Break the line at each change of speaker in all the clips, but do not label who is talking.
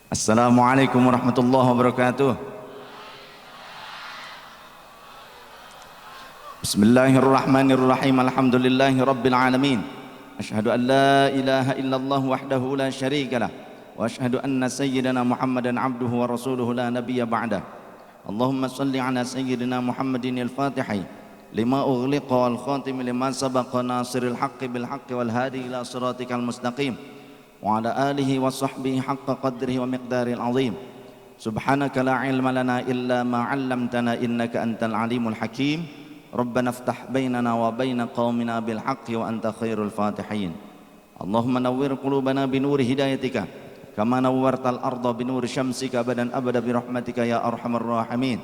Assalamualaikum warahmatullahi wabarakatuh. Bismillahirrahmanirrahim. Alhamdulillahi rabbil alamin. Asyhadu an la ilaha illallah wahdahu la syarika lah. Wa asyhadu anna sayyidina Muhammadan abduhu wa rasuluhu la nabiyya ba'dah. Allahumma salli ala sayyidina Muhammadin al-Fatihi lima ughliqa wal khatimi lima sabaqa nasiril haqqi bil haqqi wal hadi ila siratikal mustaqim. Wa ala alihi wa sahbihi haqqa qadrihi wa miqdaril azim. Subhanaka la ilma lana illa ma 'allamtana innaka antal alimul hakim. Rabbana iftah bainana wa baina qaumina bil haqqi wa anta khairul fatihin. Allahumma nawwir qulubana bi nuri hidayatika kama nawwartal arda bi nuri syamsika abadan abada bi rahmatika ya arhamar rahimin.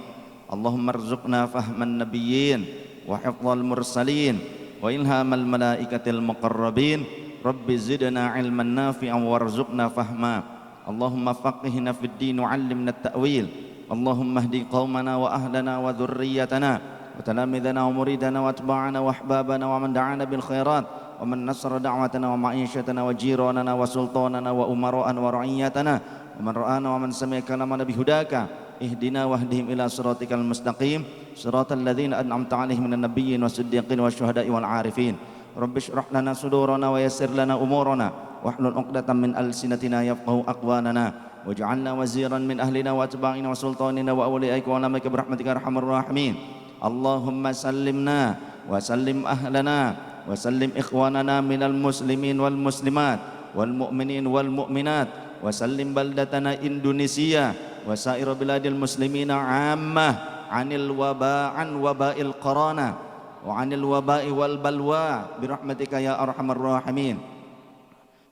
Allahumma arzuqna fahman nabiyyin wa hifdzal mursalin wa ilhamal malaikatil muqarrabin. Rabbi zidna ilman nafi'an warzuqna fahma. Allahumma faqihna fid din wa 'allimna at-ta'wil. Allahumma hdi qaumana wa ahlana wa dhurriyyatana wa talamidana wa muridana wa atba'ana wa ahbabana wa man da'ana bil khairat wa man nasara da'watana wa ma'ishatana wa jiranana wa sultanana wa umara'ana wa ra'iyyatana wa man ra'ana wa man sami'a kalamana bihudaka ihdina wahdihim ila siratikal mustaqim siratal ladzina an'amta 'alaihim minan nabiyyin was-siddiqin wasyuhada'i wal 'arifin. Rabbi shrah lana sudurana wa yassir lana umurana wahlul 'uqdatam min alsinatina yafqahu aqwalana waj'alna waziran min ahlina wa atba'ina wa sultanina wa awliyaika wa lamaka birahmatika arhamar rahimin. Allahumma sallimna wa sallim ahlana wa sallim ikhwanana minal muslimin wal muslimat wal mu'minin wal mu'minat wa sallim baldatana Indonesia wa sa'ira biladil muslimina 'ammah 'anil waba'an waba'il qarana wa 'anil waba'i wal balwa birahmatika ya arhamar rahimin.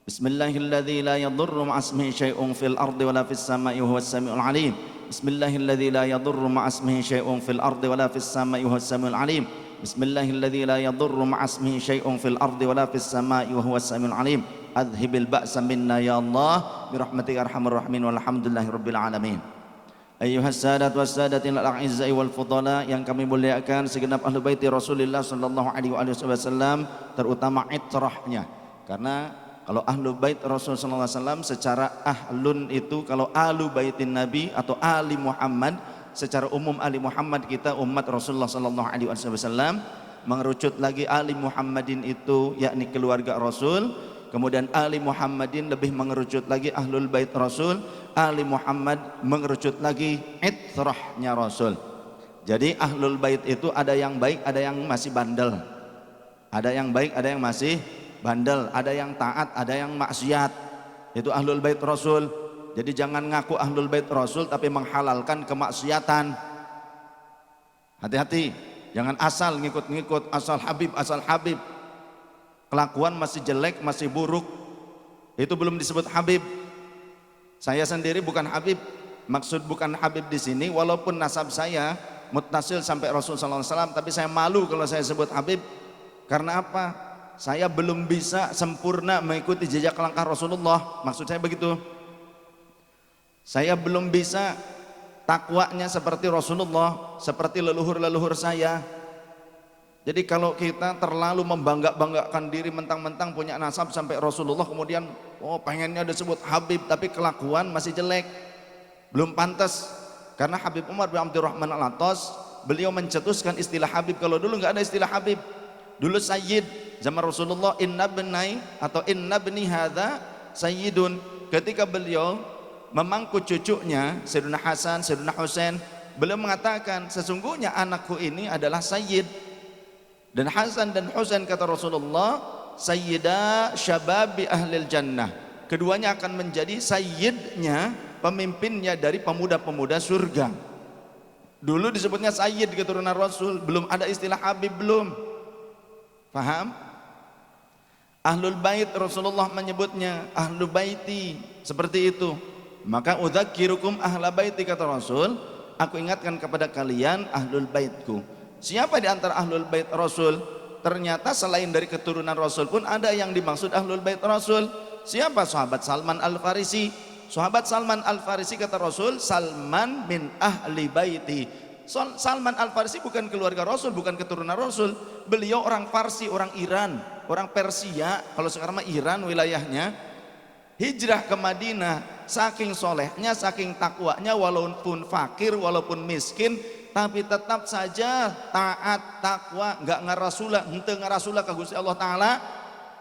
Bismillahilladzi la yadurru ma'asmihi syai'un fil ardi wala fis sama'i wa huwas samiul 'alim. Bismillahilladzi la yadurru ma'asmihi syai'un fil ardi wala fis sama'i wa huwas samiul 'alim. Bismillahilladzi la yadurru ma'asmihi syai'un fil ardi wala fis sama'i wa huwas samiul 'alim. Adhibil ba'sa minna ya Allah birahmatika arhamar rahimin walhamdulillahi rabbil alamin. Ayyuhas sadat was sadatil a'izza'i wal fudala, yang kami muliakan segenap ahlu baiti Rasulullah sallallahu alaihi wasallam, terutama itrahnya. Karena kalau ahlu bait Rasul sallallahu alaihi wasallam secara ahlun itu, kalau ahlu baitin Nabi atau ali Muhammad, secara umum ali Muhammad kita umat Rasulullah sallallahu alaihi wasallam. Mengerucut lagi ali Muhammadin itu yakni keluarga Rasul. Kemudian Ali Muhammadin lebih mengerucut lagi ahlul bait Rasul. Ali Muhammad mengerucut lagi itrahnya Rasul. Jadi ahlul bait itu ada yang baik, ada yang masih bandel. Ada yang baik, ada yang masih bandel. Ada yang taat, ada yang maksiat. Itu ahlul bait Rasul. Jadi jangan ngaku ahlul bait Rasul tapi menghalalkan kemaksiatan. Hati-hati, jangan asal ngikut-ngikut, asal Habib. Kelakuan masih jelek, masih buruk, itu belum disebut Habib. Saya sendiri bukan Habib. Maksud bukan Habib di sini, walaupun nasab saya muttasil sampai Rasul sallallahu alaihi wasallam, tapi saya malu kalau saya sebut Habib. Karena apa? Saya belum bisa sempurna mengikuti jejak langkah Rasulullah. Maksud saya begitu. Saya belum bisa takwanya seperti Rasulullah, seperti leluhur-leluhur saya. Jadi kalau kita terlalu membanggakan diri mentang-mentang punya nasab sampai Rasulullah, kemudian pengennya disebut Habib tapi kelakuan masih jelek, belum pantas. Karena Habib Umar bin Abdurrahman Al-Attas, beliau mencetuskan istilah Habib. Kalau dulu nggak ada istilah Habib, dulu Sayyid. Zaman Rasulullah, inna bni atau inna bni hadza sayyidun. Ketika beliau memangku cucunya Sayyidina Hasan, Sayyidina Husain, beliau mengatakan sesungguhnya anakku ini adalah Sayyid. Dan Hasan dan Husain kata Rasulullah, sayyida syababi ahlil jannah. Keduanya akan menjadi sayyidnya, pemimpinnya dari pemuda-pemuda surga. Dulu disebutnya sayyid keturunan Rasul, belum ada istilah Habib, belum. Paham? Ahlul bait Rasulullah menyebutnya ahlu baiti, seperti itu. Maka udzakirukum ahla baiti kata Rasul, aku ingatkan kepada kalian ahlul baitku. Siapa di antara ahlul bait Rasul? Ternyata selain dari keturunan Rasul pun ada yang dimaksud ahlul bait Rasul. Siapa? Sahabat Salman Al-Farisi. Sahabat Salman Al-Farisi kata Rasul, Salman min ahli baiti. Salman Al-Farisi bukan keluarga Rasul, bukan keturunan Rasul. Beliau orang Farsi, orang Iran, orang Persia. Kalau sekarang mah Iran wilayahnya. Hijrah ke Madinah saking solehnya, saking takwanya, walaupun fakir, walaupun miskin, tapi tetap saja taat, takwa, nggak ngarasulah, henteu ngarasulah ka Gusti Allah Ta'ala,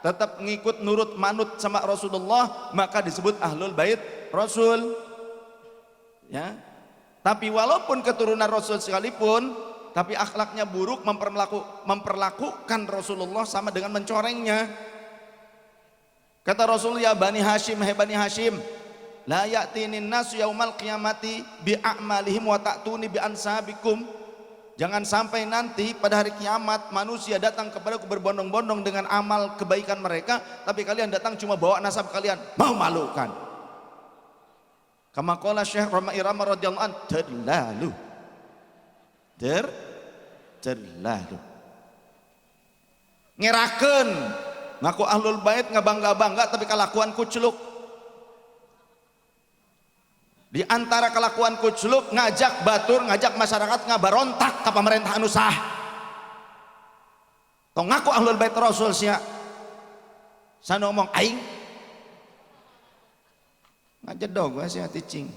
tetap ngikut nurut manut sama Rasulullah, maka disebut ahlul bait Rasul. Ya, tapi walaupun keturunan Rasul sekalipun, tapi akhlaknya buruk, memperlakukan Rasulullah sama dengan mencorengnya. Kata Rasul, ya Bani Hashim, hai Bani Hashim, la ya'tinin nasu yaumal qiyamati bi a'malihim wa ta'tuni bi ansabikum. Jangan sampai nanti pada hari kiamat manusia datang kepadaku berbondong-bondong dengan amal kebaikan mereka, tapi kalian datang cuma bawa nasab kalian, memalukan. Kama qala Syekh Roma Irama radhiyallahu anhu, terlalu ngerakeun ngaku ahlul bait ngabangga-bangga tapi kelakuan kucluk. Di antara kelakuan kucluk, ngajak batur, ngajak masyarakat ngabarontak ke pemerintah anu sah. Tong ngaku ahlul bait Rasul sia. Sana ngomong aing ngajedog we sia ticing.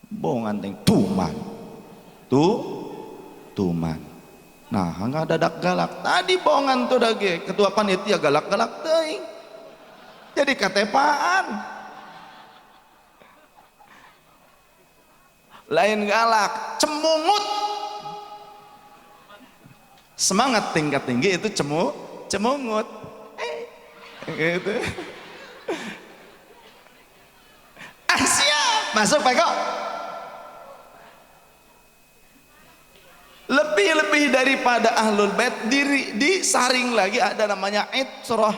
Bongan teng tuman. Tuman. Nah, nggak dadak galak. Tadi bongan tuh dage ketua panitia galak-galak teuing. Jadi katepaan. Lain galak, cemungut. Semangat tingkat tinggi itu cemungut. Gitu. Siap, masuk Pak Eko. Lebih daripada ahlul bait, disaring lagi ada namanya itrah.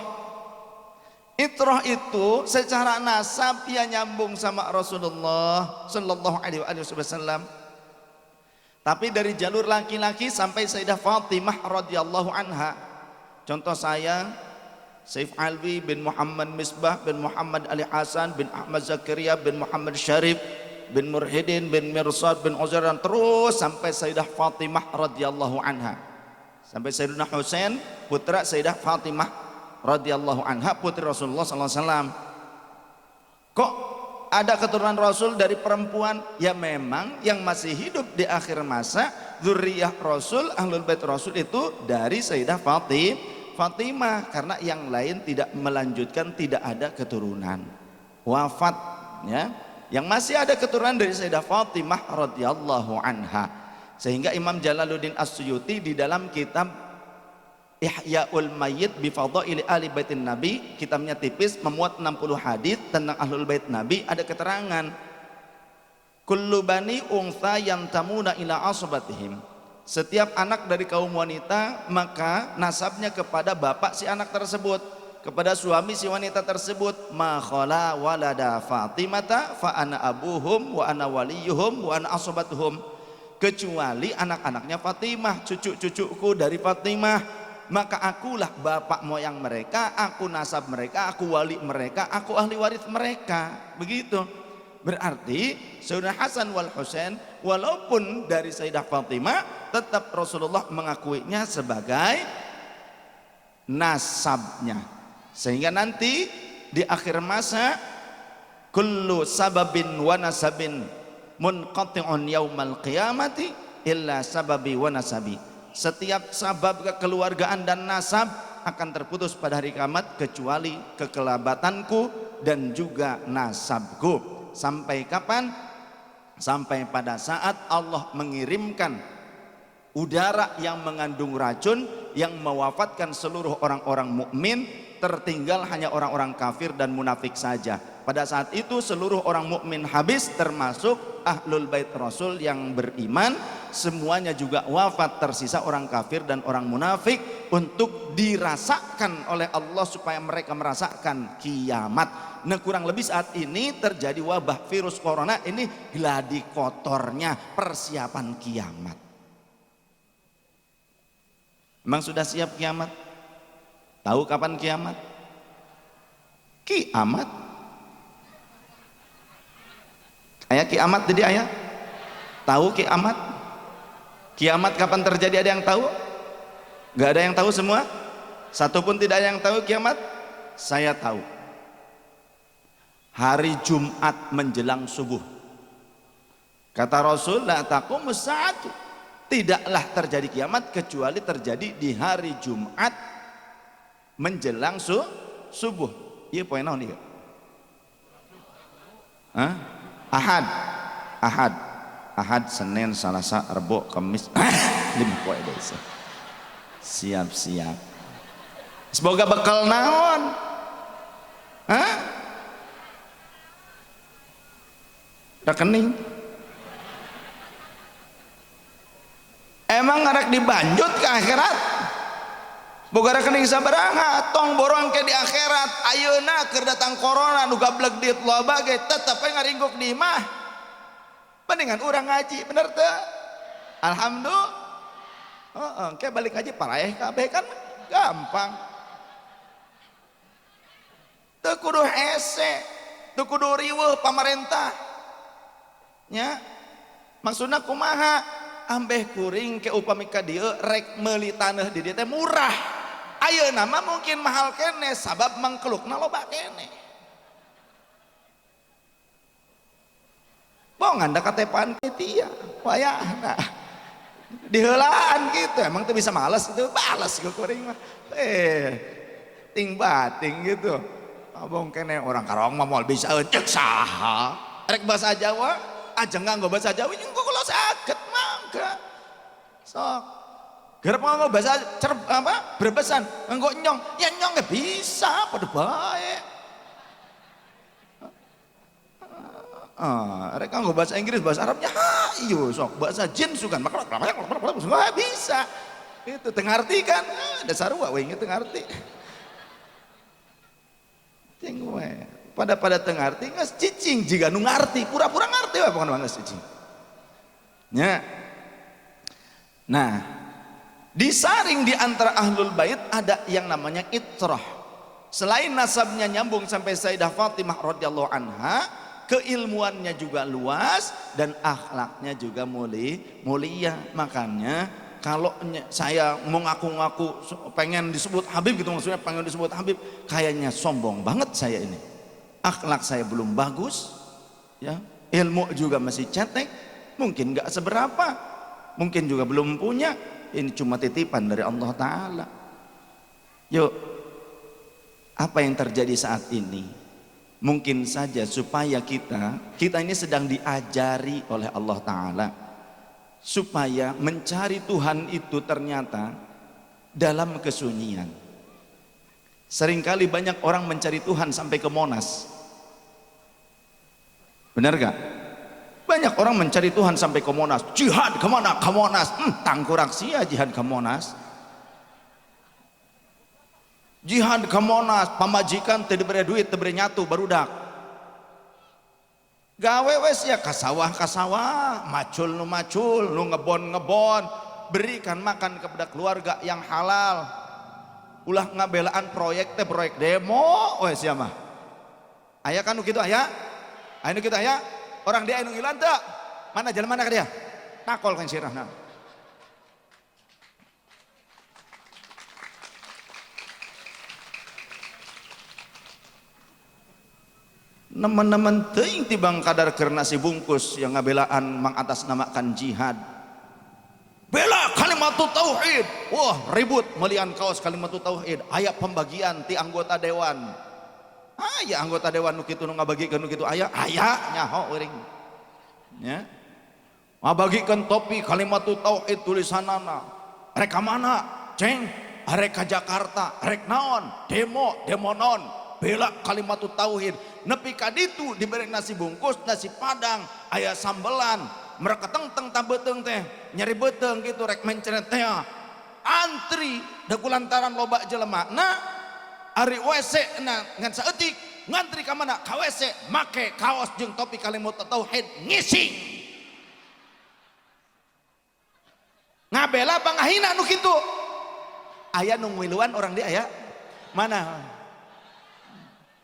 Itrah itu secara nasab ia nyambung sama Rasulullah sallallahu alaihi wasallam. Tapi dari jalur laki-laki sampai Sayyidah Fatimah radhiyallahu anha. Contoh saya Saif Alwi bin Muhammad Misbah bin Muhammad Ali Hasan bin Ahmad Zakaria bin Muhammad Syarif bin Murhidin bin Mirsad bin Uzair, dan terus sampai Sayyidah Fatimah radhiyallahu anha, sampai Sayyidina Husain putra Sayyidah Fatimah radhiyallahu anha, putri Rasulullah sallallahu alaihi wasallam. Kok ada keturunan Rasul dari perempuan? Ya memang yang masih hidup di akhir masa zuriyah Rasul, ahlul bait Rasul itu dari Sayyidah Fatimah, karena yang lain tidak melanjutkan, tidak ada keturunan, wafat ya. Yang masih ada keturunan dari Sayyidah Fatimah radhiyallahu anha. Sehingga Imam Jalaluddin As-Suyuti di dalam kitab Ihya'ul Mayyit bi Fadhaili Ali Baitin Nabi, kitabnya tipis, memuat 60 hadis tentang ahlul bait Nabi, ada keterangan kullu bani untha yantamuna ila asbatihim. Setiap anak dari kaum wanita maka nasabnya kepada bapak si anak tersebut, kepada suami si wanita tersebut. Ma khala walada Fatimata fa ana abuhum wa ana waliyuhum wa ana asbatuhum. Kecuali anak-anaknya Fatimah, cucu-cucuku dari Fatimah, maka akulah bapak moyang mereka, aku nasab mereka, aku wali mereka, aku ahli waris mereka. Begitu. Berarti Sayyidina Hasan wal Husain walaupun dari Sayyidah Fatimah, tetap Rasulullah mengakuinya sebagai nasabnya. Sehingga nanti di akhir masa kullu sababin wa nasabin munqati'un yaumal qiyamati illa sababi wa nasabi. Setiap sabab kekeluargaan dan nasab akan terputus pada hari kiamat kecuali kekerabatanku dan juga nasabku. Sampai kapan? Sampai pada saat Allah mengirimkan udara yang mengandung racun yang mewafatkan seluruh orang-orang mukmin, tertinggal hanya orang-orang kafir dan munafik saja. Pada saat itu seluruh orang mukmin habis, termasuk ahlul bait Rasul yang beriman, semuanya juga wafat, tersisa orang kafir dan orang munafik untuk dirasakan oleh Allah supaya mereka merasakan kiamat. Nah, kurang lebih saat ini terjadi wabah virus corona ini, gladi kotornya persiapan kiamat. Memang sudah siap kiamat? Tahu kapan kiamat? Kiamat. Ayah kiamat jadi ayah? Tahu kiamat? Kiamat kapan terjadi, ada yang tahu? Gak ada yang tahu semua? Satu pun tidak ada yang tahu kiamat? Saya tahu. hari Jumat menjelang subuh. Kata Rasul, la taqumus saatu, tidaklah terjadi kiamat kecuali terjadi di hari Jumat menjelang subuh. Iya poin naon ieu? Hah? Ahad. Ahad. Ahad, Senin, Selasa, Rebo, Kamis. 5 poe desa. Siap-siap. Semoga bekal naon? Hah? Rekening. Emang ngarek dibanjut ke akhirat? Boga rekening sabaraha tong borong ke di akhirat. Ayeuna keur datang corona nu gablek diet loba ge tetep ngaringguk di imah. Mendingan urang ngaji, bener teu? Alhamdulillah. Heeh, ke balik ngaji paraeh kabeh kan gampang. Teu kudu hese, teu kudu riweuh pamarentah. Nya, maksudna kumaha? Ambeh kuring ke upami ka dieu rek meuli taneuh di dieu teh murah. Ayeuna mah mungkin mahal kene sabab mangkelukna loba kene. Bongan da katepaan kitu ya, wayahna. Diheulaan gitu, emang teu bisa males itu bales ke kuring mah. Ting bating gitu. Abong kene orang Karawang mah moal bisa cek saha. Rek bahasa Jawa, aja nganggo bahasa Jawa jeung kula saged mangga. Sok. Gerep nganggo bahasa Brebesan, nganggo nyong, ya nyong ge bisa padha bae. Rek nganggo bahasa Inggris, bahasa Arabnya iyo sok bahasa jin sugan maka nggak bisa. Itu teu ngarti kan? Dasar sarua we teu ngarti. Ting we. Pada teu ngarti geus cicing jiga nu ngarti, pura-pura ngarti we pokona geus cicing. Nya. Nah, disaring di antara ahlul bait ada yang namanya itrah. Selain nasabnya nyambung sampai Sayyidah Fatimah radhiyallahu anha, keilmuannya juga luas dan akhlaknya juga mulia. Makanya kalau saya mau ngaku-ngaku pengen disebut Habib gitu, maksudnya pengen disebut Habib, kayaknya sombong banget saya ini. Akhlak saya belum bagus, ya, ilmu juga masih cetek, mungkin nggak seberapa, mungkin juga belum punya. Ini cuma titipan dari Allah Ta'ala. Yuk, apa yang terjadi saat ini? Mungkin saja supaya kita ini sedang diajari oleh Allah Ta'ala supaya mencari Tuhan itu ternyata dalam kesunyian. Seringkali banyak orang mencari Tuhan sampai ke Monas. Benar gak? Banyak orang mencari Tuhan sampai ke Monas. Jihad kemana? Ke Monas. Tangkurak sia jihad ke Monas. Jihad ke Monas, pamajikan teu dibere duit, teu bere nyatu barudak. Gawe wes ya ka sawah, macul nu ngebon, berikan makan kepada keluarga yang halal. Ulah ngabelaan proyek teh proyek demo wes ya mah. Aya kan nu kitu aya? Aya nu kitu aya? Orang dia anu ngilan teu? Mana jalan mana ka dia? Takol kan sirahna. Nemen-nemen teuing tibang kadar keur nasi bungkus yang ngabelaan mengatasnamakan jihad. Bela kalimatut tauhid. Wah, ribut melian kaos kalimatut tauhid. Aya pembagian ti anggota dewan. Aya anggota dewan nu kitu nu ngabagikeun nu kitu aya nyaho euring. Nya. Ngabagikeun topi kalimatut tauhid tulisanana. Rek ka mana? Ceng, arek ka Jakarta, rek naon? Demo naon? Bela kalimatut tauhid. Nepi ka ditu diberi nasi bungkus, nasi padang, aya sambelan, mereka teng tabeteung teh, nyari beteung gitu rek mencret teh. Antri da kulantaran loba jelema. Nah, ari WC na ngan saeutik, ngantri ka mana? Ka WC, make kaos jeung topi kalimatut tauhid ngising. Ngabela pangahina nu kitu. Aya nu ngiluan orang dia aya. Mana?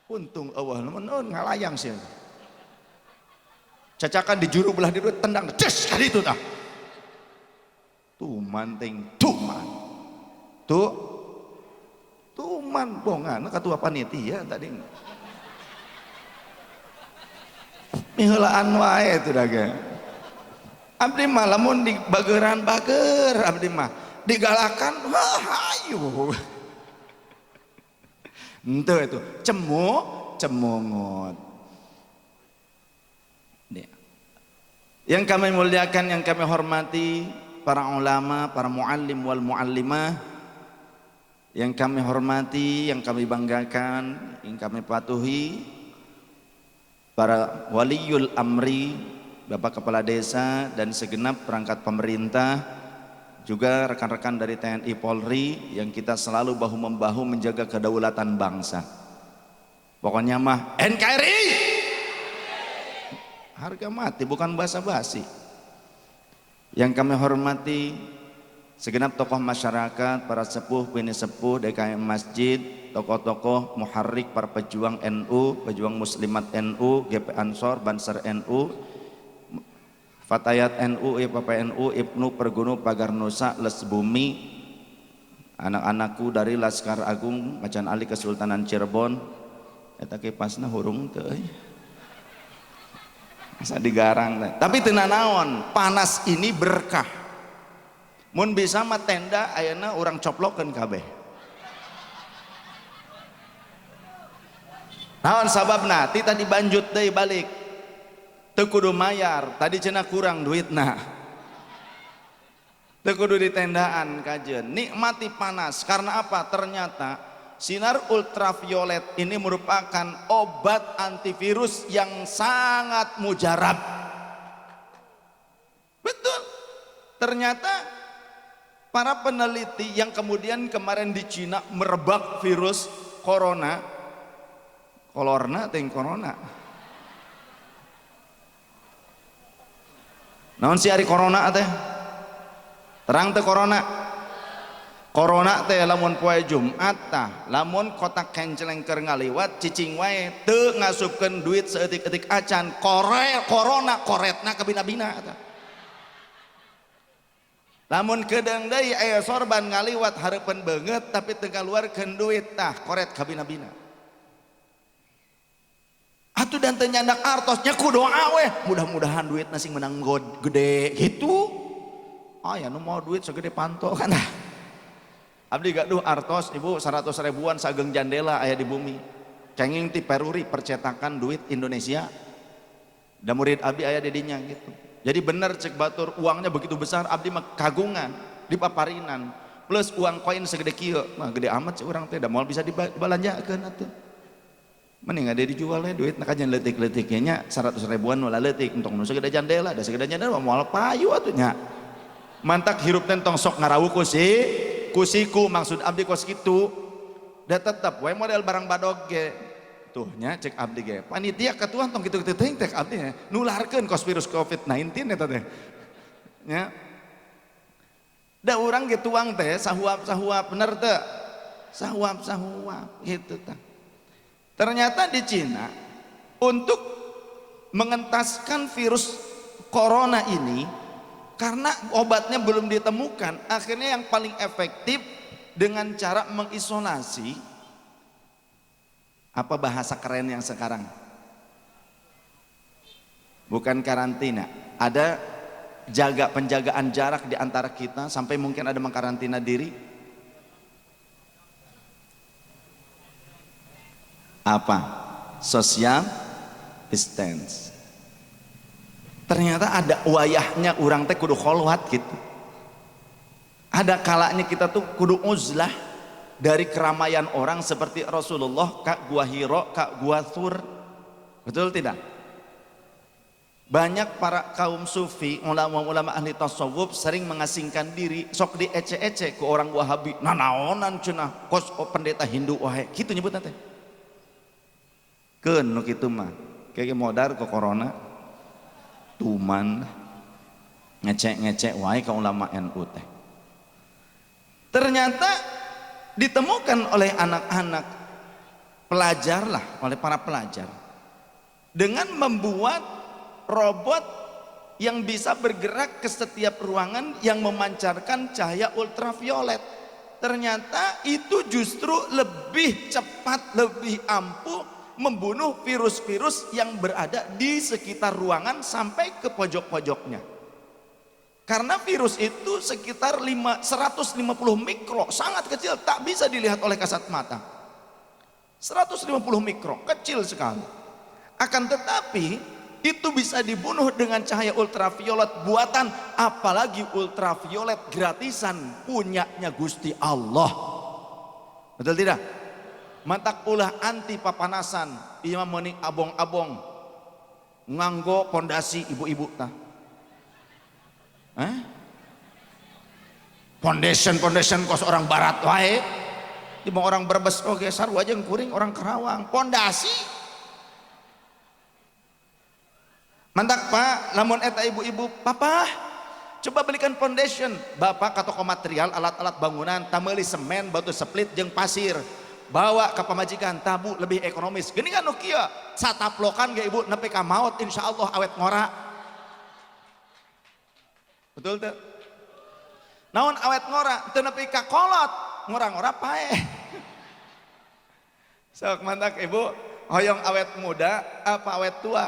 Untung Allah naon ngalayang sih. Cacakan di juru belah diri tendang ces kali itu tah. Tuman ting tuman. Tuman bongan katua panitia tadi. miheulaan wae itu daga. Abdi mah lamun di bageran bager abdi mah digalakan wah hayu. Ente itu cemungut. Yang kami muliakan, yang kami hormati para ulama, para muallim wal muallimah, yang kami hormati, yang kami banggakan, yang kami patuhi, para waliul amri, Bapak Kepala Desa dan segenap perangkat pemerintah, juga rekan-rekan dari TNI Polri yang kita selalu bahu-membahu menjaga kedaulatan bangsa. Pokoknya mah NKRI harga mati, bukan basa-basi. Yang kami hormati segenap tokoh masyarakat, para sepuh, bini sepuh, DKM Masjid, tokoh-tokoh muharrik para pejuang NU, pejuang muslimat NU, GP Ansor, Banser NU, Fatayat NU, IPPNU, Ibnu Pergunu, Pagar Nusa, Les Bumi, anak-anakku dari Laskar Agung, Macan Ali Kesultanan Cirebon, eta ke pasna hurung teu asa digarang. Tapi teu naon, panas ini berkah. Mun bisa mah tenda ayeuna urang coplokeun kabeh. Naon sababna? Ti tadi banjut deui balik. Teu kudu mayar, tadi cenah kurang duitna. Teu kudu di tendaan kajeun. Nikmati panas karena apa? Ternyata sinar ultraviolet ini merupakan obat antivirus yang sangat mujarab. Betul. Ternyata para peneliti yang kemudian kemarin di Cina merebak virus corona, corona. Naon si ari corona teh? Terang teh corona. Corona teh lamun poe Jumat tah, lamun kotak kenceleng keur ngaliwat cicing wae teu ngasupkeun duit saeutik-eutik acan, corona koretna kabina-bina tah. Lamun kedeung deui aya sorban ngaliwat hareupeun beungeut tapi teu ngaluarkeun duit tah, koret kabina-bina. Atuh dan teu nyandak artosnya ku doa weh, mudah-mudahan duitna sing menang gede gitu. Aya nu mau duit segede panto kan. Abdi gaduh artos ibu 100 ribuan sageng jandela aya di bumi. Kenging ti Peruri percetakan duit Indonesia. Da murid abdi aya di dinya gitu. Jadi bener cek batur uangnya begitu besar abdi mah kagungan di paparinan. Plus uang koin segede kieu, mah gede amat sih urang teh da moal bisa dibalanjakeun atuh. Mending ada dijual duit nak kajian letik-letiknya 100 ribuan wala letik untuk nu segede jandela, da segede jandela moal payu atuh nya. Mantak hirup teh tong sok ngarawu kusiku maksud abdi kos kitu da tetep we model barang badog ge tuh nya cek abdi ge panitia ketua tong kitu-kitu teh cek abdi nularkeun kos virus COVID-19 eta teh nya da urang ge tuang teh sahuap bener teu sahuap gitu tah. Ternyata di Cina untuk mengentaskan virus corona ini karena obatnya belum ditemukan, akhirnya yang paling efektif dengan cara mengisolasi, apa bahasa keren yang sekarang? Bukan karantina, ada penjagaan jarak di antara kita sampai mungkin ada mengkarantina diri. Apa? Social distance. Ternyata ada wayahnya orang teh kudu kholwat gitu. Ada kalanya kita tuh kudu uzlah dari keramaian orang seperti Rasulullah ka gua Hiro, ka gua Thur. Betul tidak? Banyak para kaum sufi, ulama-ulama ahli tasawuf sering mengasingkan diri, sok diece-ece ke orang Wahabi. Nah naonan cenah kos pendeta Hindu wae, gitu nyebutna teh. Keun nu kitu mah. Kayak modar ke corona. Tuman ngecek wae ka ulama NU teh. Ternyata ditemukan oleh anak-anak pelajar lah, oleh para pelajar dengan membuat robot yang bisa bergerak ke setiap ruangan yang memancarkan cahaya ultraviolet. Ternyata itu justru lebih cepat, lebih ampuh membunuh virus-virus yang berada di sekitar ruangan sampai ke pojok-pojoknya. Karena virus itu sekitar 150 mikro, sangat kecil, tak bisa dilihat oleh kasat mata. 150 mikro, kecil sekali. Akan tetapi itu bisa dibunuh dengan cahaya ultraviolet buatan, apalagi ultraviolet gratisan punyanya Gusti Allah. Betul tidak? Mantak ulah anti papanasan ieu meuni abong-abong nganggo pondasi ibu-ibu tah. Foundation kos orang barat wae. Di orang Brebes oge sarua jeung kuring orang Karawang. Pondasi. Mantak Pak, lamun eta ibu-ibu, "Papa, coba belikan foundation." Bapak ka toko material alat-alat bangunan, tameuli semen, batu split jeung pasir. Bawa ke pemajikan, tabu lebih ekonomis. Gini kan Nokia, sataplokan ge ibu nepi ka maot insyaallah awet ngora. Betul tuh? Naon awet ngora, teu nepi ka kolot, ngora-ngora pae. Sok mantak ibu, hoyong awet muda apa awet tua?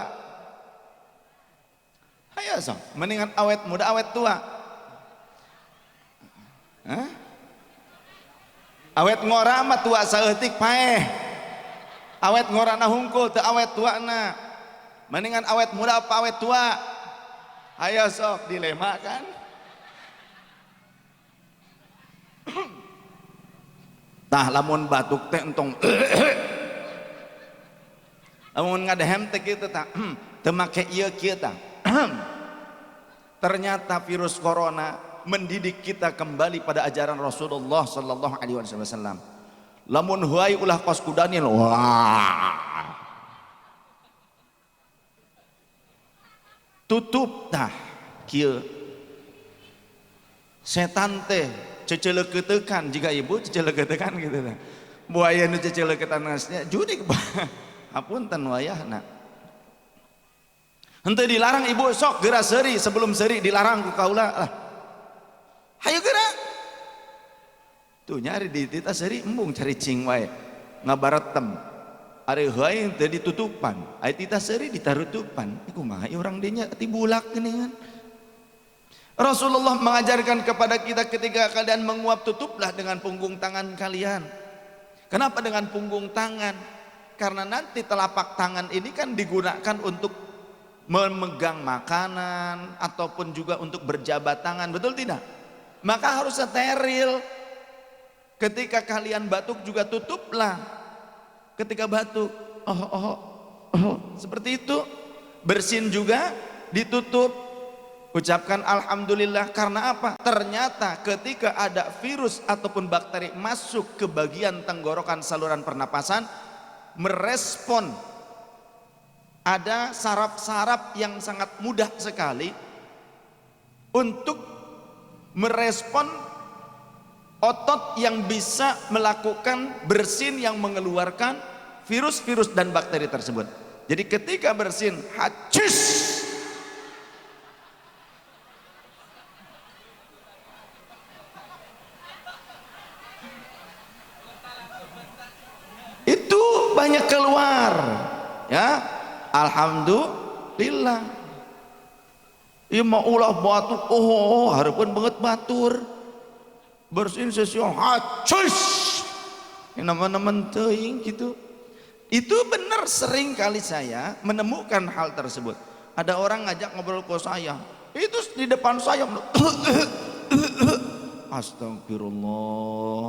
Hayo sok, mendingan awet muda awet tua. Hah? Awet ngora mah tua saeutik paeh. Awet ngorana hungkul teu awet tuana. Mendingan awet muda apa awet tua? Ayo sok, dilema kan? Tah lamun batuk teh entong lamun ngadehem teh kitu tah teu make ieu kieu tah. Ternyata virus corona mendidik kita kembali pada ajaran Rasulullah sallallahu alaihi wasallam. Lamun huai ulah kos kudanil, wah. Tutup tah kieu. Setan teh ceceleukeutekan jika ibu ceceleukeutekan gitu tah. Buaya nu ceceleukeutan nasnya judik hapunten wayahna. Henteu dilarang ibu sok geura seuri sebelum seuri dilarang ku kaula lah. Hayu geura. Tuh nyari di tita seuri embung cari cing wae. Ngabaretem. Ari heuy teu ditutupan, ai tita seuri ditarutupan. Iku kumaha urang dinya tibulak geuningan. Rasulullah mengajarkan kepada kita ketika kalian menguap tutuplah dengan punggung tangan kalian. Kenapa dengan punggung tangan? Karena nanti telapak tangan ini kan digunakan untuk memegang makanan ataupun juga untuk berjabat tangan, betul tidak? Maka harus steril. Ketika kalian batuk juga tutuplah. Ketika batuk, seperti itu. Bersin juga ditutup. Ucapkan alhamdulillah. Karena apa? Ternyata ketika ada virus ataupun bakteri masuk ke bagian tenggorokan saluran pernapasan, merespon, ada saraf-saraf yang sangat mudah sekali untuk merespon otot yang bisa melakukan bersin yang mengeluarkan virus-virus dan bakteri tersebut. Jadi ketika bersin, hacis, itu banyak keluar, ya. Alhamdulillah. Ieu mah ulah batuk, hareupeun banget batur. Bersin sesio hacis. Nama-nama teuing gitu. Itu benar, sering kali saya menemukan hal tersebut. Ada orang ngajak ngobrol ke saya, itu di depan saya. Astagfirullah,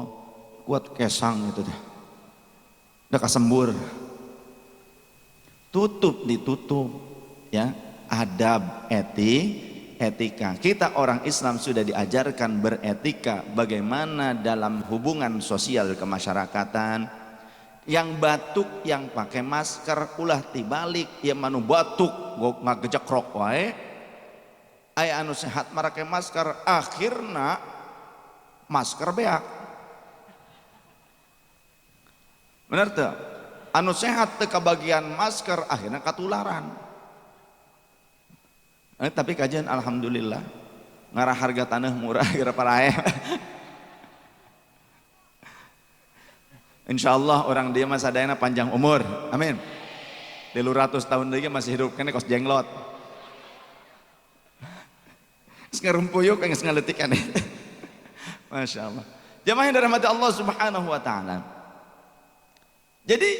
kuat kesang itu dah. Udah kasembur. Tutup, ditutup, ya. Adab, etika. Kita orang Islam sudah diajarkan beretika bagaimana dalam hubungan sosial kemasyarakatan. Yang batuk yang pakai masker ulah tibalik, ya manu batuk ngagejekrok wae. Aya anu sehat marake masker, akhirna masker beak. Bener tuh? Anu sehat teu kabagian masker akhirnya katularan. Tapi kajian alhamdulillah ngarah harga tanah murah kira parae. Insya Allah orang dia masa dayana panjang umur, amin. 300 tahun lagi masih hidup kene kos jenglot. Ngerumpuyuk geus ngaletikan. Masya Allah. Jamaah yang dirahmati Allah Subhanahu wa taala. Jadi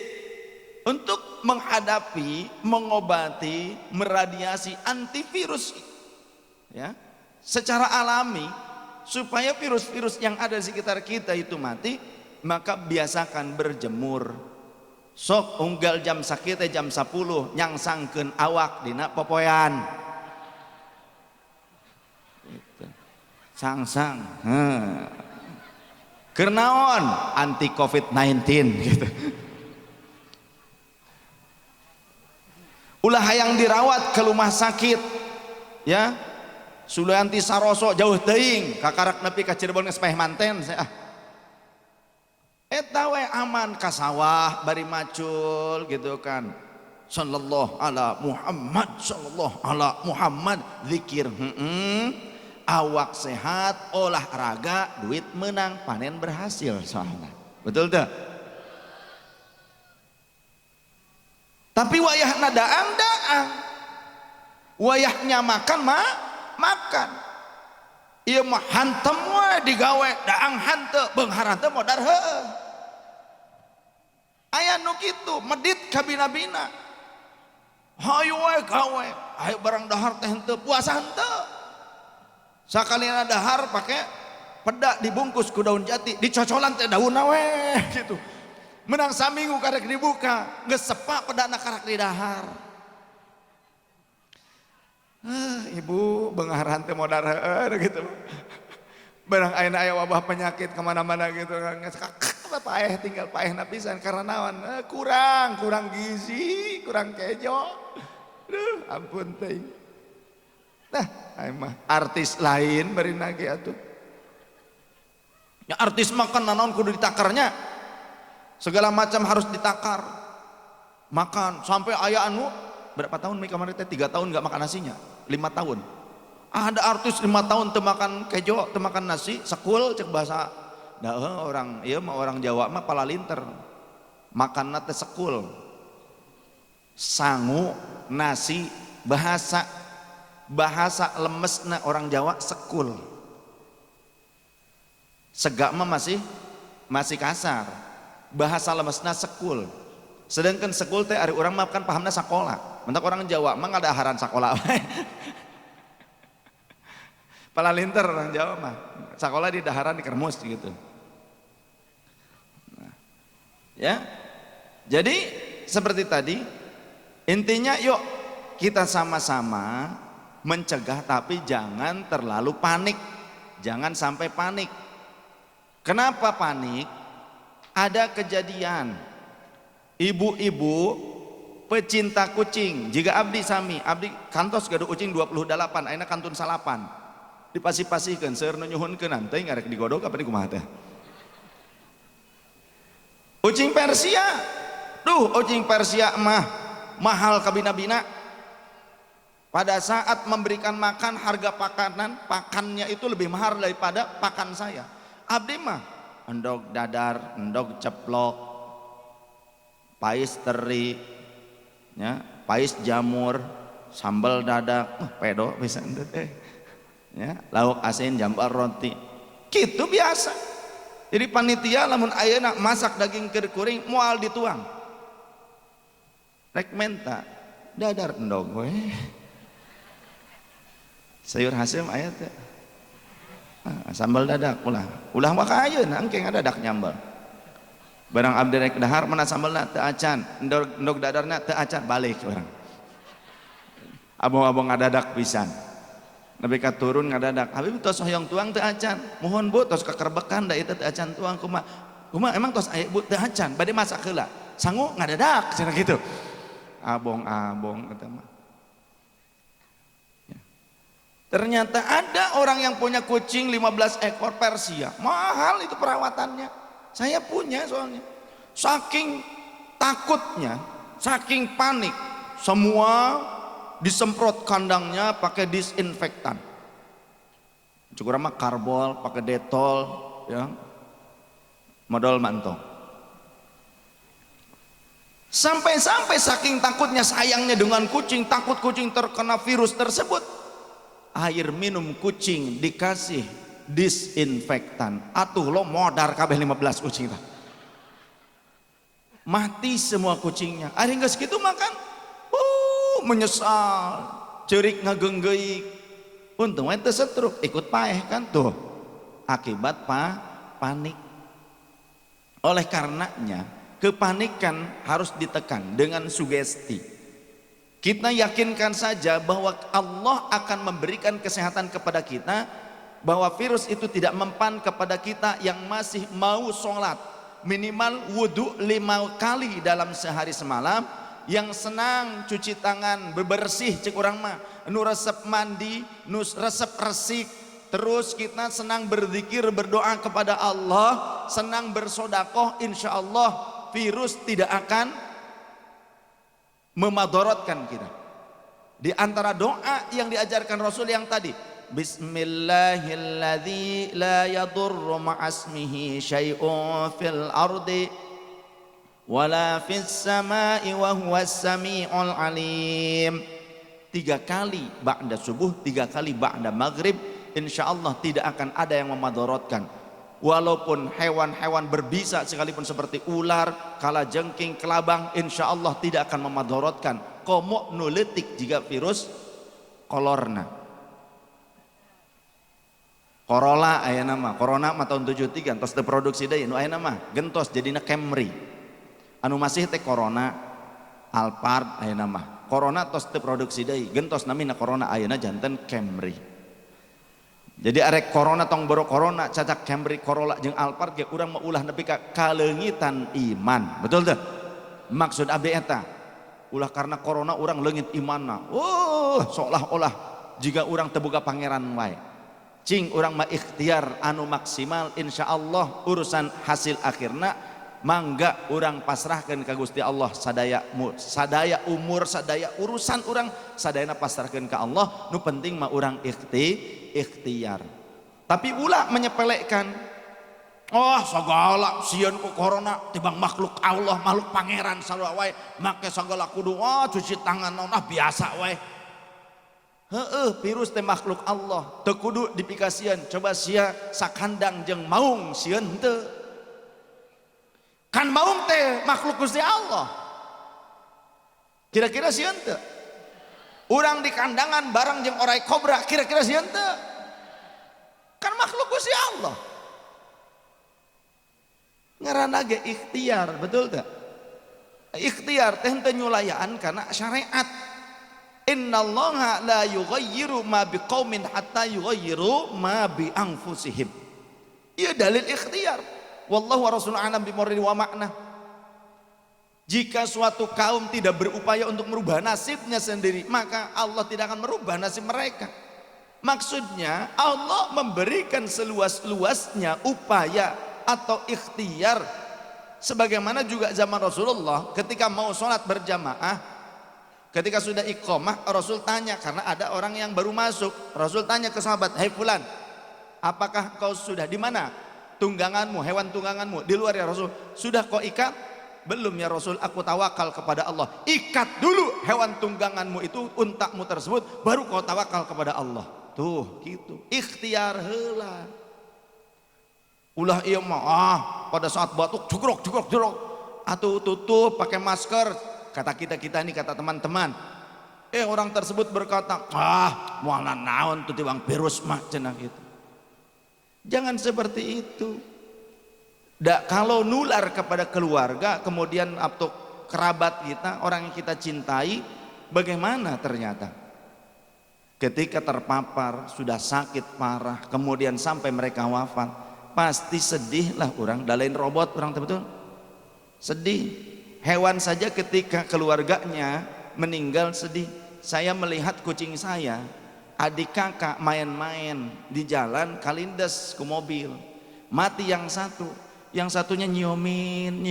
untuk menghadapi, mengobati, meradiasi antivirus ya, secara alami supaya virus-virus yang ada di sekitar kita itu mati, maka biasakan berjemur. Sok unggal jam sakit jam 10 nyangsangkeun awak dina popoyan. Gitu. Sangsang. Keur naon? Anti COVID-19 gitu. Ulah hayang dirawat ke rumah sakit ya. Sulianti saroso jauh teuing kakarak nepi ka Cirebon geus peh manten saya. Eta we aman ka sawah bari macul gitu kan. Sallallahu ala Muhammad, sallallahu ala Muhammad, zikir awak sehat, olahraga, duit menang, panen berhasil soalnya. Betul tuh? Tapi wayahna daang-daang. Wayahnya makan makan. Ieu mah hantem we digawe daang hanteu, beung haranteu modar heueuh. Aya nu kitu, medit ka bina-bina. Hayu we gawe, hayu barang dahar teh henteu, puasa henteu. Sakalina dahar pake peda dibungkus ku daun jati, dicocolan teh daunna we gitu. Menang saminggu karek dibuka, geus sepa pedana karek di dahar. Ibu bengaran teh modar gitu. Barang ayeuna aya wabah penyakit kemana-mana gitu paeh tinggal paehna pisan karena naon kurang gizi, kurang kejo. Duh, ampun teuing. Nah, aya mah artis lain bari nage atuh. Ya artis makan naon kudu ditakarnya. Segala macam harus ditakar. Makan sampai aya anu berapa tahun Mei kemarin teh 3 tahun gak makan nasinya, 5 tahun. Ada artis 5 tahun teu makan kejo, teu makan nasi, sekul cek bahasa orang ieu mah orang Jawa mah palalinter. Makanna teh sekul. Sangu, nasi, bahasa lemesna orang Jawa sekul. Segak mah masih kasar. Bahasa lemesna sekul. Sedangkan sekul teh ari urang mah kan pahamna sakola. Mentak orang Jawa mah ngadaharan sakola. Palalinter orang Jawa mah. Sakola di daharan di kermus gitu. Nah, ya. Jadi seperti tadi intinya yuk kita sama-sama mencegah tapi jangan terlalu panik. Jangan sampai panik. Kenapa panik? Ada kejadian ibu-ibu pecinta kucing. Jika abdi sami, abdi kantos gaduh kucing 28, ayeuna kantun salapan. Dipasih-pasihkeun seueur nu nyuhunkeun teh ngarek digodog apa kumaha teh. Kucing Persia. Duh, kucing Persia mah mahal ka bina-bina. Pada saat memberikan makan harga pakannya itu lebih mahal daripada pakan saya. Abdi mah endog dadar, endog ceplok, pais teri, ya, pais jamur, sambal dadak, pedo bisa teh, ya, lauk asin, jambal roti, gitu biasa. Jadi panitia lamun ayeuna masak daging keur kuring moal dituang, rek menta dadar endog we, sayur hasil aya teh. Sambal dadak ulah mah ka ayeuna engke ngadadak nyambal. Barang abdi rek dahar mana sambalna teu acan, endog dadarna teu acan balik urang. Abong-abong ngadadak pisan. Nepi ka turun ngadadak, habib tos hoyong tuang teu acan. Mohon Bu tos kekerbekan da itu teu acan tuang kumaha emang tos aya Bu teu acan, bade masak heula. Sangu ngadadak cenah kitu. Abong-abong eta mah. Ternyata ada orang yang punya kucing 15 ekor Persia. Mahal itu perawatannya. Saya punya soalnya. Saking takutnya, saking panik, semua disemprot kandangnya pakai disinfektan. Cukup mah karbol, pakai detol, ya. Modal mantong. Sampai-sampai saking takutnya sayangnya dengan kucing, takut kucing terkena virus tersebut, air minum kucing dikasih disinfektan. Atuh lo modar kabeh 15 kucing tak. Mati semua kucingnya. Ari geus kitu makan menyesal, cerik ngagenggeik. Untung we teu setruk, ikut paeh kan tuh. Akibat panik. Oleh karenanya kepanikan harus ditekan dengan sugesti. Kita yakinkan saja bahwa Allah akan memberikan kesehatan kepada kita, bahwa virus itu tidak mempan kepada kita yang masih mau sholat minimal wudhu 5 kali dalam sehari semalam, yang senang cuci tangan bebersih cek urang mah, nu resep mandi, nu resep resik. Terus kita senang berzikir, berdoa kepada Allah, senang bersodakoh, insya Allah virus tidak akan memadorotkan kita. Di antara doa yang diajarkan Rasul yang tadi, Bismillahilladzi la yadurru ma'asmihi syai'un fil ardi wala fis sama'i wa huwas sami'ul alim. 3 kali ba'da subuh, 3 kali ba'da maghrib, insyaallah tidak akan ada yang memadorotkan. Walaupun hewan-hewan berbisa sekalipun seperti ular, kalajengking, kelabang, insyaallah tidak akan memadorotkan. Komo nuletik jika virus kolorna. Corolla aya nama, Corona mah tahun 73 tos diproduksi deui, nu aya nama gentos jadina Camry. Anu masih teh Corona, Alphard aya nama. Corona tos diproduksi deui, gentos namina Corona ayeuna janten Camry. Jadi arek Corona tong boro Corona, cacak Camry, Corolla jeung Alphard ge urang mah ulah nepi ka kaleungitan iman. Betul teu? Maksud abdi eta ulah karena Corona urang leungit imanna. Seolah-olah jika urang teu boga pangeran wae. Cing urang mah ikhtiar anu maksimal, insyaallah urusan hasil akhirna mangga urang pasrahkeun ka Gusti Allah, sadaya umur, sadaya urusan urang sadayana pasrahkeun ka Allah. Nu penting mah urang ikhtiar. Tapi ulah menyepelekan, segala sieun ku corona tibang makhluk Allah, makhluk pangeran sarua wae make sagala kudu cuci tangan naon biasa wae. Virus teh makhluk Allah, teu kudu dipikasieun. Coba sia sakandang jeung maung sieun henteu. Kan maung teh makhluk Gusti Allah. Kira-kira sieun teu? Urang di kandangan bareng jeung orai kobra, kira-kira sieun teu? Kan makhluk Gusti Allah. Ngaranna ge ikhtiar, betul teu? Ikhtiar teh henteu nyulayaan karena syariat. Innallaha la yughayyiru ma biqaumin hatta yughayyiru ma bi anfusihim. Ieu dalil ikhtiar. Wallahu wa rasuluhu a'lam bimurri wa makna. Jika suatu kaum tidak berupaya untuk merubah nasibnya sendiri, maka Allah tidak akan merubah nasib mereka. Maksudnya Allah memberikan seluas-luasnya upaya atau ikhtiar. Sebagaimana juga zaman Rasulullah ketika mau sholat berjamaah, ketika sudah iqamah, Rasul tanya, karena ada orang yang baru masuk. Rasul tanya ke sahabat, "Hai fulan, apakah kau sudah di mana tungganganmu, hewan tungganganmu?" Di luar ya Rasul. "Sudah kau ikat?" "Belum ya Rasul, aku tawakal kepada Allah." "Ikat dulu hewan tungganganmu itu, untamu tersebut, baru kau tawakal kepada Allah." Tuh gitu, ikhtiar heula. Ulah ieu mah pada saat batuk jugrok atuh tutup pakai masker. Kata kita ini, kata teman-teman, orang tersebut berkata, moal naon tuh tiwang virus mah cenah gitu. Jangan seperti itu. Kalau nular kepada keluarga, kemudian atau kerabat kita, orang yang kita cintai, bagaimana ternyata? Ketika terpapar, sudah sakit parah, kemudian sampai mereka wafat, pasti sedihlah orang, dalain robot orang betul, sedih. Hewan saja ketika keluarganya meninggal sedih. Saya melihat kucing saya, adik kakak main-main di jalan, kalindes ke mobil, mati yang satu, yang satunya nyiumin,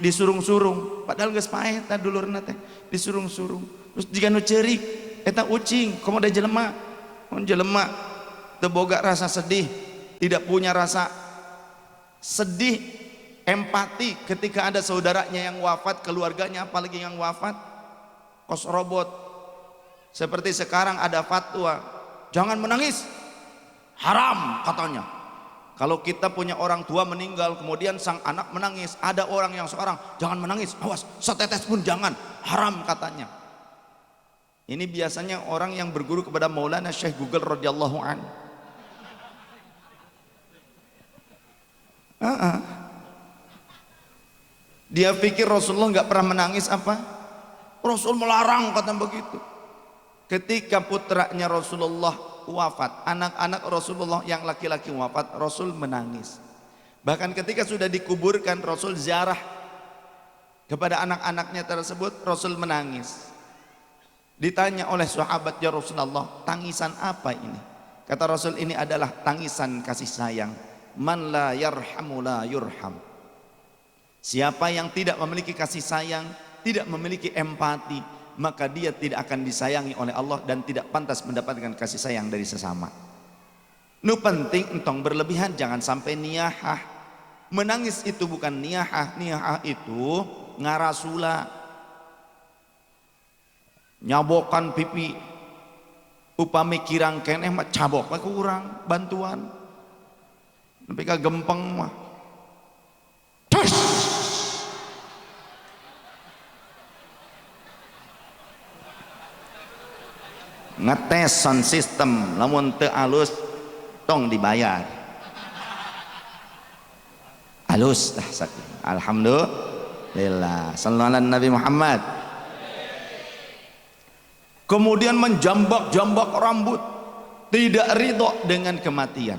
disurung-surung, padahal geus paeh tah dulurna teh, disurung-surung. Terus jika nu ceurik eta ucing, komo da jelema, teu boga rasa sedih, tidak punya rasa sedih, empati ketika ada saudaranya yang wafat, keluarganya apalagi yang wafat, kos robot. Seperti sekarang ada fatwa, jangan menangis, haram katanya. Kalau kita punya orang tua meninggal, kemudian sang anak menangis, ada orang yang seorang, jangan menangis, awas, setetes pun jangan, haram katanya. Ini biasanya orang yang berguru kepada Maulana Syekh Google radhiyallahu an. Dia pikir Rasulullah nggak pernah menangis apa? Rasul melarang kata begitu. Ketika putranya Rasulullah wafat, anak-anak Rasulullah yang laki-laki wafat, Rasul menangis. Bahkan ketika sudah dikuburkan, Rasul ziarah kepada anak-anaknya tersebut, Rasul menangis. Ditanya oleh sahabat, ya Rasulullah, tangisan apa ini? Kata Rasul, ini adalah tangisan kasih sayang. Man la yarhamu la yurham. Siapa yang tidak memiliki kasih sayang, tidak memiliki empati, maka dia tidak akan disayangi oleh Allah dan tidak pantas mendapatkan kasih sayang dari sesama. Nu penting entong berlebihan, jangan sampai niyahah. Menangis itu bukan niyahah, niyahah itu ngarasula, nyabokan pipi, upami kirang keneh mah cabok mah kurang bantuan, tapi kagempeng mah ngetes sound system, lamun teu alus tong dibayar. Alus dah sakit. Alhamdulillah. Sallallahu alaihi Nabi Muhammad. Kemudian menjambak-jambak rambut, tidak ridho dengan kematian.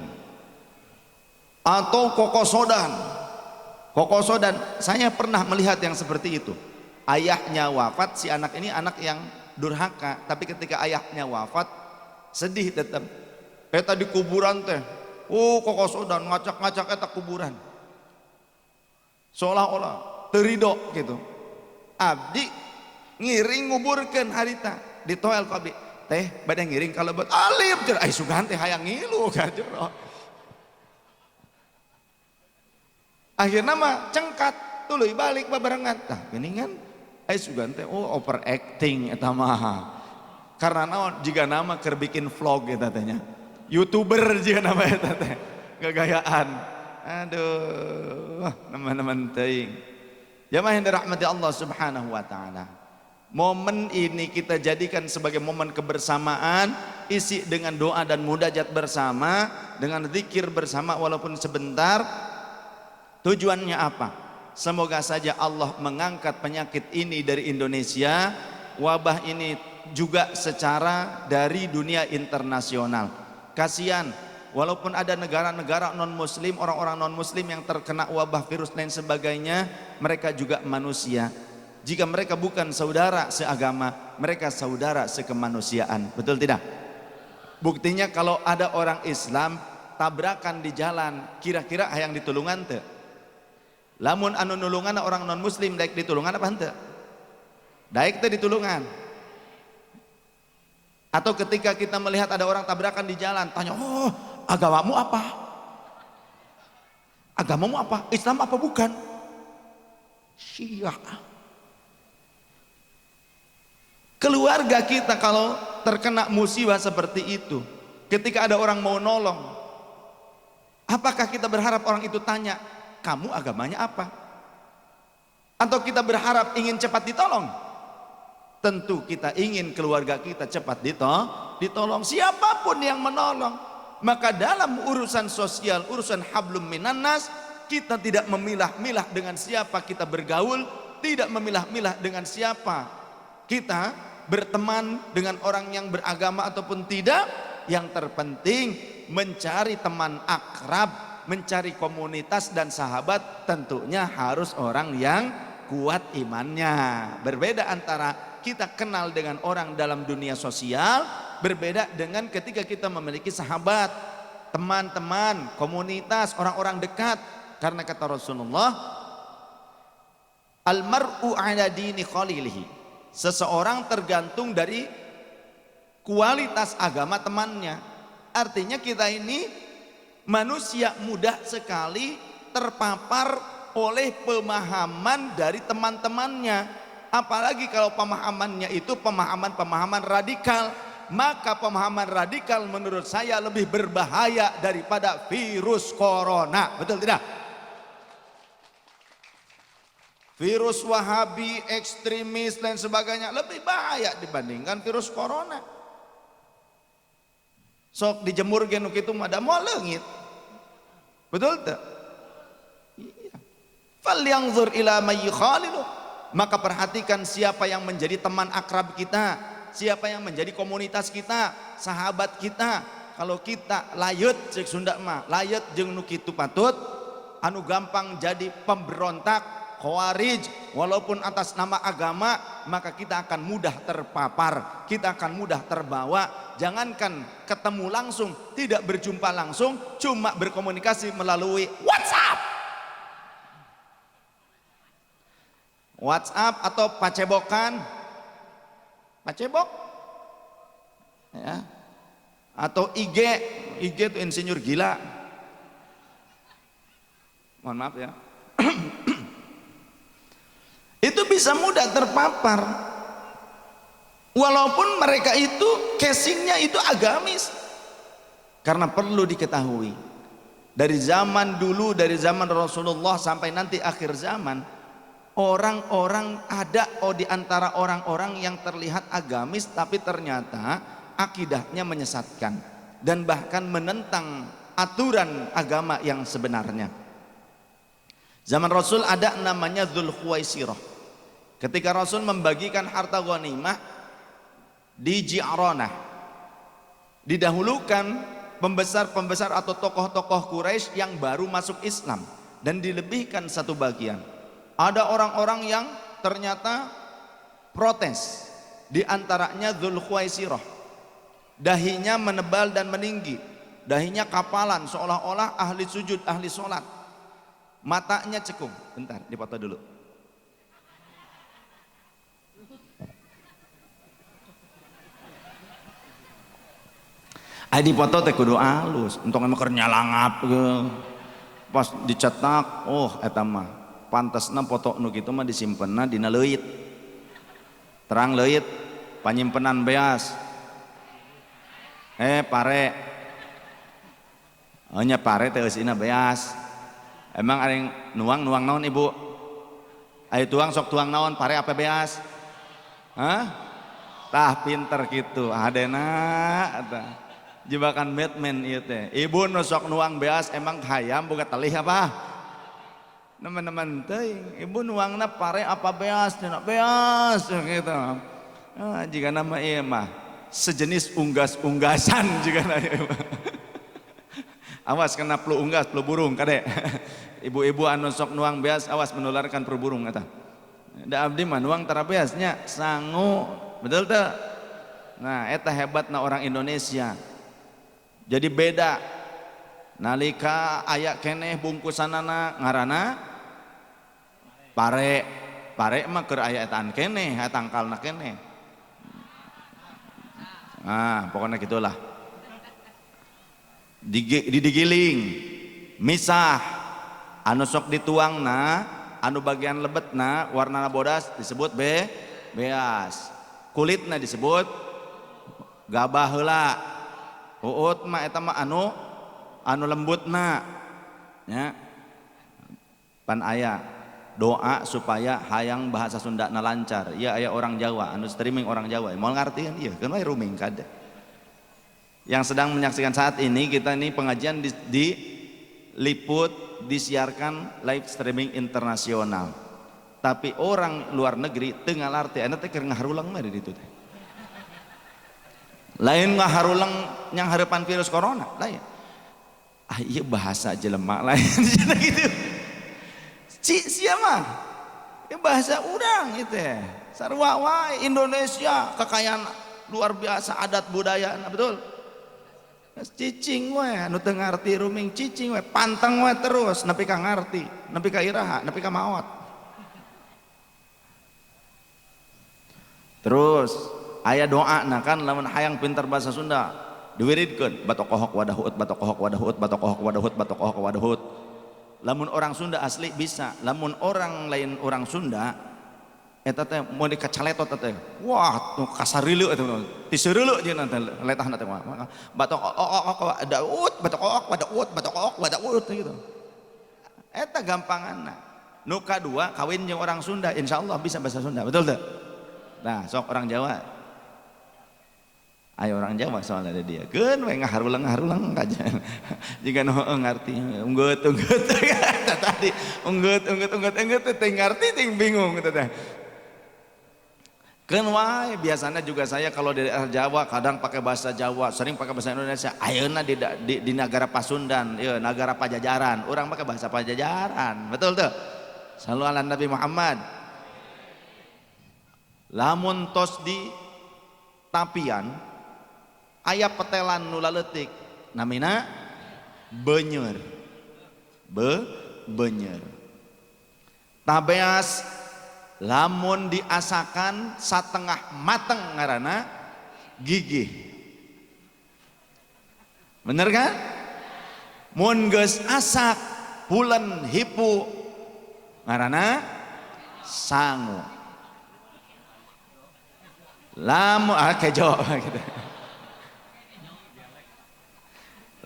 Atau kokosodan. Kokosodan, saya pernah melihat yang seperti itu. Ayahnya wafat, si anak ini anak yang durhaka, tapi ketika ayahnya wafat sedih tetap. Eta di kuburan teh, kokosodan ngacak-ngacak eta kuburan, seolah-olah terido gitu. Abdi ngiring nguburkeun harita di toel ku abdi, teh bade ngiring kalau buat alim cer ai sugan teh hayang ngilu ka jero. Akhirnya mah cengkat tuluy balik babarengan tah geuningan ai sugan teh overacting eta mah. Karena naon jika nama keur bikin vlog eta teh nya. YouTuber jika nama eta teh. Gagayaan. Aduh, teman-teman teuing. Jamaah yang dirahmati Allah Subhanahu wa taala. Momen ini kita jadikan sebagai momen kebersamaan, isi dengan doa dan munajat bersama, dengan zikir bersama walaupun sebentar. Tujuannya apa? Semoga saja Allah mengangkat penyakit ini dari Indonesia, wabah ini juga secara dari dunia internasional. Kasihan, walaupun ada negara-negara non-muslim, orang-orang non-muslim yang terkena wabah virus lain sebagainya, mereka juga manusia. Jika mereka bukan saudara seagama, mereka saudara sekemanusiaan. Betul tidak? Buktinya kalau ada orang Islam tabrakan di jalan, kira-kira hayang ditulungan teu? Lamun anu nulungan orang non muslim daek ditulungan apa henteu? Daek teh ditulungan. Atau ketika kita melihat ada orang tabrakan di jalan, tanya, "Oh, agamamu apa? Agamamu apa? Islam apa bukan?" Syiah. Keluarga kita kalau terkena musibah seperti itu, ketika ada orang mau nolong, apakah kita berharap orang itu tanya, "Kamu agamanya apa?" Atau kita berharap ingin cepat ditolong? Tentu kita ingin keluarga kita cepat ditolong, siapapun yang menolong. Maka dalam urusan sosial, urusan hablum minannas, kita tidak memilah-milah dengan siapa kita bergaul, tidak memilah-milah dengan siapa kita berteman, dengan orang yang beragama ataupun tidak. Yang terpenting mencari teman akrab, mencari komunitas dan sahabat, tentunya harus orang yang kuat imannya. Berbeda antara kita kenal dengan orang dalam dunia sosial, berbeda dengan ketika kita memiliki sahabat, teman-teman, komunitas, orang-orang dekat. Karena kata Rasulullah, almar'u ala dini khalilihi, seseorang tergantung dari kualitas agama temannya. Artinya kita ini manusia mudah sekali terpapar oleh pemahaman dari teman-temannya. Apalagi kalau pemahamannya itu pemahaman radikal, maka pemahaman radikal menurut saya lebih berbahaya daripada virus corona. Betul tidak? Virus Wahabi, ekstremis dan sebagainya lebih bahaya dibandingkan virus corona. Sok dijemur genuk itu ada mau leungit. Betul tak? Iya. Falyanzur ila may yukhalilu. Maka perhatikan siapa yang menjadi teman akrab kita, siapa yang menjadi komunitas kita, sahabat kita. Kalau kita layut cek Sunda mah, layut jeung nu kitu patut anu gampang jadi pemberontak, khawarij, walaupun atas nama agama, maka kita akan mudah terpapar, kita akan mudah terbawa. Jangankan ketemu langsung, tidak berjumpa langsung, cuma berkomunikasi melalui WhatsApp atau pacebokan, pacebok, ya, atau IG itu insinyur gila. Mohon maaf ya. Itu bisa mudah terpapar, walaupun mereka itu casingnya itu agamis. Karena perlu diketahui, dari zaman dulu, dari zaman Rasulullah sampai nanti akhir zaman, orang-orang ada di antara orang-orang yang terlihat agamis tapi ternyata akidahnya menyesatkan dan bahkan menentang aturan agama yang sebenarnya. Zaman Rasul ada namanya Dzul Khuwaisirah. Ketika Rasul membagikan harta ghanimah di Ji'ranah, didahulukan pembesar-pembesar atau tokoh-tokoh Quraisy yang baru masuk Islam dan dilebihkan satu bagian. Ada orang-orang yang ternyata protes, di antaranya Dzul Khuwaisirah. Dahinya menebal dan meninggi, dahinya kapalan seolah-olah ahli sujud, ahli sholat. Matanya cekung. Bentar, dipoto dulu. Di foto teh kudu alus, untung emang keur nyalangap ge. Pas dicetak, oh eta mah pantasna foto nu kitu mah disimpenna dina leuit. Terang leuit, panyimpenan beas. Pare. Nya pare teh eusina beas. Emang ada yang nuang naon ibu? Ayo tuang sok tuang naon, pare apa beas? Hah? Tah pinter gitu, adena eta. Jebakan Batman ieu teh. Ibu nu sok nuang beas emang hayam boga telih apa? Teman-teman teuing, ibu nuangna pare apa beas? Cenah beas gitu. Jika nama ieu mah sejenis unggas-unggasan juga na ieu. Awas kena flu unggas, flu burung kade. Ibu-ibu anu sok nuang beas awas menularkan flu burung eta. Da abdi mah nuang tara beasnya sangu. Betul teu? Nah, eta hebatna orang Indonesia. Jadi beda nalika aya keneh bungkusanana ngaranna pare. Pare mah keur aya etaan keneh, aya tangkalna keneh. Nah, pokoknya gitulah. Digiling, misah, anu sok dituangna, anu bagian lebetna warnana bodas disebut beas. Kulitna disebut gabah heula. Uut mah eta mah anu lembutna nya. Pan aya doa supaya hayang bahasa Sundana lancar. Ieu aya orang Jawa anu streaming orang Jawa moal ngartieun ieu keun we ruming kada. Yang sedang menyaksikan saat ini, kita ini pengajian diliput, disiarkan live streaming internasional. Tapi orang luar negeri teu ngalarti anu teh keur ngaharulang mah di ditu teh. Lain ngaharulang yang harapan virus corona lain. Iya bahasa jelema lain gitu. Sia mah ya bahasa urang itu ya. Sarua wae Indonesia kekayaan luar biasa adat budaya, betul. Cicing we anu teu ngarti ruming cicing we pantang we terus nepi ka ngarti, nepi ka iraha, nepi ka maot. Terus aya doa nah kan lamun hayang pinter bahasa Sunda diwiridkeun batokohok wadahut batokohok wadahut batokohok wadahut batokohok wadahut. Lamun orang Sunda asli bisa, lamun orang lain orang Sunda eta teh mau dikacaletot teh. Wah, tuh kasarileuk eta ti seureuleu jeung teh letahna teh. Batok daud, batok gitu. Eta gampanganna. Nu kadua kawin jeung orang Sunda, insyaallah bisa bahasa Sunda, betul teh? Nah, sok orang Jawa. Ayo orang Jawa soalnya ada dia. Keun we ngaharulang kaja. Jika nu ngarti unggeut tadi unggeut teh ngarti ting bingung gitu teh. Keun wae biasanya juga saya kalau di daerah Jawa kadang pakai bahasa Jawa, sering pakai bahasa Indonesia. Ayeuna di negara Pasundan, ya negara Pajajaran, orang pakai bahasa Pajajaran. Betul tuh? Sallu ala Nabi Muhammad. Lamun tos di tapian aya petelan nu laletik namina beunyeur. Beunyeur. Tabeas lamun diasakan satengah mateng ngaranna gigih. Bener kan? Mun geus asak pulen hipu ngaranna sangu. Lamun kejo gitu.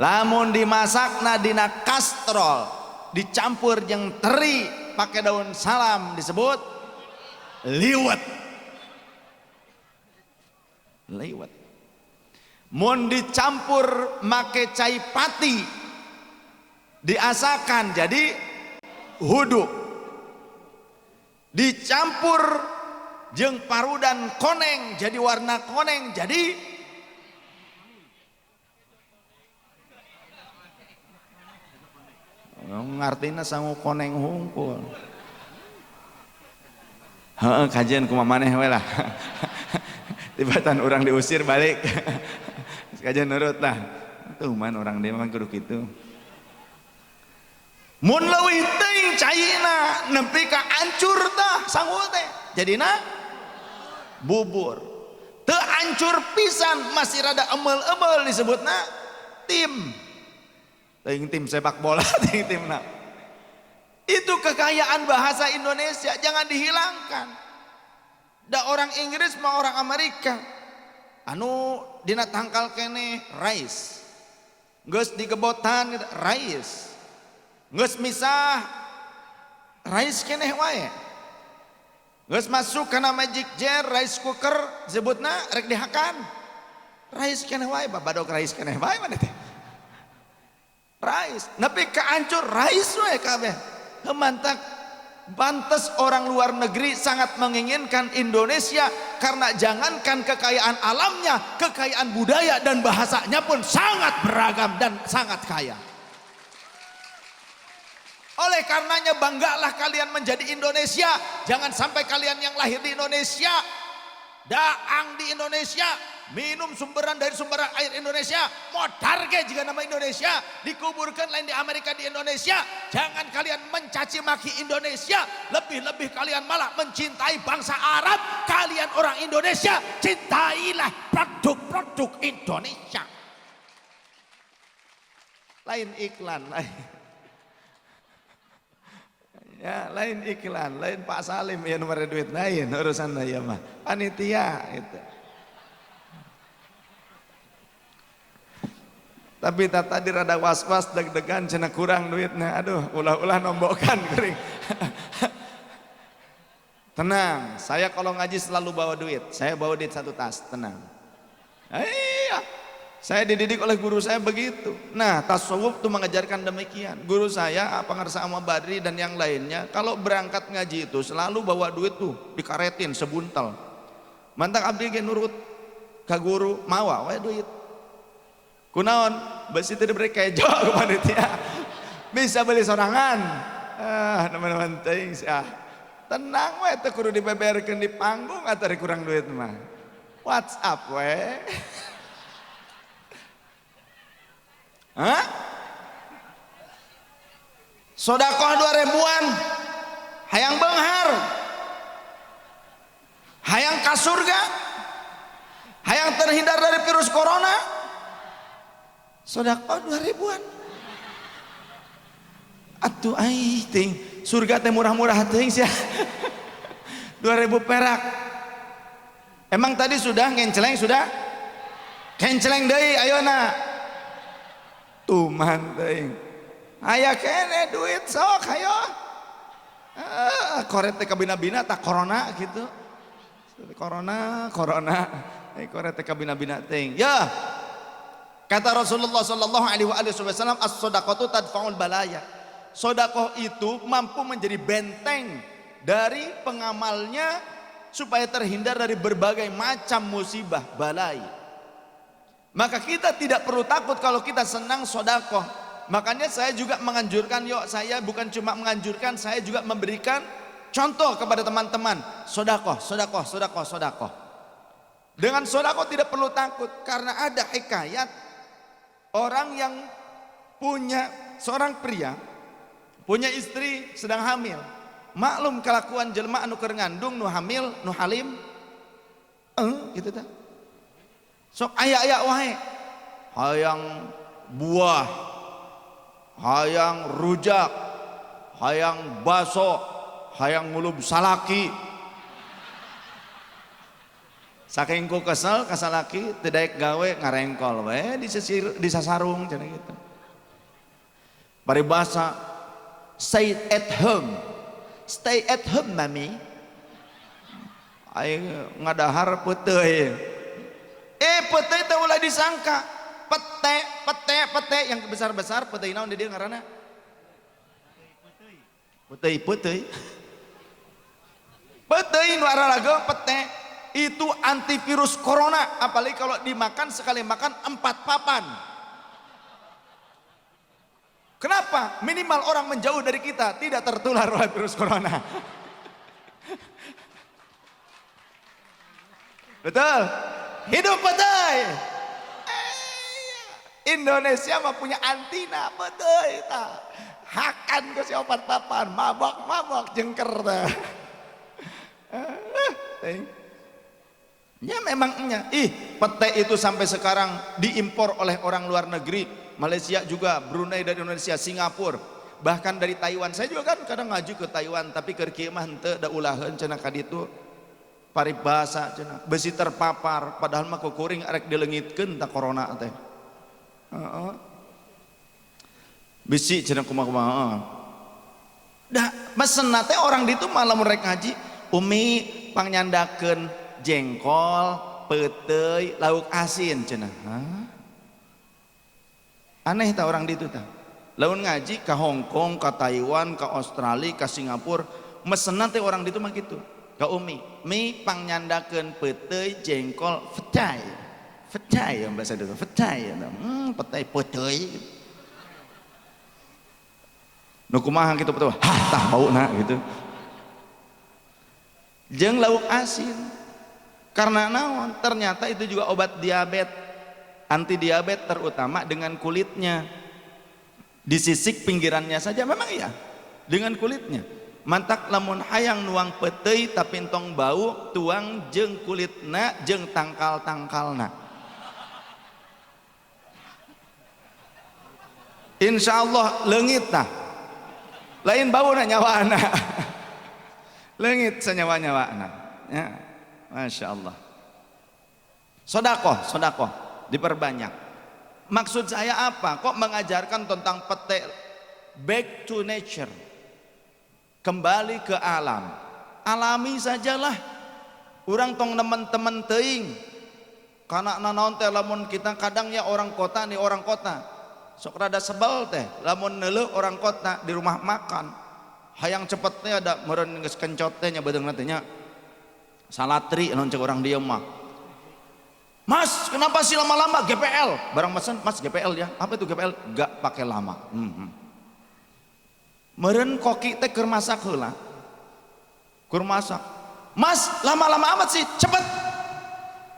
Lamun dimasakna dina kastrol dicampur jeung teri pakai daun salam disebut liwet. Mun dicampur make cai pati diasakan jadi hudu. Dicampur jeung parudan koneng jadi warna koneng jadi ngartina sangu koneng hungkul. Heeh, kajian kumaha maneh we lah. Tibatan orang diusir balik. Kajian nurut lah. Tuh man orang dia mah kudu kitu. Mun leuwih teuing caina nepi ka ancur tah sangu teh. Jadina bubur. Teu ancur pisan masih rada emeul-emeul disebutna tim. Tim sepak bola, tim nah. Itu kekayaan bahasa Indonesia, jangan dihilangkan. Da orang Inggris mah orang Amerika. Anu dina tangkal kene rice. Geus digebotan rice. Geus misah rice kene wae. Geus masuk kana magic jar rice cooker disebutna rek dihakan. Rice kene wae, babadog rice kene wae mana teh. Rice, tapi keancur rice we kabeh. Mantak pantes orang luar negeri sangat menginginkan Indonesia karena jangankan kekayaan alamnya, kekayaan budaya dan bahasanya pun sangat beragam dan sangat kaya. Oleh karenanya banggalah kalian menjadi Indonesia. Jangan sampai kalian yang lahir di Indonesia, daang di Indonesia, minum sumberan dari sumber air Indonesia, modar ge jika nama Indonesia, dikuburkan lain di Amerika di Indonesia. Jangan kalian mencaci maki Indonesia, lebih-lebih kalian malah mencintai bangsa Arab. Kalian orang Indonesia, cintailah produk-produk Indonesia. Lain iklan, ya lain iklan, lain Pak Salim ya nomor duit lain urusan ya mah panitia itu. Tapi tadi rada was-was deg-degan cenah kurang duitnya. Aduh, ulah-ulah nombokan kering. Tenang, saya kalau ngaji selalu bawa duit. Saya bawa duit satu tas, tenang. Iya, saya dididik oleh guru saya begitu. Nah, tasawuf itu mengajarkan demikian. Guru saya, Pangarsa Ahmad Badri dan yang lainnya, kalau berangkat ngaji itu selalu bawa duit tuh, dikaretin sebuntal. Mantak abdi ge nurut ka guru, mawa we duit. Kunaon besi itu diberi kejo ke panitia bisa beli sorangan. Teman-teman teuing tenang we teu kudu dibeberkeun di panggung atau kurang duit mah WhatsApp we. Sodakoh 2000-an hayang beunghar, hayang ka surga, hayang terhindar dari virus corona. Sodakoh 2000-an. Atuh ai ting surga teh murah-murah teuing sia 2000 perak. Emang tadi sudah ngenceleng sudah? Kenceleng deui ayeuna. Tuman teuing. Aya kene duit sok hayo. Koret teh kabina-bina tak corona gitu. Corona. Koret teh kabina-bina teuing. Ya. Kata Rasulullah sallallahu alaihi wasallam, as-shadaqatu tadfa'ul balaya. Sedekah itu mampu menjadi benteng dari pengamalnya supaya terhindar dari berbagai macam musibah balai. Maka kita tidak perlu takut kalau kita senang sedekah. Makanya saya juga menganjurkan, saya bukan cuma menganjurkan, saya juga memberikan contoh kepada teman-teman. Sedekah. Dengan sedekah tidak perlu takut, karena ada hikayat orang yang punya seorang pria punya istri sedang hamil. Maklum kelakuan jelema anu keur ngandung nu hamil nu halim gitu tah. Sok aya wae hayang buah, hayang rujak, hayang baso, hayang ngulub salaki. Saking ku kesel ka salaki teu daek gawe ngarengkol we di sasarung cenah gitu. Paribasa stay at home mami. Aing ngadahar peuteuy. Peuteuy teh ulah disangka pete yang besar-besar peuteuy naon di dieu ngaranna? Peuteuy nu aralaga pete itu antivirus corona, apalagi kalau dimakan sekali makan 4 papan. Kenapa? Minimal orang menjauh dari kita tidak tertular oleh virus corona. Betul? Hidup betul. Indonesia mah punya antina betul ta. Hakan ke si 4 papan, mabok jengker ta. Ya memangnya, pete itu sampai sekarang diimpor oleh orang luar negeri. Malaysia juga, Brunei dari Indonesia, Singapura, bahkan dari Taiwan. Saya juga kan kadang ngaju ke Taiwan, tapi keur kieu mah henteu da ulaheun cenah ka ditu. Paribasa cenah, besi terpapar, padahal mah kukuring arek dileungitkeun ta corona teh. Bisi cenah kumaha. Da mesenna teh orang ditu malah mereka ngaji, umi pangnyandakeun jengkol, peuteuy, lauk asin cenah. Aneh tak orang di itu tak. Laun ngaji ke Hong Kong, ke Taiwan, ke Australia, ke Singapura, mesenan teh orang di itu mah gitu. Ke umi, mi pangnyandakeun peuteuy, jengkol, fetay yang bahasa itu, fetay, peuteuy. Nu kumaha kitu betul, tah bauna gitu. Jeung lauk asin. Karena naon? Ternyata itu juga obat diabetes. Anti diabetes terutama dengan kulitnya, disisik pinggirannya saja memang iya dengan kulitnya. Mantak lamun hayang nuang peuteuy tapi entong bau, tuang jeung kulitna jeung tangkal-tangkalna. Insyaallah leungit tah. Lain bauna nyawana. Leungit sanyawa-nyawana. Ya. Masyaallah. Sedekah diperbanyak. Maksud saya apa? Kok mengajarkan tentang pete? Back to nature, kembali ke alam. Alami sajalah. Urang tong teman-teman teuing. Karena nanaon teh lamun kita kadang ya orang kota nih orang kota. Sok rada sebel teh lamun neuleuh orang kota di rumah makan. Hayang cepet teh ada meureun geus kencot teh nya beudang teh nya. Salatri anu cek urang dieu mah. Mas, kenapa sih lama-lama GPL? Barang mesen, Mas GPL ya. Apa itu GPL? Gak pakai lama. Meureun koki teh keur masak heula. Keur masak. Mas, lama-lama amat sih, cepet.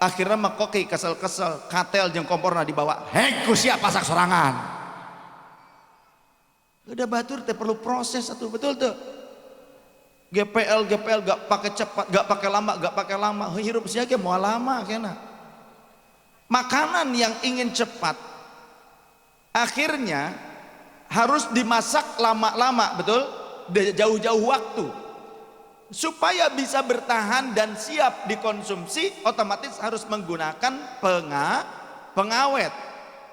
Akhirnya mah koki kesel-kesel, katel jeung komporna dibawa. Hei, ku sia pasak sorangan. Udah batur teh perlu proses atuh, betul tuh. GPL gak pakai cepat, gak pakai lama. Hirup sia ge moal lama kena. Makanan yang ingin cepat akhirnya harus dimasak lama-lama, betul? Jauh-jauh waktu. Supaya bisa bertahan dan siap dikonsumsi, otomatis harus menggunakan pengawet.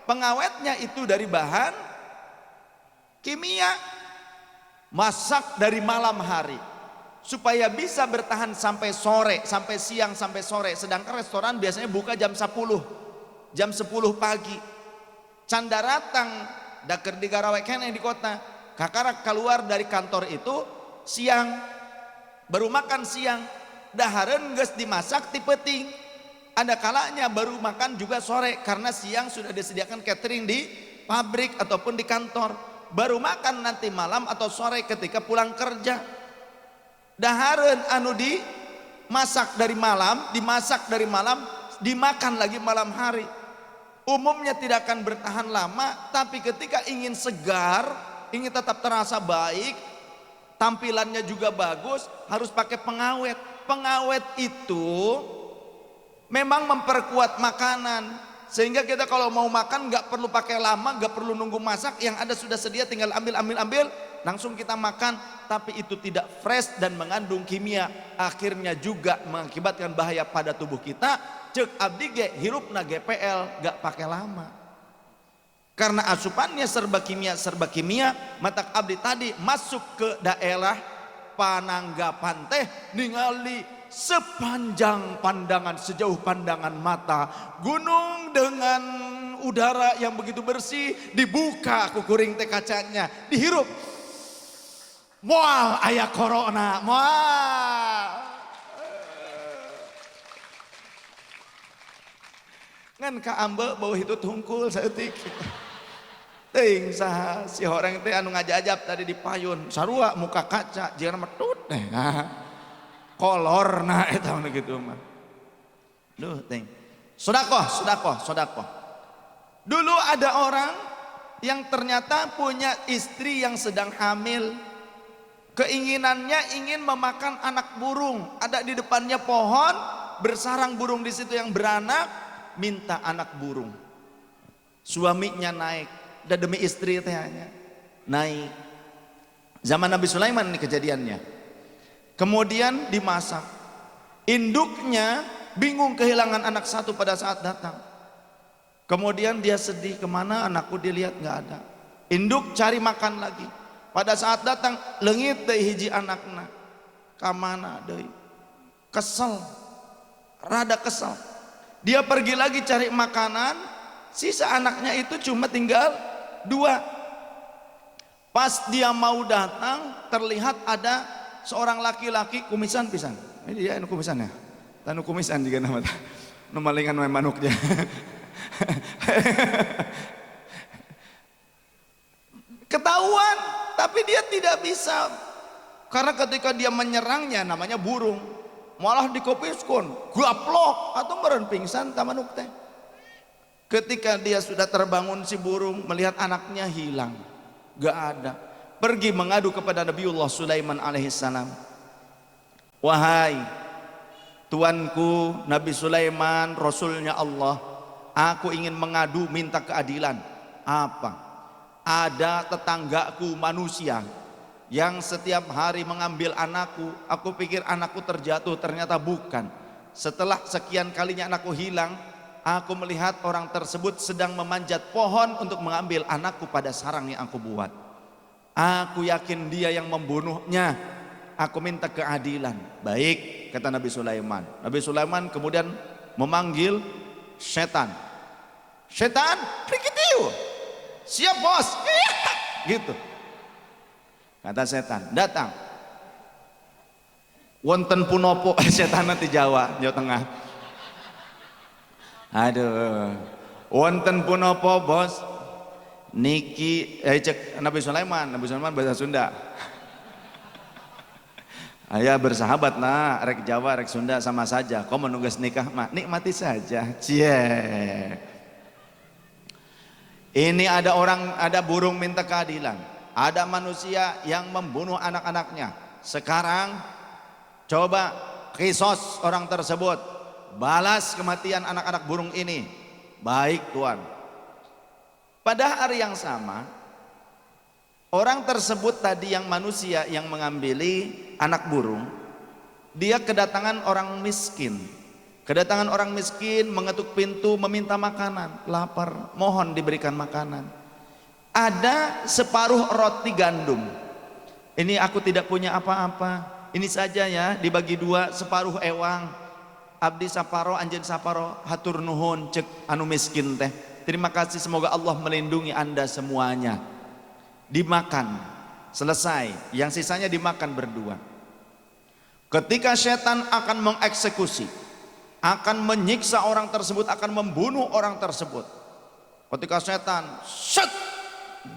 Pengawetnya itu dari bahan kimia. Masak dari malam hari supaya bisa bertahan sampai sore, sampai siang, sampai sore. Sedangkan restoran biasanya buka jam 10 pagi. Candaratang daker di Garaweken yang di kota kakara keluar dari kantor itu siang, baru makan siang. Daharen geus dimasak ti peuting. Ada kalanya baru makan juga sore karena siang sudah disediakan catering di pabrik ataupun di kantor. Baru makan nanti malam atau sore ketika pulang kerja. Daharen anu dimasak dari malam, dimakan lagi malam hari. Umumnya tidak akan bertahan lama, tapi ketika ingin segar, ingin tetap terasa baik, tampilannya juga bagus, harus pakai pengawet. Pengawet itu memang memperkuat makanan. Sehingga kita kalau mau makan nggak perlu pakai lama, nggak perlu nunggu masak, yang ada sudah sedia tinggal ambil, langsung kita makan. Tapi itu tidak fresh dan mengandung kimia, akhirnya juga mengakibatkan bahaya pada tubuh kita. Cek abdi ge hirupna GPL nggak pakai lama. Karena asupannya serba kimia, matak abdi tadi masuk ke daerah Pananggapan teh ningali sepanjang pandangan, sejauh pandangan mata, gunung dengan udara yang begitu bersih, dibuka kukuring teh kacanya, dihirup, moal aya corona, moal ngan ka ambe bau hitut hungkul saeutik. Ting saha si horeng teh anu ngajajab tadi di payun sarua muka kaca jeung metut teh kolor nah eta gitu mah. Duh ting. Sodakoh. Dulu ada orang yang ternyata punya istri yang sedang hamil. Keinginannya ingin memakan anak burung. Ada di depannya pohon, bersarang burung di situ yang beranak, minta anak burung. Suaminya naik, dan demi istri tehnya naik. Zaman Nabi Sulaiman ini kejadiannya. Kemudian dimasak. Induknya bingung kehilangan anak satu pada saat datang. Kemudian dia sedih, kemana anakku, dilihat nggak ada. Induk cari makan lagi. Pada saat datang leungit deui hiji anakna. Kamana deui? Kesel. Rada kesel. Dia pergi lagi cari makanan. Sisa anaknya itu cuma tinggal 2. Pas dia mau datang, terlihat ada seorang laki-laki kumisan pisan. Ini dia anu kumisan ya. Tanu kumisan juga nama. Nu malingan we manuknya. Ketahuan, tapi dia tidak bisa. Karena ketika dia menyerangnya, namanya burung, malah dikopiskon, gaplok atau meureun pingsan ka manuk teh. Ketika dia sudah terbangun si burung, melihat anaknya hilang, gak ada, pergi mengadu kepada Nabiullah Sulaiman alaihissalam. Wahai tuanku Nabi Sulaiman, Rasulnya Allah, aku ingin mengadu, minta keadilan. Apa? Ada tetanggaku manusia yang setiap hari mengambil anakku. Aku pikir anakku terjatuh, ternyata bukan. Setelah sekian kalinya anakku hilang, aku melihat orang tersebut sedang memanjat pohon untuk mengambil anakku pada sarang yang aku buat. Aku yakin dia yang membunuhnya. Aku minta keadilan. Baik, kata Nabi Sulaiman. Nabi Sulaiman kemudian memanggil setan. Setan, prikitiu. Siap bos. Gitu. Kata setan, datang. Wonten punopo setan di Jawa Tengah. Aduh, wonten punopo bos, niki cek Nabi Sulaiman bahasa Sunda. Ayah bersahabat nah, rek Jawa rek Sunda sama saja. Kau menunggas nikah mah nikmati saja. Cie. Ini ada burung minta keadilan, ada manusia yang membunuh anak-anaknya. Sekarang coba kisos orang tersebut, balas kematian anak-anak burung ini. Baik Tuan. Pada hari yang sama Orang tersebut tadi yang manusia yang mengambili anak burung, dia kedatangan orang miskin. Kedatangan orang miskin, mengetuk pintu meminta makanan, lapar, mohon diberikan makanan. Ada separuh roti gandum. Ini aku tidak punya apa-apa. Ini saja ya, dibagi dua, separuh ewang. Abdi saparo, anjen saparo, hatur nuhun, cek anu miskin teh. Terima kasih, semoga Allah melindungi Anda semuanya. Dimakan, selesai, yang sisanya dimakan berdua. Ketika setan akan mengeksekusi, akan menyiksa orang tersebut, akan membunuh orang tersebut. Ketika setan set,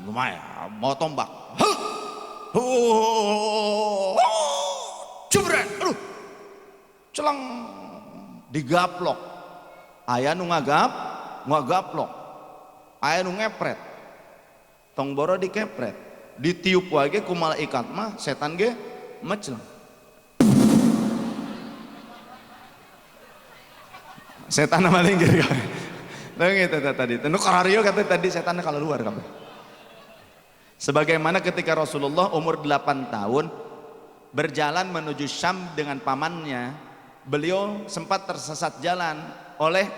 lumayan mau tombak, jebret, aduh, celang, digaplok. Aya nu ngagaplok, aya nu ngepret. Tong boro dikepret, ditiup wage ku malaikat mah setan ge mecleng. Setan malinggir kabeh. Leung eta tadi. Nu karario kata tadi setan kalau luar kabeh. Sebagaimana ketika Rasulullah umur 8 tahun berjalan menuju Syam dengan pamannya, beliau sempat tersesat jalan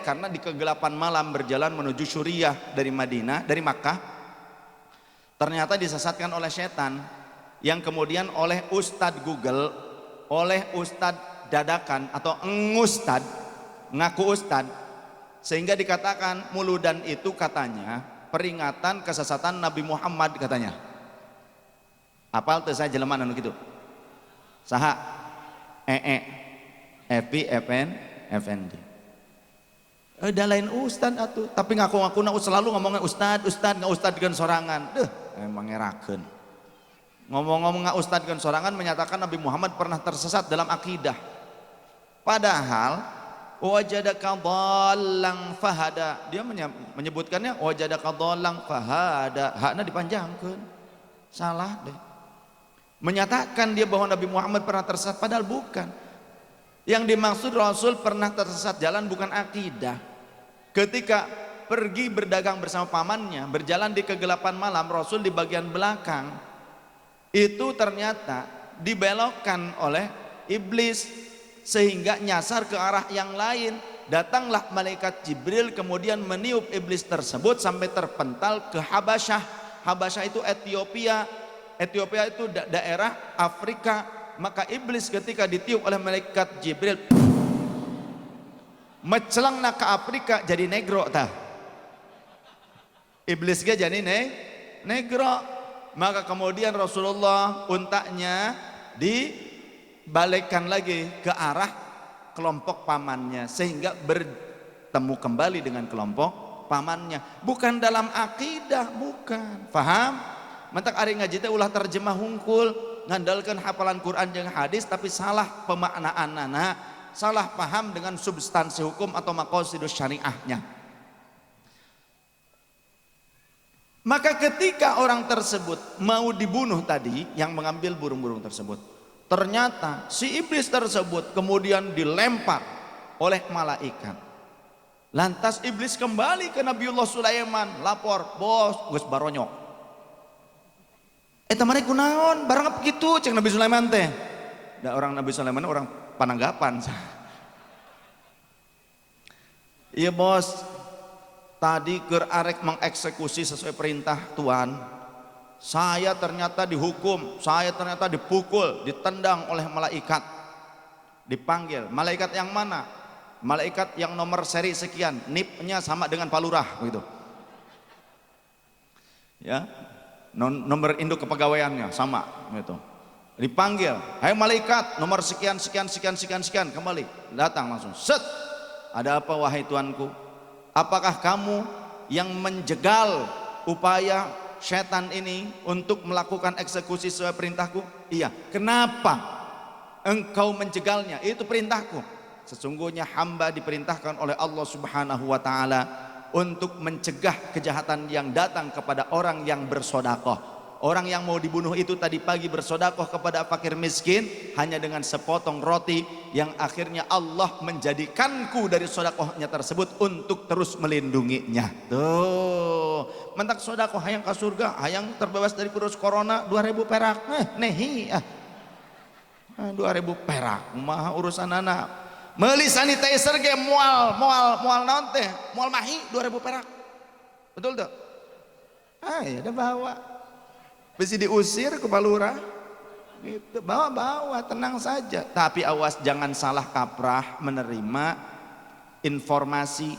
karena di kegelapan malam berjalan menuju Suriah dari Makkah. Ternyata disesatkan oleh setan yang kemudian oleh Ustadz Google, oleh Ustadz dadakan atau ngaku Ustadz, sehingga dikatakan muludan itu katanya peringatan kesesatan Nabi Muhammad katanya. Apal teu saya jelema anu kitu? Saha? Epi Effendi. Udah lain Ustad atuh, tapi ngaku-ngakuna selalu ngomongnya Ustad nggak Ustad dengan sorangan. Emang ngerakeun. Ngomong-ngomong nggak Ustad dengan sorangan menyatakan Nabi Muhammad pernah tersesat dalam akidah. Padahal wajadaka dhallan fahada. Dia menyebutkannya wajadaka dhallan fahada. Hakna dipanjangkeun. Salah deh. Menyatakan dia bahwa Nabi Muhammad pernah tersesat padahal bukan. Yang dimaksud Rasul pernah tersesat jalan bukan akidah. Ketika pergi berdagang bersama pamannya, berjalan di kegelapan malam, Rasul di bagian belakang itu ternyata dibelokkan oleh iblis sehingga nyasar ke arah yang lain. Datanglah malaikat Jibril kemudian meniup iblis tersebut sampai terpental ke Habasyah. Habasyah itu Ethiopia. Ethiopia itu daerah Afrika. Maka iblis ketika ditiup oleh malaikat Jibril mecelangna ke Afrika jadi negro tah. Iblis ge jadi negro. Maka kemudian Rasulullah untanya dibalikkan lagi ke arah kelompok pamannya sehingga bertemu kembali dengan kelompok pamannya. Bukan dalam akidah, bukan. Faham? Mentak ari ngaji teh ulah terjemah hungkul, ngandalkan hafalan Quran jeung hadis tapi salah pemaknaanana, salah paham dengan substansi hukum atau maqasidus syariahnya. Maka ketika orang tersebut mau dibunuh tadi yang mengambil burung-burung tersebut, ternyata si iblis tersebut kemudian dilempar oleh malaikat. Lantas iblis kembali ke Nabiullah Sulaiman, lapor, bos, geus baronyok. Eta mari kunaon? Barang apa kitu cek Nabi Sulaiman teh. Da orang Nabi Sulaiman orang pananggapan. Iya bos, tadi keur arek mengeksekusi sesuai perintah Tuhan. Saya ternyata dihukum, saya ternyata dipukul, ditendang oleh malaikat. Dipanggil, malaikat yang mana? Malaikat yang nomor seri sekian, NIP-nya sama dengan Pak Lurah begitu. Ya. Nomor induk kepegawaiannya sama gitu. Dipanggil, hai malaikat nomor sekian kembali, datang langsung set. Ada apa wahai tuanku? Apakah kamu yang menjegal upaya setan ini untuk melakukan eksekusi sesuai perintahku? Iya. Kenapa engkau menjegalnya? Itu perintahku. Sesungguhnya hamba diperintahkan oleh Allah Subhanahu wa taala untuk mencegah kejahatan yang datang kepada orang yang bersedekah. Orang yang mau dibunuh itu tadi pagi bersodakoh kepada fakir miskin hanya dengan sepotong roti yang akhirnya Allah menjadikanku dari sodakohnya tersebut untuk terus melindunginya. Tuh, mentak sodakoh hayang ke surga, hayang terbebas dari virus corona 2000 perak. Nehi 2000 perak mah urusan anak. Meuli sanitizer ge moal naon teh? Moal mahi 2000 perak. Betul tuh? Ya udah bawa. Bisa diusir ke Balura gitu, bawa tenang saja, tapi awas jangan salah kaprah menerima informasi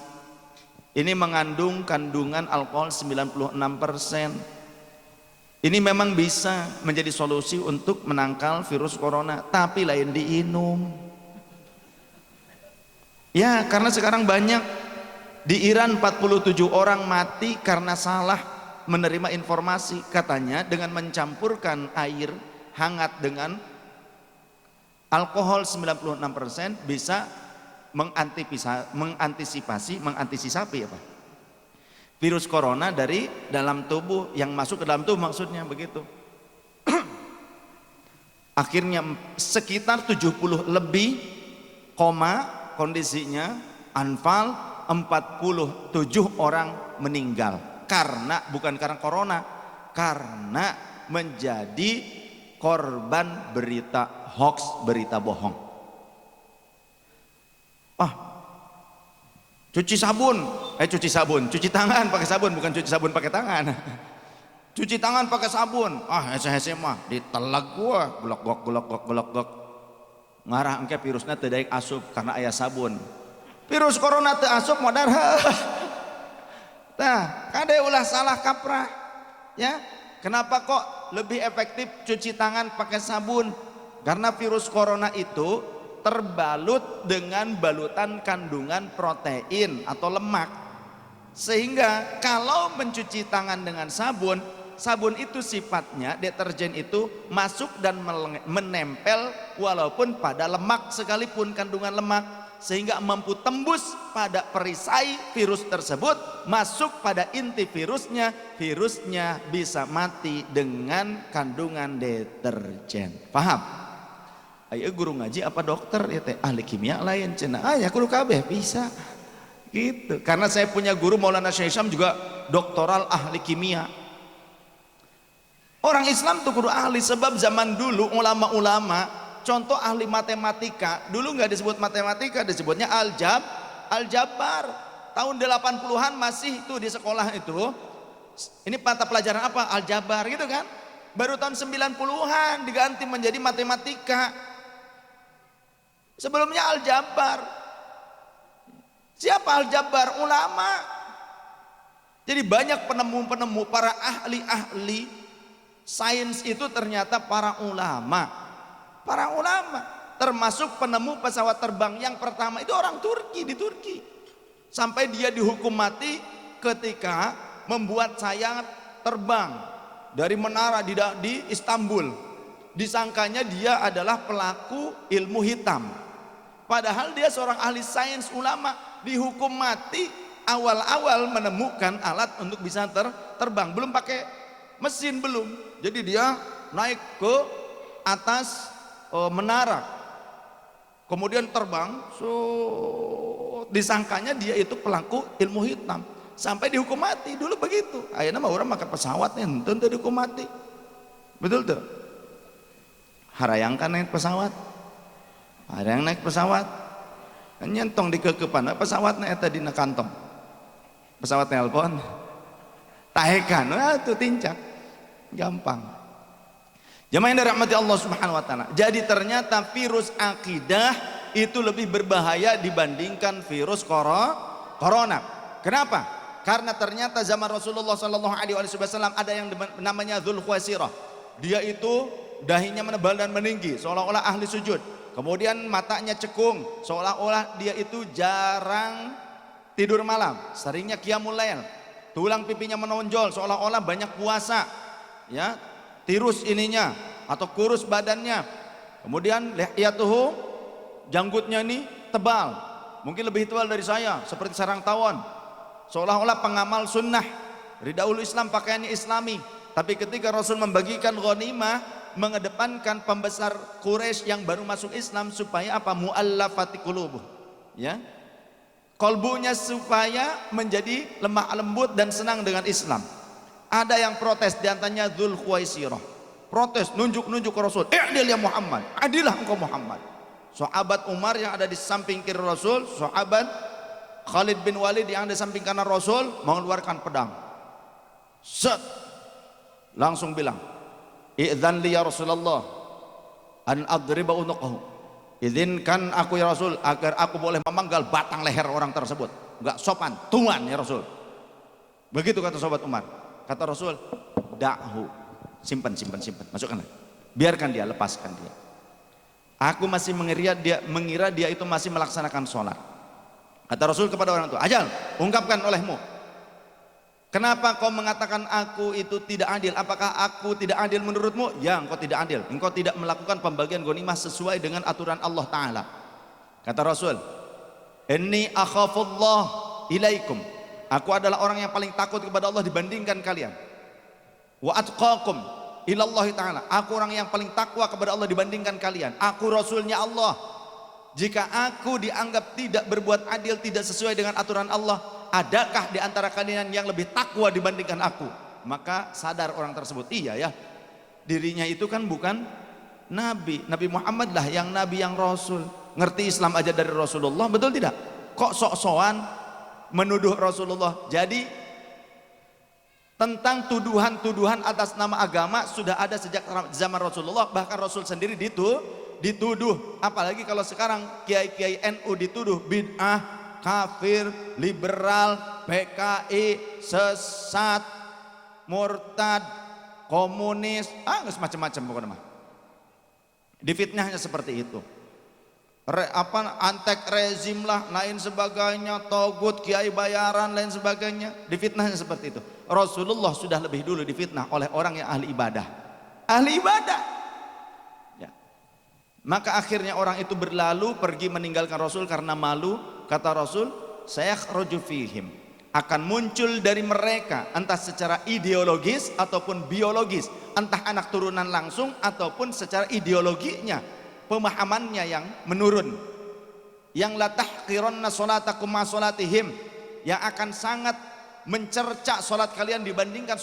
ini mengandung kandungan alkohol 96%. Ini memang bisa menjadi solusi untuk menangkal virus corona, tapi lain diinum ya, karena sekarang banyak di Iran 47 orang mati karena salah menerima informasi, katanya dengan mencampurkan air hangat dengan alkohol 96% bisa mengantisipasi apa? Virus corona dari dalam tubuh yang masuk ke dalam tubuh, maksudnya begitu. Akhirnya sekitar 70 lebih kondisinya Anfal 47 orang meninggal. Bukan karena corona, karena menjadi korban berita hoax, berita bohong. Cuci tangan pakai sabun, bukan cuci sabun pakai tangan. Cuci tangan pakai sabun. Hese mah ditelag gua, golok. Ngarah engke virusna teu daek asup karena aya sabun. Virus corona teu asup modar. Nah, kade ulah salah kaprah ya. Kenapa kok lebih efektif cuci tangan pakai sabun? Karena virus corona itu terbalut dengan balutan kandungan protein atau lemak, sehingga kalau mencuci tangan dengan sabun itu sifatnya deterjen itu masuk dan menempel walaupun pada lemak sekalipun kandungan lemak, sehingga mampu tembus pada perisai virus tersebut, masuk pada inti virusnya bisa mati dengan kandungan deterjen. Paham? Ayo guru ngaji apa dokter ya teh, ahli kimia lain cenah. Ya kudu kabeh bisa gitu. Karena saya punya guru Maulana Syekh Syam juga doktoral ahli kimia. Orang Islam tuh kudu ahli, sebab zaman dulu ulama-ulama, contoh ahli matematika, dulu nggak disebut matematika, disebutnya aljabar. Tahun 80-an masih itu di sekolah itu, ini mata pelajaran apa? Aljabar gitu kan. Baru tahun 90-an diganti menjadi matematika. Sebelumnya aljabar. Siapa aljabar? Ulama. Jadi banyak penemu-penemu, para ahli-ahli sains itu ternyata para ulama. Para ulama, termasuk penemu pesawat terbang yang pertama itu orang Turki, di Turki. Sampai dia dihukum mati ketika membuat sayap terbang dari menara di Istanbul. Disangkanya dia adalah pelaku ilmu hitam, padahal dia seorang ahli sains ulama, dihukum mati awal-awal menemukan alat untuk bisa terbang, belum pakai mesin, belum. Jadi dia naik ke atas menara, kemudian terbang, disangkanya dia itu pelaku ilmu hitam, sampai dihukum mati. Dulu begitu. Ayeuna mah orang makan pesawatnya tentu dihukum mati. Betul tuh. Harayangkan naik pesawat, harayang naik pesawat, nyentong di kekepan pesawatnya eta dina kantong, pesawat telepon, tahekan, tuh tincak, gampang. Jamaah yang dirahmati Allah Subhanahu wa taala. Jadi ternyata virus akidah itu lebih berbahaya dibandingkan virus corona. Kenapa? Karena ternyata zaman Rasulullah sallallahu alaihi wasallam ada yang namanya Dzul Khuwaisirah. Dia itu dahinya menebal dan meninggi, seolah-olah ahli sujud. Kemudian matanya cekung, seolah-olah dia itu jarang tidur malam, seringnya qiyamul lail. Tulang pipinya menonjol, seolah-olah banyak puasa. Ya, tirus ininya atau kurus badannya. Kemudian lihiyatuhu, janggutnya ini tebal, mungkin lebih tebal dari saya, seperti sarang tawon. Seolah-olah pengamal sunnah, ridaul Islam, pakaiannya islami, Tapi ketika Rasul membagikan ghanimah, mengedepankan pembesar Quraisy yang baru masuk Islam supaya apa? Mu'allafati qulubuh, ya, kolbunya supaya menjadi lemah lembut dan senang dengan Islam. Ada yang protes, diantaranya Dzul Khuwaisirah, protes, nunjuk-nunjuk ke Rasul, "I'dil ya Muhammad, adilah engkau Muhammad." Sahabat Umar yang ada di samping kiri Rasul, sahabat Khalid bin Walid yang ada di samping kanan Rasul mengeluarkan pedang. Set, langsung bilang, "Idzan li ya Rasulullah an adriba unuqahu." Izinkan aku ya Rasul agar aku boleh memanggal batang leher orang tersebut. Enggak sopan, tuan ya Rasul. Begitu kata sahabat Umar. Kata Rasul, "Da'hu." Simpan, masukkanlah. Biarkan dia, lepaskan dia. Aku masih mengira dia itu masih melaksanakan sholat. Kata Rasul kepada orang itu, "Ajal, ungkapkan olehmu. Kenapa kau mengatakan aku itu tidak adil? Apakah aku tidak adil menurutmu?" "Ya, engkau tidak adil. Engkau tidak melakukan pembagian ghanimah sesuai dengan aturan Allah Ta'ala." Kata Rasul, "Inni akhafullah ilaikum." Aku adalah orang yang paling takut kepada Allah dibandingkan kalian. "Wa atqakum ilallahi ta'ala." Aku orang yang paling takwa kepada Allah dibandingkan kalian. Aku Rasulnya Allah. Jika aku dianggap tidak berbuat adil, tidak sesuai dengan aturan Allah, adakah di antara kalian yang lebih takwa dibandingkan aku? Maka sadar orang tersebut, iya ya, dirinya itu kan bukan Nabi. Nabi Muhammad lah yang Nabi, yang Rasul. Ngerti Islam aja dari Rasulullah, betul tidak? Kok sok-sokan menuduh Rasulullah? Jadi tentang tuduhan-tuduhan atas nama agama sudah ada sejak zaman Rasulullah. Bahkan Rasul sendiri dituduh. Apalagi kalau sekarang kiai-kiai NU dituduh bid'ah, kafir, liberal, PKI, sesat, murtad, komunis, macam-macam pokoknya mah. Difitnahnya seperti itu. Antek rezim lah, lain sebagainya, togut, kiai bayaran, lain sebagainya. Difitnahnya seperti itu. Rasulullah sudah lebih dulu difitnah oleh orang yang ahli ibadah. Ahli ibadah. Ya. Maka akhirnya orang itu berlalu pergi meninggalkan Rasul karena malu. Kata Rasul, "Sayakhruju fihim." Akan muncul dari mereka entah secara ideologis ataupun biologis, entah anak turunan langsung ataupun secara ideologinya, pemahamannya yang menurun. Yang la tahqiranna salatakum ma salatihim, yang akan sangat mencerca salat kalian dibandingkan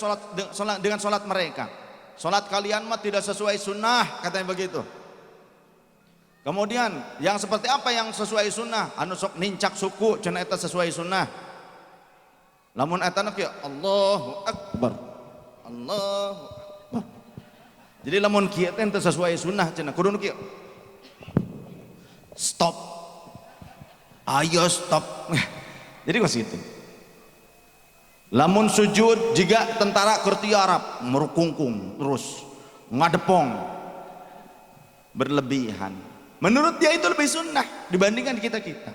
dengan salat mereka. Salat kalian mah tidak sesuai sunnah, katanya begitu. Kemudian yang seperti apa yang sesuai sunnah? Anu sok nincak suku cenah eta sesuai sunnah. Lamun eta na kieu Allahu Akbar. Allahu Akbar. Jadi lamun kieu teh teu sesuai sunnah cenah kudu nu kieu. Stop. Ayo stop. Jadi kok situ. Lamun sujud jika tentara kerti Arab merukungkung terus ngadepong berlebihan. Menurut dia itu lebih sunnah dibandingkan kita-kita.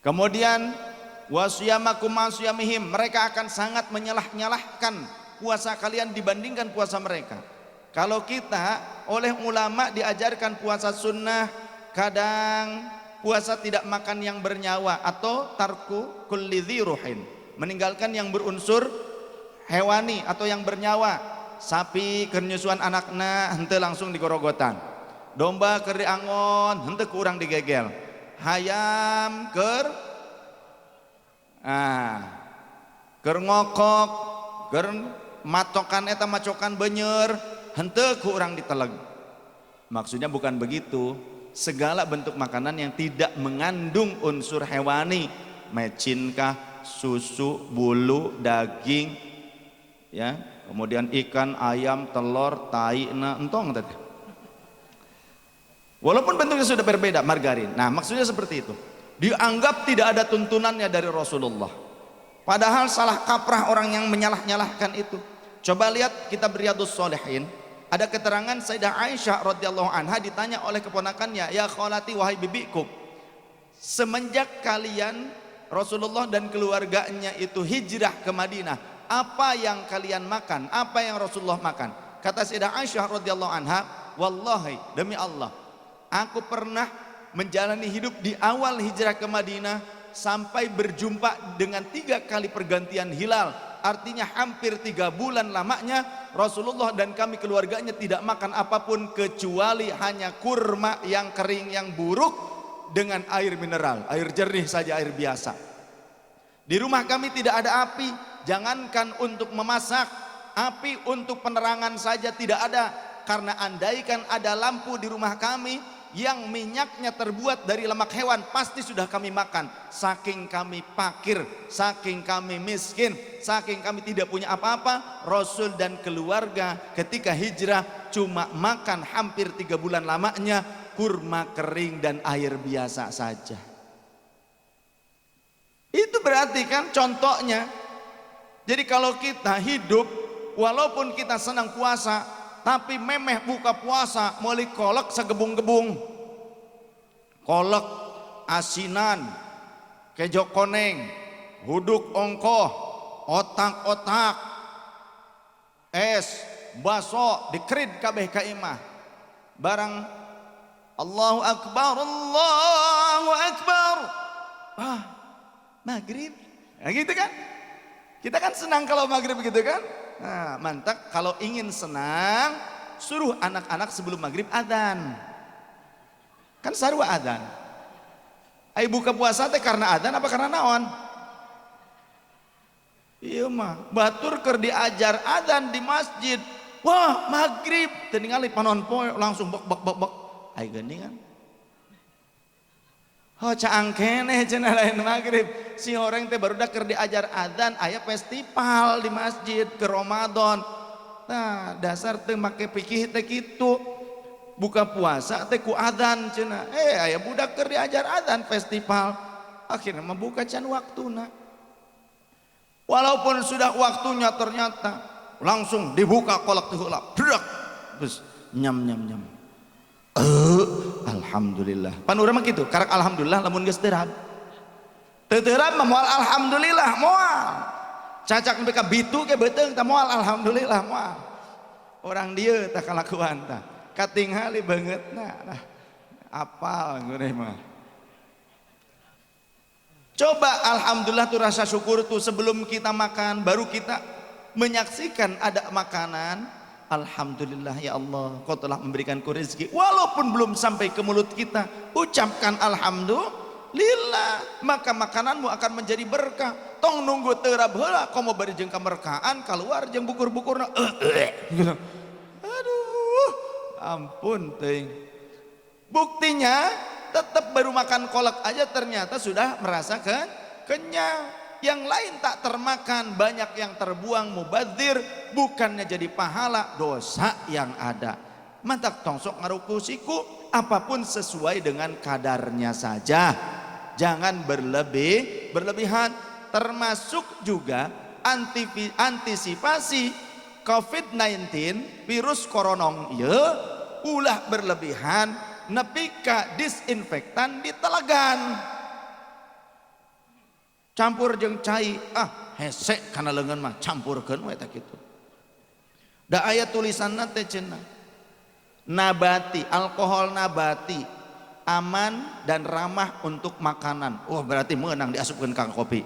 Kemudian wasiyamakum masyamihim, mereka akan sangat menyalah-nyalahkan puasa kalian dibandingkan puasa mereka. Kalau kita oleh ulama diajarkan puasa sunnah, kadang puasa tidak makan yang bernyawa atau tarku kulli dzi ruhin, meninggalkan yang berunsur hewani atau yang bernyawa. Sapi keur nyusuan anakna henteu langsung digorogotan, domba keur diangon henteu ku urang digegel, hayam keur ngokok, keur macokan eta macokan beunyer henteu ku urang diteleg. Maksudnya bukan begitu. Segala bentuk makanan yang tidak mengandung unsur hewani, mecinkah, susu, bulu, daging, ya, kemudian ikan, ayam, telur, tai, entong tadi. Walaupun bentuknya sudah berbeda, margarin. Nah, maksudnya seperti itu. Dianggap tidak ada tuntunannya dari Rasulullah. Padahal salah kaprah orang yang menyalah-nyalahkan itu. Coba lihat kitab Riyadhus Shalihin. Ada keterangan Sayyidah Aisyah radhiyallahu anha ditanya oleh keponakannya, "Ya kholati, wahai bibiku, semenjak kalian Rasulullah dan keluarganya itu hijrah ke Madinah, apa yang kalian makan? Apa yang Rasulullah makan?" Kata Sayyidah Aisyah radhiyallahu anha, "Wallahi, demi Allah, aku pernah menjalani hidup di awal hijrah ke Madinah sampai berjumpa dengan 3 kali pergantian hilal artinya hampir 3 bulan lamanya Rasulullah dan kami keluarganya tidak makan apapun kecuali hanya kurma yang kering yang buruk dengan air mineral, air jernih saja, air biasa. Di rumah kami tidak ada api, jangankan untuk memasak, api untuk penerangan saja tidak ada, karena andaikan ada lampu di rumah kami yang minyaknya terbuat dari lemak hewan, pasti sudah kami makan. Saking kami fakir, saking kami miskin, saking kami tidak punya apa-apa, Rasul dan keluarga ketika hijrah cuma makan hampir 3 bulan lamanya kurma kering dan air biasa saja. Itu berarti kan contohnya. Jadi kalau kita hidup, walaupun kita senang puasa, tapi memeh buka puasa meuli kolek segebung-gebung, kolek asinan, kejo koneng, huduk ongkoh, otak-otak, es, baso, dikerid kabeh ka imah. Barang Allahu Akbar, Allahu Akbar, wah, maghrib. Nah, gitu kan? Kita kan senang kalau maghrib begitu kan? Nah, mantap. Kalau ingin senang, suruh anak-anak sebelum maghrib adzan. Kan sarua adzan. Ai buka puasa teh karena adzan apa karena naon? Iya mah, batur keur diajar adzan di masjid. Wah, maghrib teu ningali panon poe langsung bek bek bek bek. Ai geuningan. Oh caang keneh cenah lain maghrib. Si orang teh barudak keur diajar adzan, aya festival di masjid ke Ramadan. Nah, dasar teu make pikih teh kitu. Buka puasa teh ku adzan cenah. Aya budak keur diajar adzan festival. Akhirnya mah buka can waktuna. Walaupun sudah waktunya ternyata langsung dibuka kolak teh heula. Brak. Terus nyam nyam nyam. Alhamdulillah. Pan urang mah kitu, karak alhamdulillah lamun geus teuram. Teu teuram mah moal alhamdulillah moal. Cacak nepi ka bitu ge beuteung tah moal alhamdulillah moal. Orang dieu tah kalakuan tah. Katingali beungeutna nah. Apal geureuh mah. Coba alhamdulillah tuh rasa syukur tuh sebelum kita makan, baru kita menyaksikan ada makanan. Alhamdulillah ya Allah, kau telah memberikanku rezeki. Walaupun belum sampai ke mulut kita, ucapkan alhamdulillah, maka makananmu akan menjadi berkah. Tong nunggu teurab heula komo bari jeung kaberkahan keluar jeung bukur-bukurna. Aduh, ampun teuing. Buktinya tetap baru makan kolak aja ternyata sudah merasakan kenyang. Yang lain tak termakan, banyak yang terbuang mubadzir, bukannya jadi pahala, dosa yang ada. Mantak tongsok ngaruku siku, apapun sesuai dengan kadarnya saja. Jangan berlebihan. Termasuk juga antisipasi COVID-19, virus koronong ya, ulah berlebihan, nepi ka disinfektan di telagan. Campur jeung cai, hesek kana leungeun mah campurkeun we eta kitu. Da aya tulisanna teh cenah. Nabati, alkohol nabati aman dan ramah untuk makanan. Oh, berarti meunang diasupkeun ka kopi.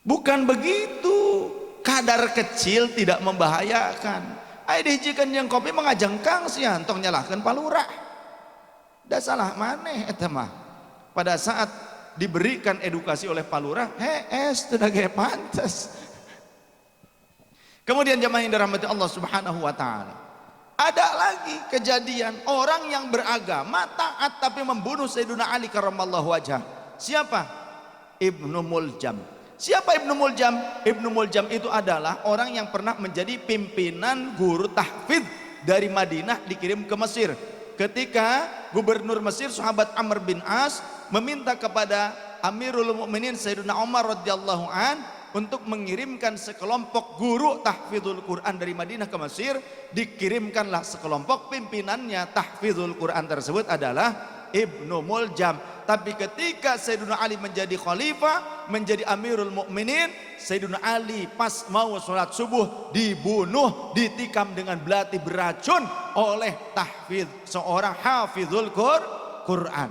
Bukan begitu. Kadar kecil tidak membahayakan. Aya dihijikeun jeung kopi mah ngajengkang sian tong nyalahkeun palurah. Da salah maneh eta mah. Pada saat diberikan edukasi oleh palurah, sudah gaya pantas. Kemudian jamaah yang dirahmati Allah Subhanahu wa taala. Ada lagi kejadian orang yang beragama taat tapi membunuh Sayyidina Ali karramallahu wajhah. Siapa? Ibnu Muljam. Siapa Ibnu Muljam? Ibnu Muljam itu adalah orang yang pernah menjadi pimpinan guru tahfidz dari Madinah dikirim ke Mesir. Ketika gubernur Mesir sahabat Amr bin As meminta kepada Amirul Mukminin Sayyidina Umar radhiyallahu an untuk mengirimkan sekelompok guru tahfidzul Quran dari Madinah ke Mesir, dikirimkanlah sekelompok, pimpinannya tahfidzul Quran tersebut adalah Ibnu Muljam. Tapi ketika Sayyidina Ali menjadi khalifah, menjadi Amirul Mukminin, Sayyidina Ali pas mau sholat subuh dibunuh, ditikam dengan belati beracun oleh tahfidz, seorang hafizul Quran.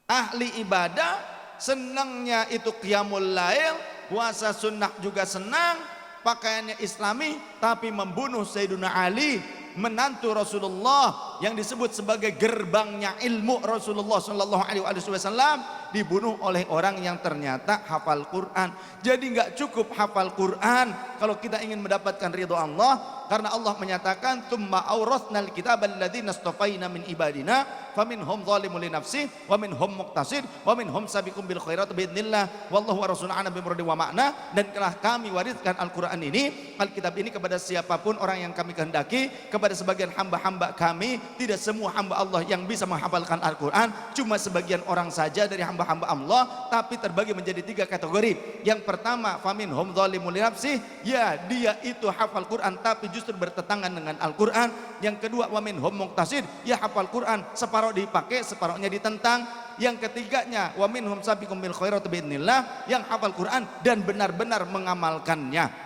Ahli ibadah, senangnya itu qiyamul lail, puasa sunnah juga senang, pakaiannya islami, tapi membunuh Sayyidina Ali, menantu Rasulullah yang disebut sebagai gerbangnya ilmu Rasulullah sallallahu alaihi wasallam, dibunuh oleh orang yang ternyata hafal Quran. Jadi nggak cukup hafal Quran kalau kita ingin mendapatkan ridho Allah, karena Allah menyatakan tsumma awrathnal kitaba alladzina istafaina min ibadina faminhum zalimun li nafsi wa minhum muqtasid wa minhum sabiqun bil khairat biidznillah wallahu wa rasuluna ala bimurdi wa makna. Dan telah kami wariskan Al-Quran ini, Alkitab ini, kepada siapapun orang yang kami kehendaki, kepada sebagian hamba-hamba kami. Tidak semua hamba Allah yang bisa menghafalkan Al-Quran, cuma sebagian orang saja dari hamba-hamba Allah, tapi terbagi menjadi 3 kategori. Yang pertama, faminhum zalimun li nafsi, ya dia itu hafal Quran tapi justru bertentangan dengan Al-Quran. Yang kedua, wa minhum muqtasid, ya hafal Quran separuh dipakai, separuhnya ditentang. Yang ketiganya, wa minhum sabiqum bil khairat biidznillah, yang hafal Quran dan benar-benar mengamalkannya.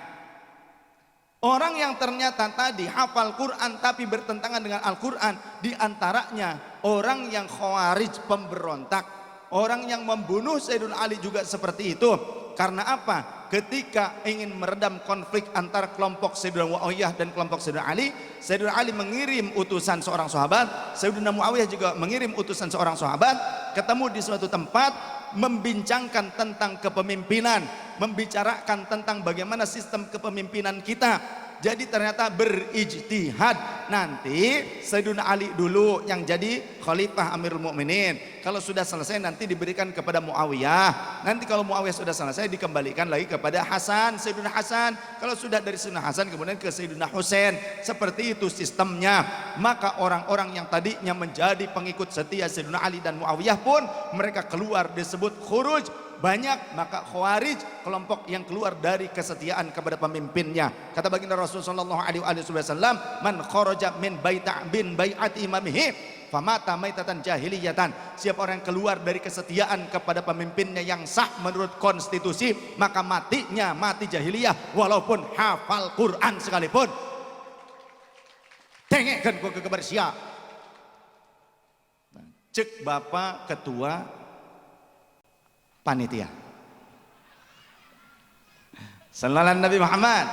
Orang yang ternyata tadi hafal Quran tapi bertentangan dengan Al-Quran, diantaranya orang yang khawarij, pemberontak, orang yang membunuh Sayyidina Ali juga seperti itu. Karena apa? Ketika ingin meredam konflik antara kelompok Sayyidina Muawiyah dan kelompok Sayyidina Ali mengirim utusan seorang sahabat, Sayyidina Muawiyah juga mengirim utusan seorang sahabat, ketemu di suatu tempat, membincangkan tentang kepemimpinan, membicarakan tentang bagaimana sistem kepemimpinan kita. Jadi ternyata berijtihad, nanti Sayyidina Ali dulu yang jadi khalifah Amirul Mukminin, kalau sudah selesai nanti diberikan kepada Muawiyah, nanti kalau Muawiyah sudah selesai dikembalikan lagi kepada Hasan, Sayyidina Hasan, kalau sudah dari Sayyidina Hasan kemudian ke Sayyidina Husain. Seperti itu sistemnya. Maka orang-orang yang tadinya menjadi pengikut setia Sayyidina Ali dan Muawiyah pun mereka keluar, disebut khuruj, banyak. Maka khawarij, kelompok yang keluar dari kesetiaan kepada pemimpinnya. Kata baginda Rasul sallallahu alaihi wasallam, man kharaja min bai'ati imamihi famata maitatan jahiliyatan, siapa orang yang keluar dari kesetiaan kepada pemimpinnya yang sah menurut konstitusi, maka matinya mati jahiliyah walaupun hafal Quran sekalipun. Tengekkan ku ke kebersiap. Cek Bapak Ketua Panitia. Sallallahu Nabi Muhammad.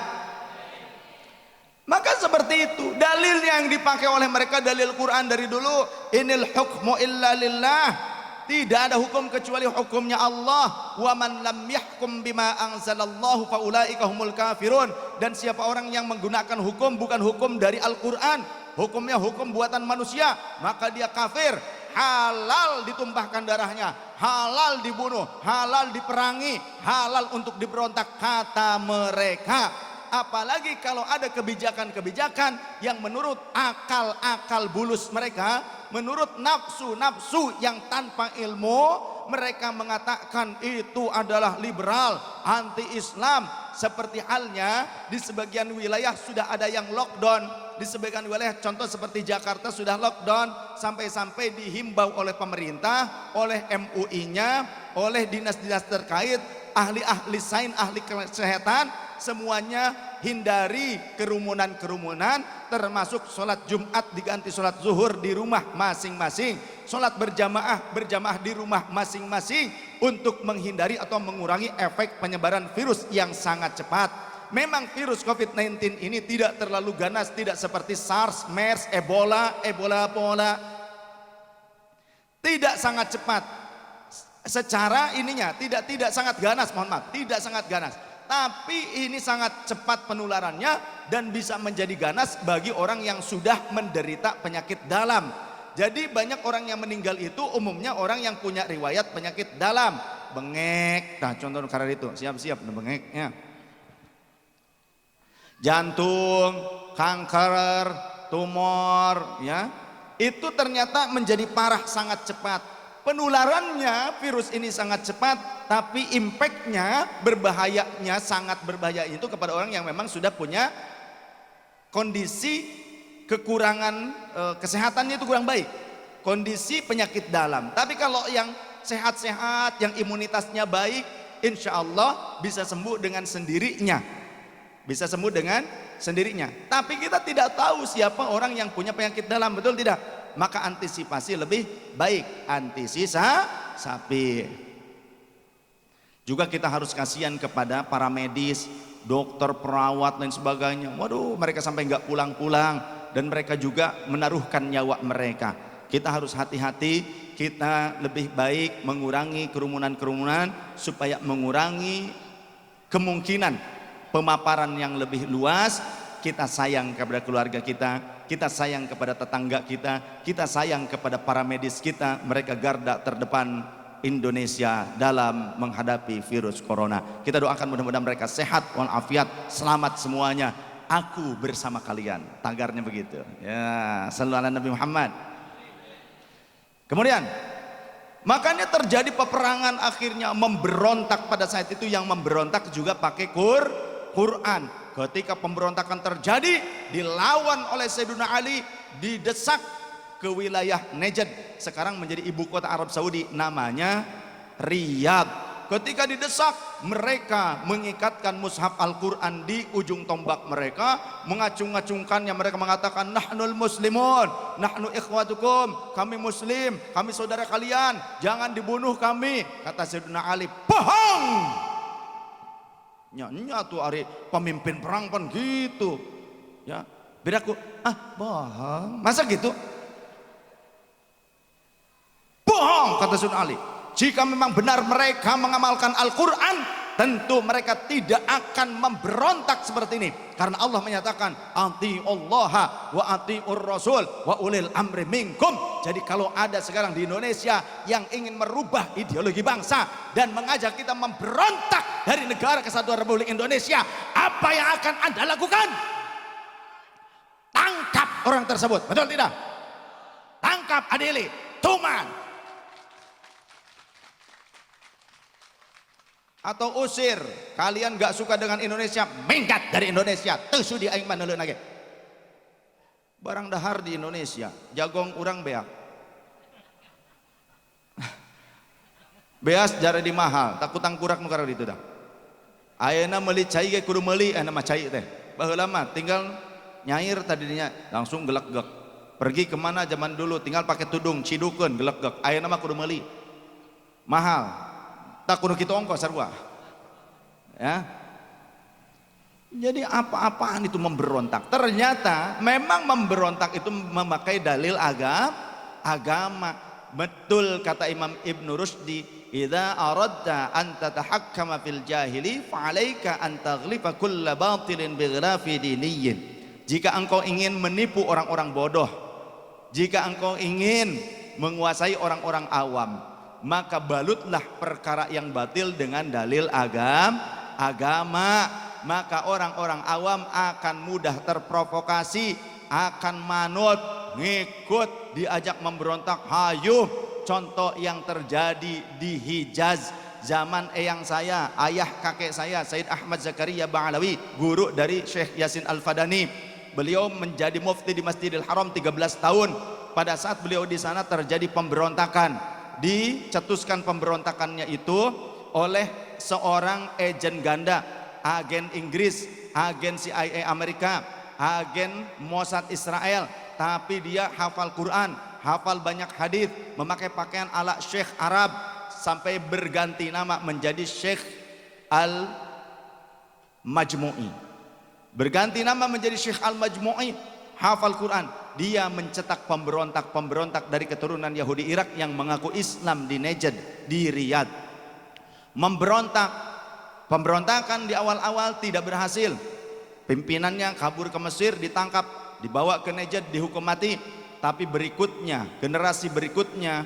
Maka seperti itu dalil yang dipakai oleh mereka, dalil Quran dari dulu, inil hukmu illa lillah, tidak ada hukum kecuali hukumnya Allah, wa man lam yahkum bima anzalallahu faulaika humul kafirun, dan siapa orang yang menggunakan hukum bukan hukum dari Al-Quran, hukumnya hukum buatan manusia, maka dia kafir. Halal ditumpahkan darahnya, halal dibunuh, halal diperangi, halal untuk diberontak, kata mereka. Apalagi kalau ada kebijakan-kebijakan yang menurut akal-akal bulus mereka, menurut nafsu-nafsu yang tanpa ilmu, mereka mengatakan itu adalah liberal, anti-Islam. Seperti halnya di sebagian wilayah sudah ada yang lockdown, di sebagian wilayah contoh seperti Jakarta sudah lockdown, sampai-sampai dihimbau oleh pemerintah, oleh MUI-nya, oleh dinas-dinas terkait, ahli-ahli sains, ahli kesehatan, semuanya hindari kerumunan-kerumunan, termasuk sholat Jumat diganti sholat zuhur di rumah masing-masing, sholat berjamaah di rumah masing-masing, untuk menghindari atau mengurangi efek penyebaran virus yang sangat cepat. Memang virus COVID-19 ini tidak terlalu ganas, tidak seperti SARS, MERS, Ebola, tidak sangat cepat secara ininya, tidak sangat ganas, mohon maaf, tidak sangat ganas. Tapi ini sangat cepat penularannya dan bisa menjadi ganas bagi orang yang sudah menderita penyakit dalam. Jadi banyak orang yang meninggal itu umumnya orang yang punya riwayat penyakit dalam, bengek, nah contoh karena itu, siap-siap bengeknya, jantung, kanker, tumor, ya, itu ternyata menjadi parah sangat cepat. Penularannya virus ini sangat cepat, tapi impactnya, berbahayanya, sangat berbahaya itu kepada orang yang memang sudah punya kondisi kekurangan kesehatannya itu kurang baik, kondisi penyakit dalam. Tapi kalau yang sehat-sehat, yang imunitasnya baik, insya Allah bisa sembuh dengan sendirinya, bisa sembuh dengan sendirinya. Tapi kita tidak tahu siapa orang yang punya penyakit dalam, betul tidak? Maka antisipasi lebih baik, antisipasi. Juga kita harus kasihan kepada para medis, dokter, perawat, dan sebagainya. Waduh, mereka sampai nggak pulang-pulang, dan mereka juga menaruhkan nyawa mereka. Kita harus hati-hati, kita lebih baik mengurangi kerumunan-kerumunan supaya mengurangi kemungkinan pemaparan yang lebih luas. Kita sayang kepada keluarga kita sayang kepada tetangga kita sayang kepada para medis kita. Mereka garda terdepan Indonesia dalam menghadapi virus corona. Kita doakan mudah-mudahan mereka sehat walafiat, selamat semuanya. Aku bersama kalian, tagarnya begitu ya. Sallallahu alaihi Nabi Muhammad. Kemudian makanya terjadi peperangan, akhirnya memberontak. Pada saat itu yang memberontak juga pakai Quran. Ketika pemberontakan terjadi, dilawan oleh Sayyidina Ali, didesak ke wilayah Najd, sekarang menjadi ibu kota Arab Saudi, namanya Riyadh. Ketika didesak, mereka mengikatkan mushaf Al-Quran di ujung tombak mereka, mengacung-acungkannya. Mereka mengatakan, nahnul muslimun, nahnu ikhwatukum, kami muslim, kami saudara kalian, jangan dibunuh kami. Kata Sayyidina Ali, bohong. Nyanyi tuh hari pemimpin perang pun gitu ya. Bedaku, bohong, masa gitu? Bohong, kata Sayyidina Ali. Jika memang benar mereka mengamalkan Al-Quran, tentu mereka tidak akan memberontak seperti ini. Karena Allah menyatakan, atiullaha wa atiur rasul wa ulil amri minkum. Jadi kalau ada sekarang di Indonesia yang ingin merubah ideologi bangsa dan mengajak kita memberontak dari negara kesatuan Republik Indonesia, apa yang akan Anda lakukan? Tangkap orang tersebut, betul tidak? Tangkap, adili, tuman. Atau usir. Kalian gak suka dengan Indonesia, minggat dari Indonesia. Tersudi aing maneuleun lagi. Barang dahar di Indonesia, jagong urang beak. Beas jare di mahal, takut tangkurak nu karena itu dah. Ayeuna meuli cai ge kudu meuli mah cai teh. Baheula mah tinggal nyair tadinya langsung geleg-gek. Pergi kemana zaman dulu tinggal pakai tudung cidukeun geleg-gek. Ayeuna mah kudu meuli. Mahal. Tak kudu kitu ongkos sarua. Ya. Jadi apa-apaan itu memberontak. Ternyata memang memberontak itu memakai dalil agama. Betul kata Imam Ibn Rushdi, idza aradta an tatahakkama fil jahili fa'alaika an taghlifa kulla batilin bighrafi diniyyin. Jika engkau ingin menipu orang-orang bodoh, jika engkau ingin menguasai orang-orang awam, maka balutlah perkara yang batil dengan dalil agama. Maka orang-orang awam akan mudah terprovokasi, akan manut, ngikut, diajak memberontak, hayu. Contoh yang terjadi di Hijaz zaman eyang saya, ayah kakek saya, Said Ahmad Zakaria Ba'alawi, guru dari Syekh Yasin Al-Fadani. Beliau menjadi mufti di Masjidil Haram 13 tahun. Pada saat beliau di sana terjadi pemberontakan. Dicetuskan pemberontakannya itu oleh seorang agen ganda, agen Inggris, agen CIA Amerika, agen Mossad Israel, tapi dia hafal Quran, hafal banyak hadis, memakai pakaian ala Syekh Arab, sampai berganti nama menjadi Syekh Al-Majmu'i. Berganti nama menjadi Syekh Al-Majmu'i, hafal Quran. Dia mencetak pemberontak-pemberontak dari keturunan Yahudi Irak yang mengaku Islam di Najd, di Riyadh. Pemberontakan di awal-awal tidak berhasil. Pimpinannya kabur ke Mesir, ditangkap, dibawa ke Najd, dihukum mati. Tapi berikutnya, generasi berikutnya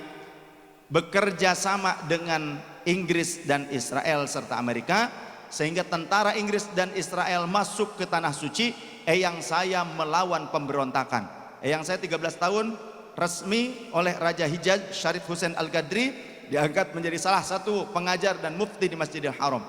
bekerja sama dengan Inggris dan Israel serta Amerika, sehingga tentara Inggris dan Israel masuk ke tanah suci. Eyang saya melawan pemberontakan. Eyang saya 13 tahun resmi oleh Raja Hijaz Syarif Hussein Al-Qadri diangkat menjadi salah satu pengajar dan mufti di Masjidil Haram.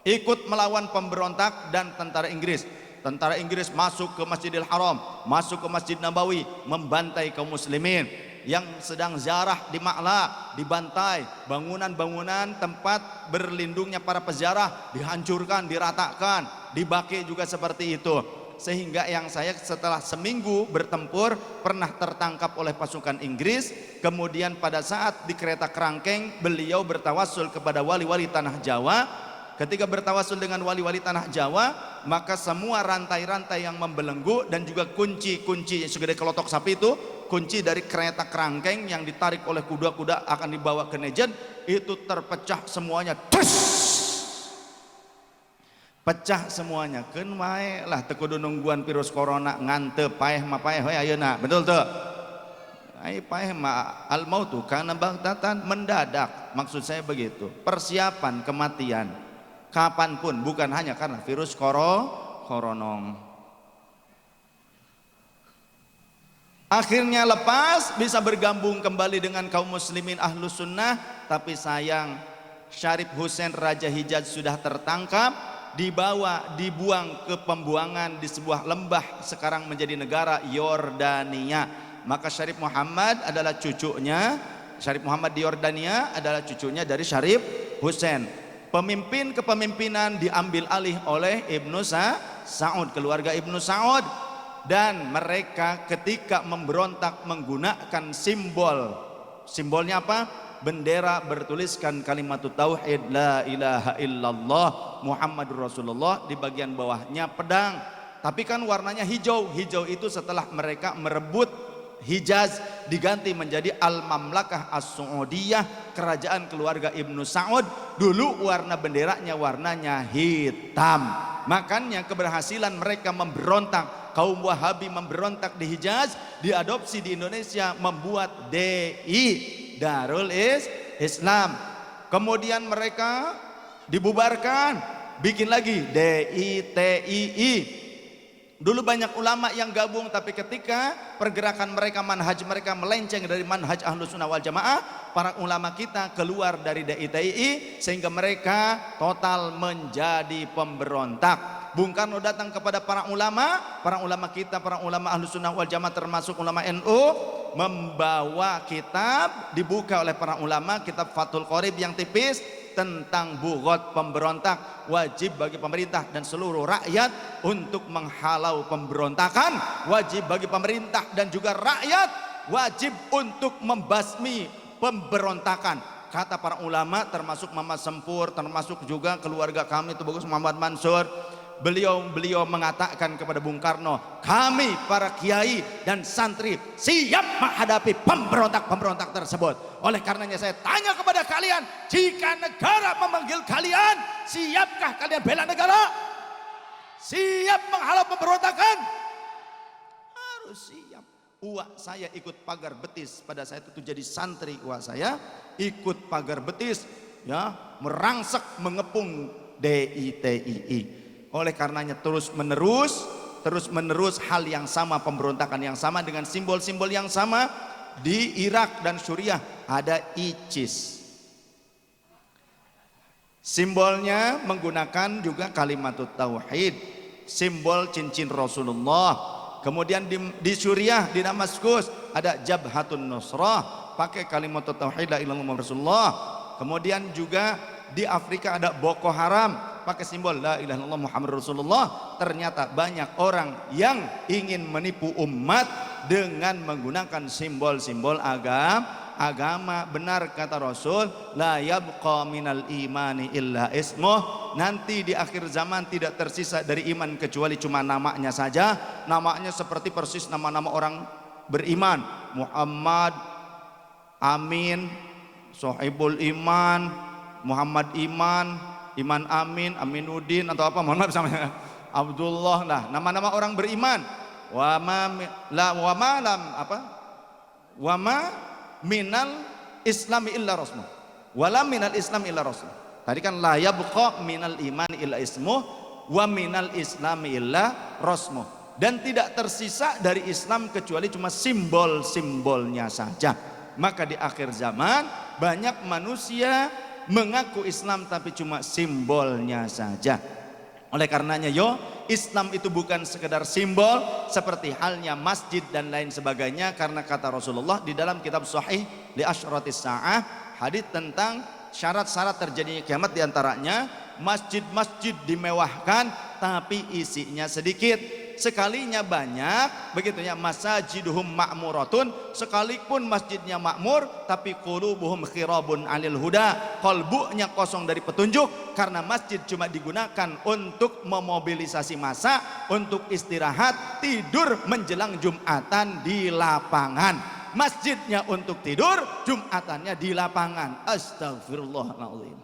Ikut melawan pemberontak dan tentara Inggris. Tentara Inggris masuk ke Masjidil Haram, masuk ke Masjid Nabawi, membantai kaum muslimin yang sedang ziarah di Ma'la, dibantai. Bangunan-bangunan tempat berlindungnya para peziarah dihancurkan, diratakan. Di Baqi juga seperti itu. sehingga yang saya setelah seminggu bertempur pernah tertangkap oleh pasukan Inggris. Kemudian pada saat di kereta kerangkeng beliau bertawassul kepada wali-wali tanah Jawa. Ketika bertawassul dengan wali-wali tanah Jawa, maka semua rantai-rantai yang membelenggu dan juga kunci-kunci yang segede kelotok sapi itu, kunci dari kereta kerangkeng yang ditarik oleh kuda-kuda akan dibawa ke Najd, itu terpecah semuanya. Pecah semuanya. Keun wae lah teu kudu nungguan virus corona nganteu paeh mah paeh we ayeuna. Betul teu? Ai paeh mah al mautu kana baghtatan, mendadak. Maksud saya begitu. Persiapan kematian kapanpun, bukan hanya karena virus koronong. Akhirnya lepas, bisa bergabung kembali dengan kaum muslimin ahlus sunnah. Tapi sayang, Syarif Hussein Raja Hijaz sudah tertangkap, dibuang ke pembuangan di sebuah lembah, sekarang menjadi negara Yordania. Maka Syarif Muhammad adalah cucunya, Syarif Muhammad di Yordania adalah cucunya dari Syarif Hussein. Pemimpin kepemimpinan diambil alih oleh Ibnu Sa'ud, keluarga Ibnu Sa'ud. Dan mereka ketika memberontak menggunakan simbolnya apa? Bendera bertuliskan kalimat tauhid la ilaha illallah Muhammadur Rasulullah, di bagian bawahnya pedang. Tapi kan warnanya hijau. Hijau itu setelah mereka merebut Hijaz diganti menjadi Al-Mamlakah As-Saudiyah, kerajaan keluarga Ibnu Sa'ud. Dulu warna benderanya warnanya hitam. Makanya keberhasilan mereka memberontak, kaum Wahabi memberontak di Hijaz, diadopsi di Indonesia, membuat DI, Darul Islam. Kemudian mereka dibubarkan, bikin lagi DITII. Dulu banyak ulama yang gabung, tapi ketika pergerakan mereka, manhaj mereka melenceng dari manhaj Ahlus Sunnah wal Jamaah, para ulama kita keluar dari DITII sehingga mereka total menjadi pemberontak. Bung Karno datang kepada para ulama kita, para ulama Ahlus Sunnah wal Jamaah termasuk ulama NU, membawa kitab dibuka oleh para ulama, kitab Fathul Qorib yang tipis tentang bugot pemberontak. Wajib bagi pemerintah dan seluruh rakyat untuk menghalau pemberontakan. Wajib bagi pemerintah dan juga rakyat wajib untuk membasmi pemberontakan. Kata para ulama termasuk Muhammad Sempur, termasuk juga keluarga kami itu Bagus Muhammad Mansur. Beliau mengatakan kepada Bung Karno, kami para kiai dan santri siap menghadapi pemberontak-pemberontak tersebut. Oleh karenanya saya tanya kepada kalian, jika negara memanggil kalian, siapkah kalian bela negara? Siap menghalau pemberontakan? Harus siap. Uak saya ikut pagar betis, pada saat itu jadi santri. Uak saya ikut pagar betis, ya, merangsek mengepung DITII. Oleh karenanya terus menerus hal yang sama, pemberontakan yang sama dengan simbol-simbol yang sama. Di Irak dan Suriah ada ISIS, simbolnya menggunakan juga kalimat tauhid, simbol cincin Rasulullah. Kemudian di Suriah, di Damaskus ada Jabhatun Nusrah, pakai kalimat tauhid la ilaha illallah Rasulullah. Kemudian juga di Afrika ada Boko Haram, pakai simbol la ilaha illallah Muhammad Rasulullah. Ternyata banyak orang yang ingin menipu umat dengan menggunakan simbol-simbol agama. Benar kata Rasul, la yabqa minal imani illa ismuh. Nanti di akhir zaman tidak tersisa dari iman kecuali cuma namanya saja. Namanya seperti persis nama-nama orang beriman. Muhammad, Amin, Sohibul Iman, Muhammad Iman, Iman Amin, Aminuddin atau apa, mohon maaf sama Abdullah. Nah, nama-nama orang beriman. Wa ma minal islami illa rasmuh. Wala minal islam illa rasmuh. Tadi kan la yabqa minal iman illa ismuh wa minal islami illa rasmuh. Dan tidak tersisa dari Islam kecuali cuma simbol-simbolnya saja. Maka di akhir zaman banyak manusia mengaku Islam tapi cuma simbolnya saja. Oleh karenanya Islam itu bukan sekedar simbol seperti halnya masjid dan lain sebagainya. Karena kata Rasulullah di dalam kitab Sahih li asyratis sa'ah, hadits tentang syarat-syarat terjadinya kiamat, diantaranya masjid-masjid dimewahkan tapi isinya sedikit. sekalinya banyak begitu ya, masajiduhum ma'muratun, sekalipun masjidnya makmur tapi qulubuhum khirabun anil huda, qalbunya kosong dari petunjuk, karena masjid cuma digunakan untuk memobilisasi massa, untuk istirahat, tidur menjelang Jumatan di lapangan. Masjidnya untuk tidur, Jumatannya di lapangan. Astagfirullahaladzim.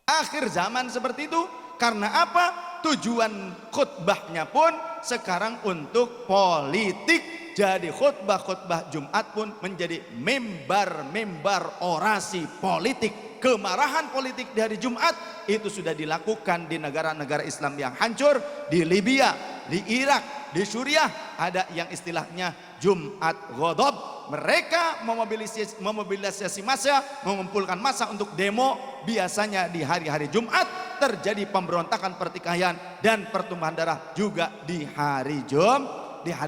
Akhir zaman seperti itu. Karena apa? Tujuan khutbahnya pun sekarang untuk politik. Jadi khutbah-khutbah Jumat pun menjadi mimbar-mimbar orasi politik. Kemarahan politik di hari Jumat itu sudah dilakukan di negara-negara Islam yang hancur. Di Libya, di Irak, di Suriah ada yang istilahnya Jumat Ghadab. Mereka memobilisasi massa, mengumpulkan massa untuk demo. Biasanya di hari-hari Jumat terjadi pemberontakan, pertikaian dan pertumpahan darah juga di hari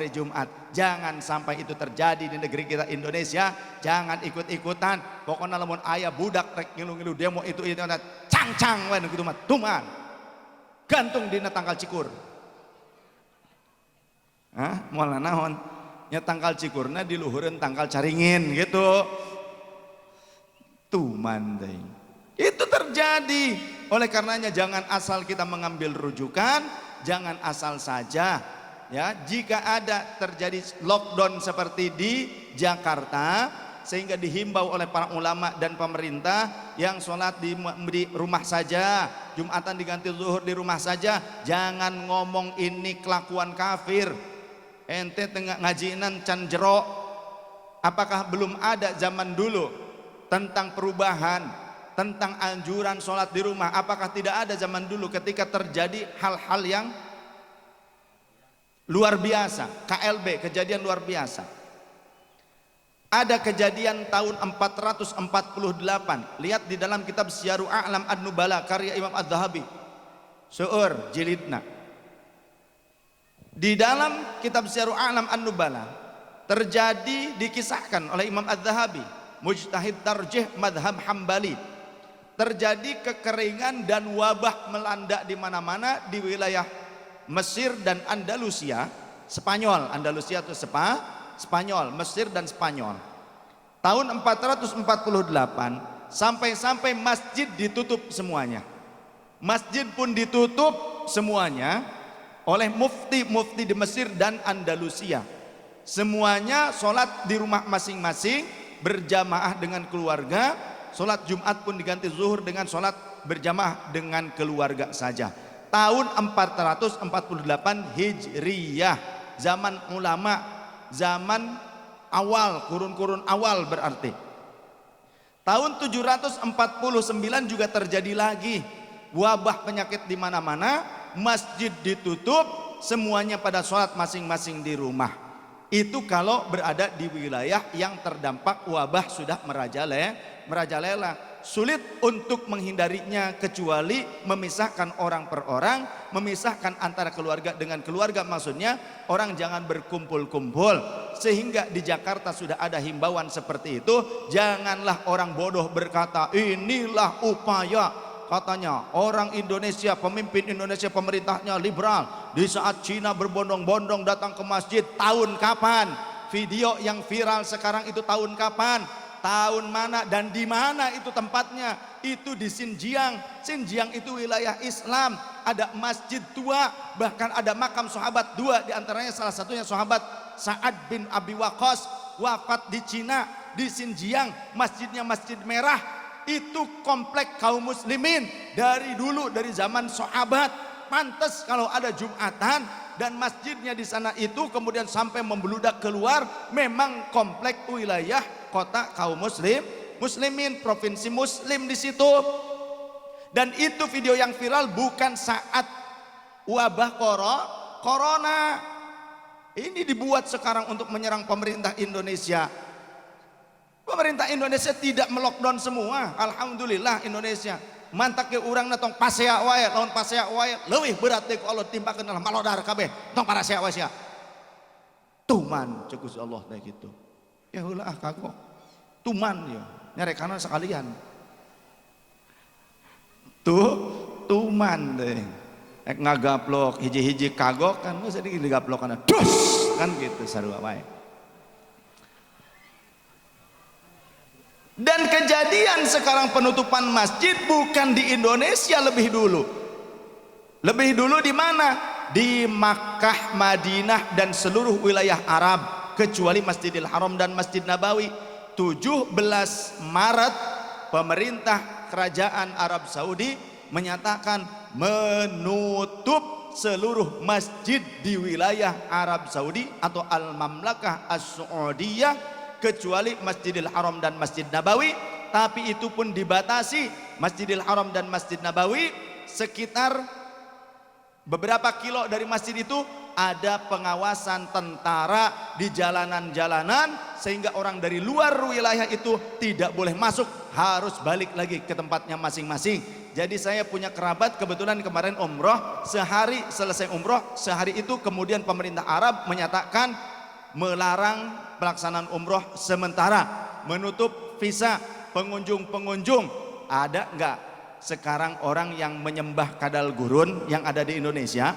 Jumat. Jangan sampai itu terjadi di negeri kita Indonesia. Jangan ikut-ikutan. Pokoknya lamun ayah budak rek ngilu-ngilu demo itu cang-cang wae gitu mah tuman. Gantung dina tangkal cikur. Hah, moal naon? Nya tangkal cikurna di luhureun tangkal caringin gitu. Tuman deui. Itu terjadi. Oleh karenanya jangan asal kita mengambil rujukan, jangan asal saja ya. Jika ada terjadi lockdown seperti di Jakarta sehingga dihimbau oleh para ulama dan pemerintah yang sholat di rumah saja, Jumatan diganti zuhur di rumah saja, jangan ngomong ini kelakuan kafir. Ente tengah ngajinan can jero. Apakah belum ada zaman dulu tentang perubahan, tentang anjuran sholat di rumah? Apakah tidak ada zaman dulu ketika terjadi hal-hal yang luar biasa, KLB, kejadian luar biasa? Ada kejadian tahun 448. Lihat di dalam kitab Syiarul A'lam An-Nubala karya Imam Az-Zahabi, seueur jilidna. Di dalam kitab Syiarul A'lam An-Nubala terjadi, dikisahkan oleh Imam Az-Zahabi, mujtahid tarjih madhab Hambali, terjadi kekeringan dan wabah melanda di mana-mana di wilayah Mesir dan Andalusia. Spanyol, Andalusia itu Spanyol, Mesir dan Spanyol. Tahun 448 sampai masjid ditutup semuanya. Masjid pun ditutup semuanya oleh mufti-mufti di Mesir dan Andalusia. Semuanya sholat di rumah masing-masing berjamaah dengan keluarga. Sholat Jumat pun diganti zuhur dengan sholat berjamaah dengan keluarga saja. Tahun 448 Hijriyah, zaman ulama, zaman awal, kurun-kurun awal berarti. Tahun 749 juga terjadi lagi wabah penyakit di mana-mana. Masjid ditutup, semuanya pada sholat masing-masing di rumah. Itu kalau berada di wilayah yang terdampak wabah sudah merajalela. Sulit untuk menghindarinya kecuali memisahkan orang per orang, memisahkan antara keluarga dengan keluarga. Maksudnya orang jangan berkumpul-kumpul. Sehingga di Jakarta sudah ada himbauan seperti itu. Janganlah orang bodoh berkata inilah upaya, katanya orang Indonesia, pemimpin Indonesia, pemerintahnya liberal. Di saat Cina berbondong-bondong datang ke masjid, tahun kapan? Video yang viral sekarang itu tahun kapan? Tahun mana dan di mana itu tempatnya? Itu di Xinjiang. Xinjiang itu wilayah Islam. Ada masjid tua, bahkan ada makam sahabat dua, di antaranya salah satunya sahabat Sa'ad bin Abi Waqqas wafat di Cina, di Xinjiang. Masjidnya Masjid Merah. Itu komplek kaum muslimin dari dulu, dari zaman sahabat. Pantas kalau ada Jumatan dan masjidnya di sana itu kemudian sampai membeludak keluar. Memang komplek wilayah kota kaum muslimin, provinsi muslim di situ. Dan itu video yang viral bukan saat wabah corona. Ini dibuat sekarang untuk menyerang pemerintah Indonesia. Pemerintah Indonesia tidak melockdown semua. Alhamdulillah Indonesia. Mantak ke urang na tong pasea wae, lawan pasea wae leuwih berat teh ku Allah timpakeun dalam malodar kabeh. Tong pasea wae sia. Tuman ceuk Gusti Allah teh kitu. Ya heula kagok. Tuman ya, nyarekana sekalian. Tuman teh. ngagaplok hiji-hiji kagok kan sedikit digaplok kan dus kan gitu sarua wae. Dan kejadian sekarang penutupan masjid bukan di Indonesia lebih dulu. Lebih dulu di mana? Di Makkah, Madinah dan seluruh wilayah Arab kecuali Masjidil Haram dan Masjid Nabawi. 17 Maret pemerintah kerajaan Arab Saudi menyatakan menutup seluruh masjid di wilayah Arab Saudi atau Al-Mamlakah As-Saudiyah kecuali Masjidil Haram dan Masjid Nabawi. Tapi itu pun dibatasi. Masjidil Haram dan Masjid Nabawi sekitar beberapa kilo dari masjid itu ada pengawasan tentara di jalanan-jalanan sehingga orang dari luar wilayah itu tidak boleh masuk, harus balik lagi ke tempatnya masing-masing. Jadi saya punya kerabat kebetulan kemarin umroh, sehari selesai umroh, sehari itu kemudian pemerintah Arab menyatakan melarang pelaksanaan umroh sementara, menutup visa pengunjung-pengunjung. Ada enggak sekarang orang yang menyembah kadal gurun yang ada di Indonesia?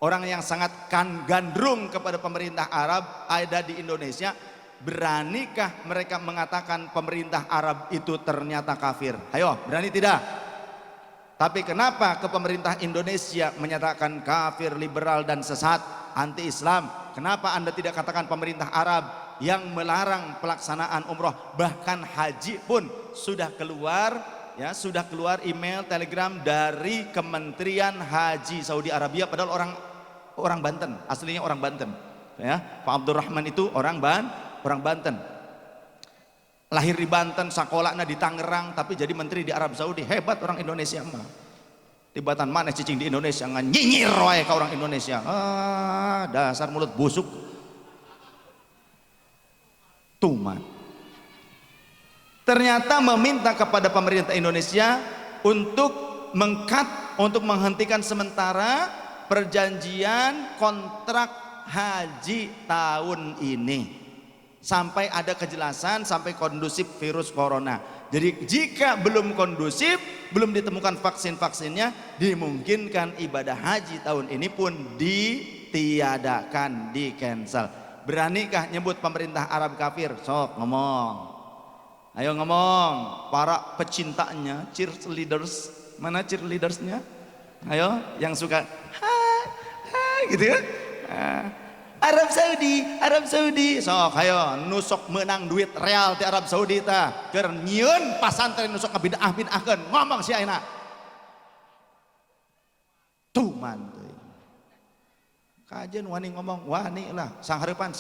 Orang yang sangat gandrung kepada pemerintah Arab ada di Indonesia. Beranikah mereka mengatakan pemerintah Arab itu ternyata kafir? Ayo, berani tidak? Tapi kenapa ke pemerintah Indonesia menyatakan kafir, liberal dan sesat, anti Islam? Kenapa Anda tidak katakan pemerintah Arab yang melarang pelaksanaan umroh? Bahkan haji pun sudah keluar, ya, sudah keluar email, telegram dari Kementerian Haji Saudi Arabia, padahal orang Banten, aslinya orang Banten, ya. Pak Abdurrahman itu orang Banten, lahir di Banten, sakolahnya di Tangerang, tapi jadi menteri di Arab Saudi. Hebat orang Indonesia mah. Tibatan mana cicing di Indonesia nyinyir wae ke orang Indonesia. Dasar mulut busuk. Tuman. Ternyata meminta kepada pemerintah Indonesia untuk untuk menghentikan sementara perjanjian kontrak haji tahun ini sampai ada kejelasan, sampai kondusif virus corona. Jadi jika belum kondusif, belum ditemukan vaksin-vaksinnya, dimungkinkan ibadah haji tahun ini pun ditiadakan, di cancel. Beranikah nyebut pemerintah Arab kafir? Sok ngomong, ayo ngomong. Para pecintanya, cheerleaders, mana cheerleadersnya? Ayo yang suka gitu kan? Arab Saudi, sok ayo nusok menang duit real di Arab Saudi ta, keur nyieun pasantren nusok bidah-bidahkeun, ngomong si ayeuna. Tuh mantu. Kajian wani ngomong, wani lah, sanghareupan,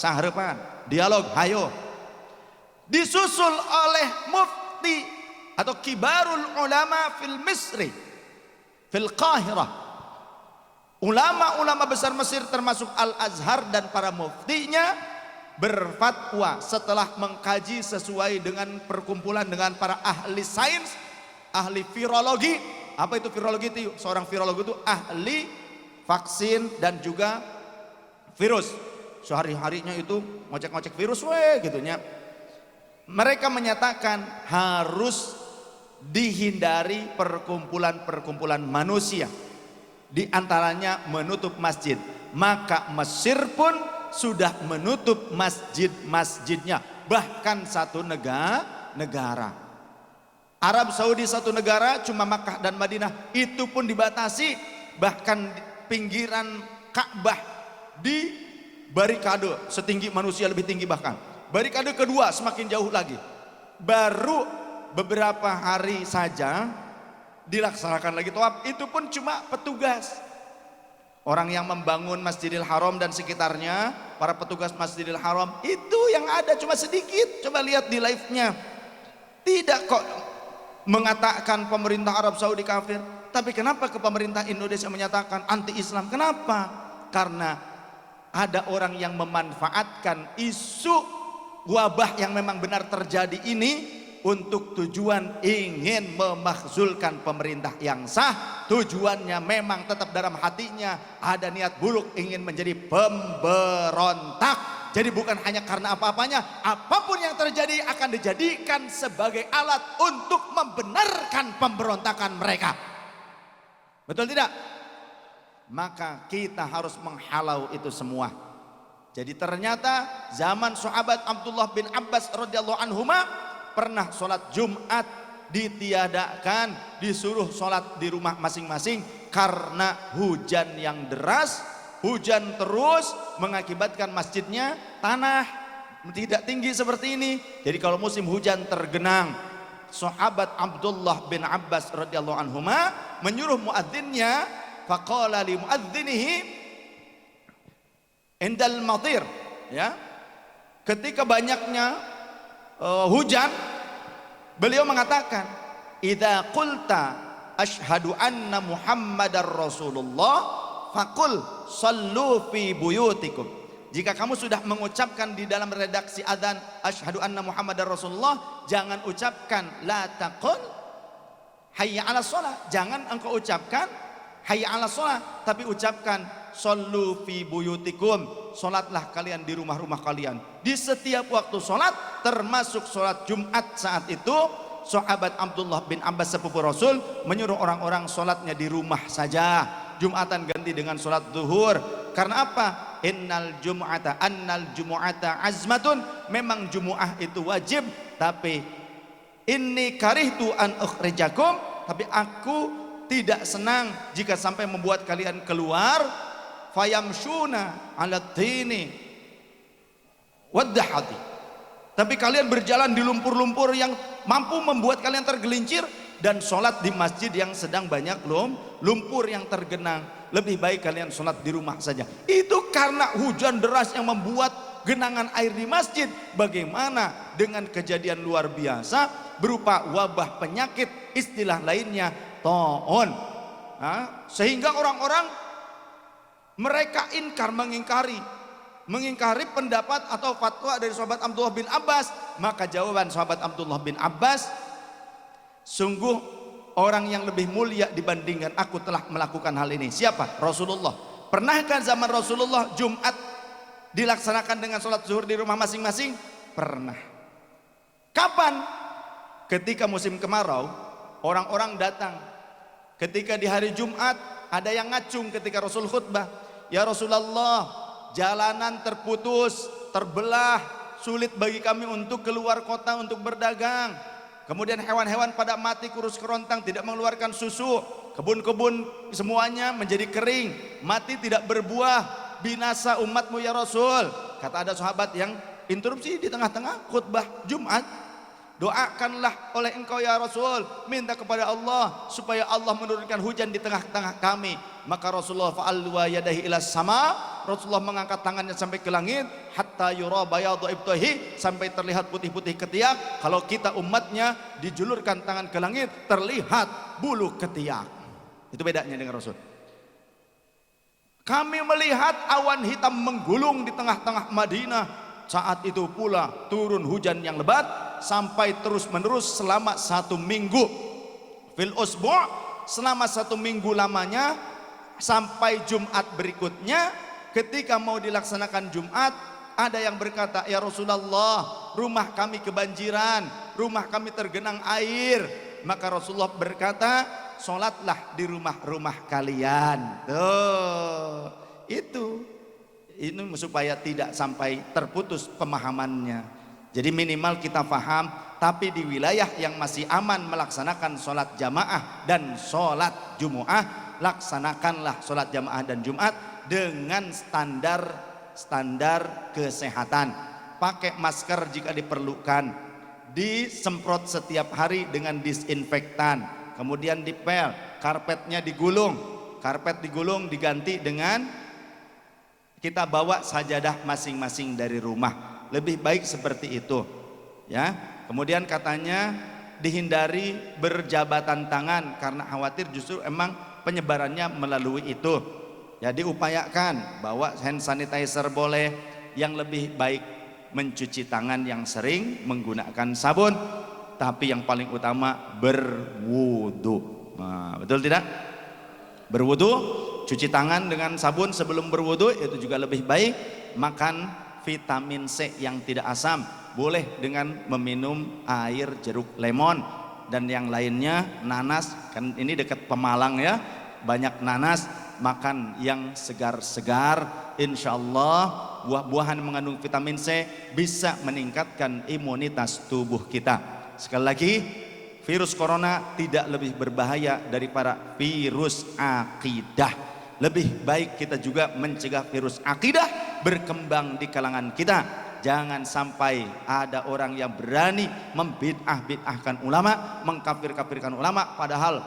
dialog, hayo. Disusul oleh mufti atau kibarul ulama fil Misri, fil Qahirah. Ulama-ulama besar Mesir termasuk Al-Azhar dan para muftinya berfatwa setelah mengkaji sesuai dengan perkumpulan dengan para ahli sains, ahli virologi. Apa itu virologi? Itu seorang virolog itu ahli vaksin dan juga virus. Sehari-harinya itu ngocek-ngocek virus gitunya. Mereka menyatakan harus dihindari perkumpulan-perkumpulan manusia. Di antaranya menutup masjid. Maka Mesir pun sudah menutup masjid-masjidnya. Bahkan satu negara. Arab Saudi satu negara, cuma Makkah dan Madinah. Itu pun dibatasi. Bahkan pinggiran Ka'bah di barikade setinggi manusia, lebih tinggi bahkan. Barikade kedua semakin jauh lagi. Baru beberapa hari saja dilaksanakan lagi tawaf, itu pun cuma petugas. Orang yang membangun Masjidil Haram dan sekitarnya, para petugas Masjidil Haram itu yang ada cuma sedikit. Coba lihat di live-nya. Tidak kok mengatakan pemerintah Arab Saudi kafir. Tapi kenapa ke pemerintah Indonesia menyatakan anti Islam? Kenapa? Karena ada orang yang memanfaatkan isu wabah yang memang benar terjadi ini untuk tujuan ingin memakzulkan pemerintah yang sah. Tujuannya memang tetap dalam hatinya ada niat buruk, ingin menjadi pemberontak. Jadi bukan hanya karena apa-apanya, apapun yang terjadi akan dijadikan sebagai alat untuk membenarkan pemberontakan mereka. Betul tidak? maka kita harus menghalau itu semua. Jadi ternyata zaman sahabat Abdullah bin Abbas radhiyallahu anhuma pernah sholat Jumat ditiadakan, disuruh sholat di rumah masing-masing karena hujan yang deras, hujan terus mengakibatkan masjidnya tanah tidak tinggi seperti ini. Jadi kalau musim hujan tergenang, sahabat Abdullah bin Abbas radhiyallahu anhuma menyuruh muadzinnya, faqala li muadzinihi indal matir, ya, ketika banyaknya hujan, beliau mengatakan, idza qulta asyhadu anna muhammadar rasulullah faqul sallu fi buyutikum. Jika kamu sudah mengucapkan di dalam redaksi adzan asyhadu anna muhammadar rasulullah, jangan ucapkan la taqul hayya 'alas shalah, jangan engkau ucapkan hayya 'alas shalah, tapi ucapkan sallu fi buyutikum, salatlah kalian di rumah-rumah kalian. Di setiap waktu salat, termasuk salat Jumat saat itu, sahabat Abdullah bin Abbas sepupu Rasul menyuruh orang-orang salatnya di rumah saja. Jumatan ganti dengan salat zuhur. Karena apa? Annal jumu'ata azmatun, memang Jumu'ah itu wajib, tapi inni karihtu an ukhrijakum, tapi aku tidak senang jika sampai membuat kalian keluar, fayamshuna ala tini waddahati, tapi kalian berjalan di lumpur-lumpur yang mampu membuat kalian tergelincir, dan sholat di masjid yang sedang banyak lumpur yang tergenang. Lebih baik kalian sholat di rumah saja. Itu karena hujan deras yang membuat genangan air di masjid. Bagaimana dengan kejadian luar biasa berupa wabah penyakit, istilah lainnya ta'un, sehingga orang-orang mereka mengingkari pendapat atau fatwa dari sahabat Abdullah bin Abbas. Maka jawaban sahabat Abdullah bin Abbas, sungguh orang yang lebih mulia dibandingkan aku telah melakukan hal ini. Siapa? Rasulullah. Pernahkah zaman Rasulullah Jumat dilaksanakan dengan sholat zuhur di rumah masing-masing? Pernah. Kapan? Ketika musim kemarau, orang-orang datang. Ketika di hari Jumat, ada yang ngacung ketika Rasul khutbah, ya Rasulullah, jalanan terputus, terbelah, sulit bagi kami untuk keluar kota untuk berdagang. Kemudian hewan-hewan pada mati kurus kerontang, tidak mengeluarkan susu. Kebun-kebun semuanya menjadi kering, mati tidak berbuah. Binasa umatmu ya Rasul. Kata ada sahabat yang interupsi di tengah-tengah khutbah Jumat, doakanlah oleh engkau ya Rasul, minta kepada Allah supaya Allah menurunkan hujan di tengah-tengah kami. Maka Rasulullah fa'alwa yadahi ila sama, Rasulullah mengangkat tangannya sampai ke langit, hatta yura bayadu ibtahi, sampai terlihat putih-putih ketiak. Kalau kita umatnya dijulurkan tangan ke langit, terlihat bulu ketiak. Itu bedanya dengan Rasul. Kami melihat awan hitam menggulung di tengah-tengah Madinah. Saat itu pula turun hujan yang lebat sampai terus-menerus selama 1 minggu. Fil usbu', selama 1 minggu lamanya, sampai Jumat berikutnya. Ketika mau dilaksanakan Jumat, ada yang berkata, ya Rasulullah, rumah kami kebanjiran, rumah kami tergenang air. Maka Rasulullah berkata, sholatlah di rumah-rumah kalian. Tuh, itu supaya tidak sampai terputus pemahamannya. Jadi minimal kita paham, tapi di wilayah yang masih aman melaksanakan sholat jamaah dan sholat Jumu'ah, laksanakanlah sholat jamaah dan Jumat dengan standar kesehatan. Pakai masker jika diperlukan, disemprot setiap hari dengan disinfektan, kemudian dipel, karpetnya digulung, karpet digulung diganti dengan kita bawa sajadah masing-masing dari rumah. Lebih baik seperti itu, ya. Kemudian katanya dihindari berjabatan tangan karena khawatir justru emang penyebarannya melalui itu. Ya, diupayakan bawa hand sanitizer boleh, yang lebih baik mencuci tangan yang sering menggunakan sabun, tapi yang paling utama berwudu. Nah, betul tidak? Berwudu, cuci tangan dengan sabun sebelum berwudu itu juga lebih baik. Makan vitamin C yang tidak asam, boleh dengan meminum air jeruk lemon dan yang lainnya. Nanas, kan ini dekat Pemalang ya, banyak nanas, makan yang segar-segar. Insya Allah buah-buahan mengandung vitamin C bisa meningkatkan imunitas tubuh kita. Sekali lagi, virus corona tidak lebih berbahaya daripada virus akidah. Lebih baik kita juga mencegah virus akidah berkembang di kalangan kita. Jangan sampai ada orang yang berani membid'ah-bid'ahkan ulama, mengkafir-kafirkan ulama, padahal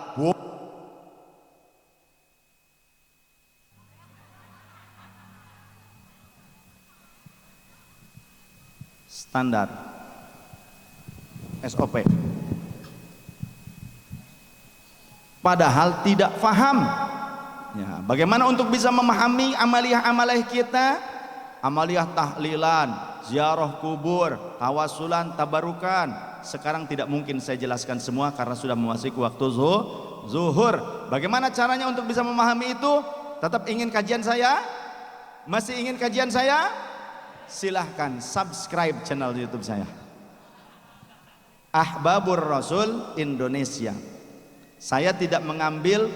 standar SOP, padahal tidak faham. Ya, bagaimana untuk bisa memahami amaliyah-amaliyah kita, amaliyah tahlilan, ziarah kubur, tawasulan, tabarukan. Sekarang tidak mungkin saya jelaskan semua karena sudah memasuki waktu zuhur. Bagaimana caranya untuk bisa memahami itu? Tetap ingin kajian saya? Masih ingin kajian saya? Silahkan subscribe channel YouTube saya, Ahbabur Rasul Indonesia. Saya tidak mengambil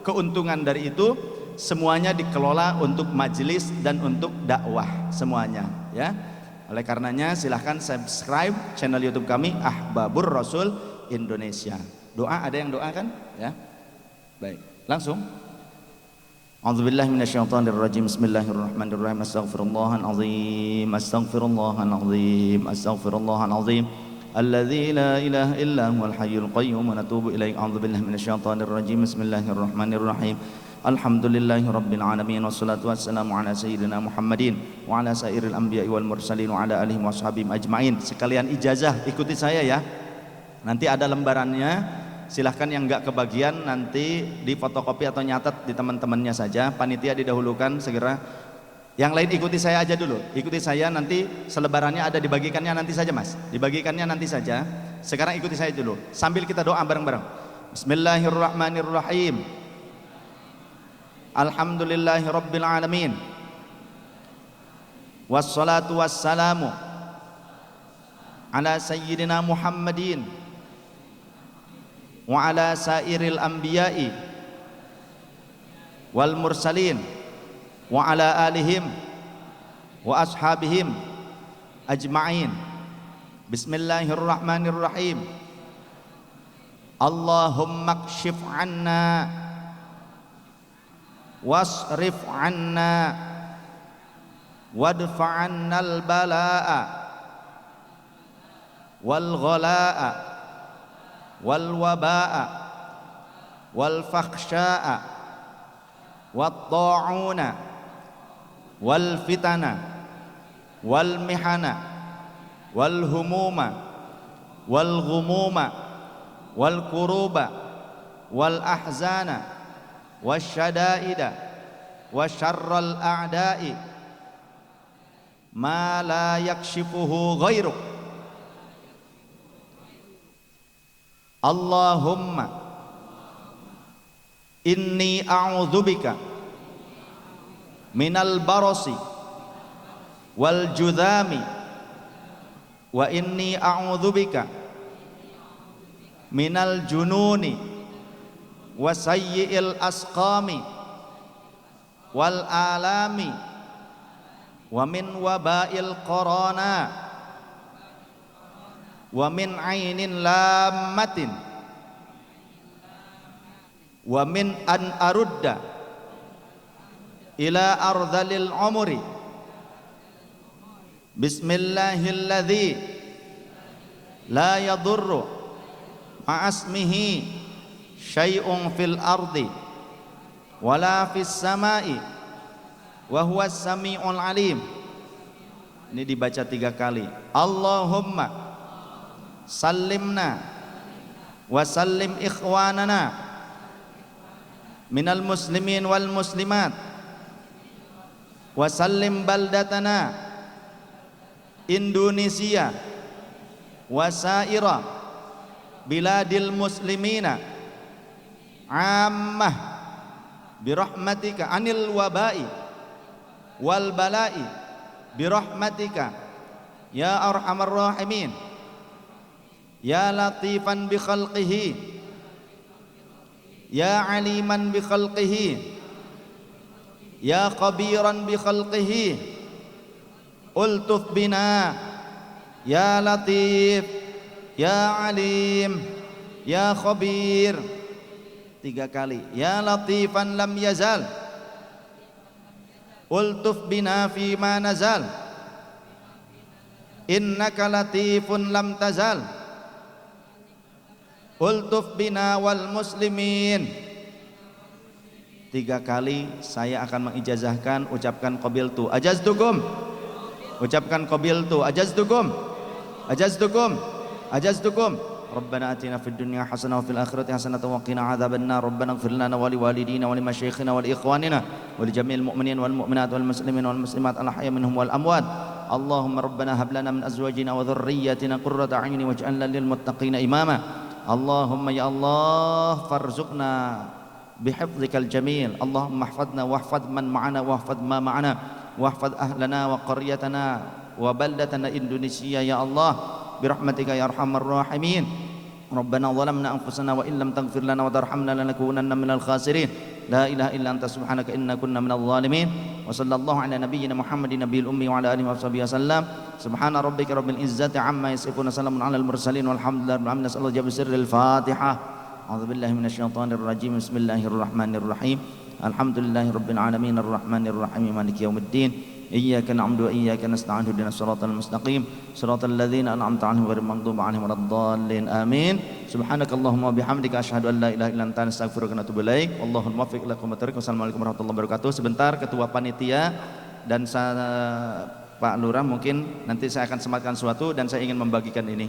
keuntungan dari itu, semuanya dikelola untuk majelis dan untuk dakwah semuanya, ya. Oleh karenanya silahkan subscribe channel YouTube kami Ahbabur Rasul Indonesia. Doa, ada yang doa kan? Ya. Baik, langsung. A'udzubillahi minasyaitonirrajim. Bismillahirrahmanirrahim. Astaghfirullahalazim. Astaghfirullahalazim. Astaghfirullahalazim. Alladzi la ilaha illa huwal hayyul qayyum wa natubu ilaihi. A'udzubillahi minasyaitonir rajim. Bismillahirrahmanirrahim. Alhamdulillahi rabbil alamin wassalatu wassalamu ala sayyidina Muhammadin wa ala sairil anbiya'i wal mursalin wa ala alihi washabihim ajmain. Sekalian ijazah, ikuti saya ya. Nanti ada lembarannya. Silahkan yang enggak kebagian nanti di fotokopi atau nyatet di teman-temannya saja. Panitia didahulukan segera. Yang lain ikuti saya aja dulu, ikuti saya, nanti selebarannya ada, dibagikannya nanti saja mas, dibagikannya nanti saja. Sekarang ikuti saya dulu sambil kita doa bareng-bareng. Bismillahirrahmanirrahim. Alhamdulillahi rabbil alamin. Wassalatu wassalamu ala sayyidina Muhammadin wa ala sairil anbiya'i wal mursalin wa ala alihim wa ashabihim ajma'in. Bismillahirrahmanirrahim. Allahumma kshif anna wasrif anna wadfa' annal bala'a wal ghala'a wal waba'a wal fakhsha'a wat ta'una wal fitana wal mihana wal humuma wal ghumuma wal kuruba wal ahzana wasyadaida wasyarral a'da'i ma la yakshifuhu ghairuk. Allahumma inni a'udzubika minal barasi wal judhami wa inni a'udzubika minal jununi wa sayyi'il asqami wal alami wa min wabail corona wa min ainin lammatin wa min an arudda ila ardhalil umri. Bismillahilladzi la yadurru ma'asmihi syai'un fil ardi wala fis samai wa huwas sami'ul alim. Ini dibaca 3 kali. Allahumma sallimna wa sallim ikhwanana minal muslimin wal muslimat wa sallim baldatana Indonesia wa saira biladil muslimina ammah birahmatika anil wabai wal balai birahmatika ya arhamar rahimin ya latifan bi khalqihi ya aliman bi khalqihi, ya khabiran bi khalqihi, ultuf bina, ya latif, ya alim, ya khabir. 3 kali. Ya latifan lam yazal, ultuf bina fima nazal, innaka latifun lam tazal, ultuf bina wal muslimin. 3 kali saya akan mengijazahkan. Ucapkan qabiltu ajaztukum, ucapkan qabiltu ajaztukum, ajaztukum, ajaztukum. Rabbana atina fid dunya hasanah wa fil akhirati hasanah wa qina adzabannar. Rabbana ighfir lana wa liwalidina wa limasyayikhina wa liikhwanina wa lijami'il mu'minin wal mu'minat wal muslimin wal muslimat al ahya minhum wal amwat. Allahumma rabbana hab lana min azwajina wa dhurriyyatina qurrata a'yunin waj'alna lil muttaqina imama. Allahumma ya Allah farzuqna bihifdzikal jamil. Allahumma ihfadna wahfad man ma'ana wahfad ma ma'ana wahfad ahlana wa qaryatana wa baldatana Indonesia ya Allah birahmatika ya arhamar rahimin. Rabbana zalamna anfusana wa illam taghfir lana wa tarhamna lanakunanna minal khasirin. La ilaha illa anta subhanaka inna kunna minadh dhalimin. Wa sallallahu ala nabiyyina Muhammadin nabiyil ummi wa ala alihi washabihi wasallam. Subhana rabbika rabbil izzati amma yasifun, salamun alal mursalin walhamdulillahi rabbil alamin. Sallallahu alaihi wasirril Fatihah. A'udzu billahi minasyaitonir rajim. Bismillahirrahmanirrahim. Alhamdulillahi rabbil alamin arrahmanir rahim maliki yaumiddin. Iyyaka na'budu wa iyyaka nasta'in ihdinas siratal mustaqim siratal ladzina an'amta 'alaihim ghairil maghdubi 'alaihim waladdallin amin. Subhanakallahumma wa bihamdika asyhadu an la ilaha illa anta astaghfiruka wa atubu ilaik. Wallahul muwaffiq ila aqwamit thoriq. Wassalamualaikum warahmatullahi wabarakatuh. Sebentar ketua panitia dan Pak Lurah mungkin nanti saya akan sematkan sesuatu dan saya ingin membagikan ini.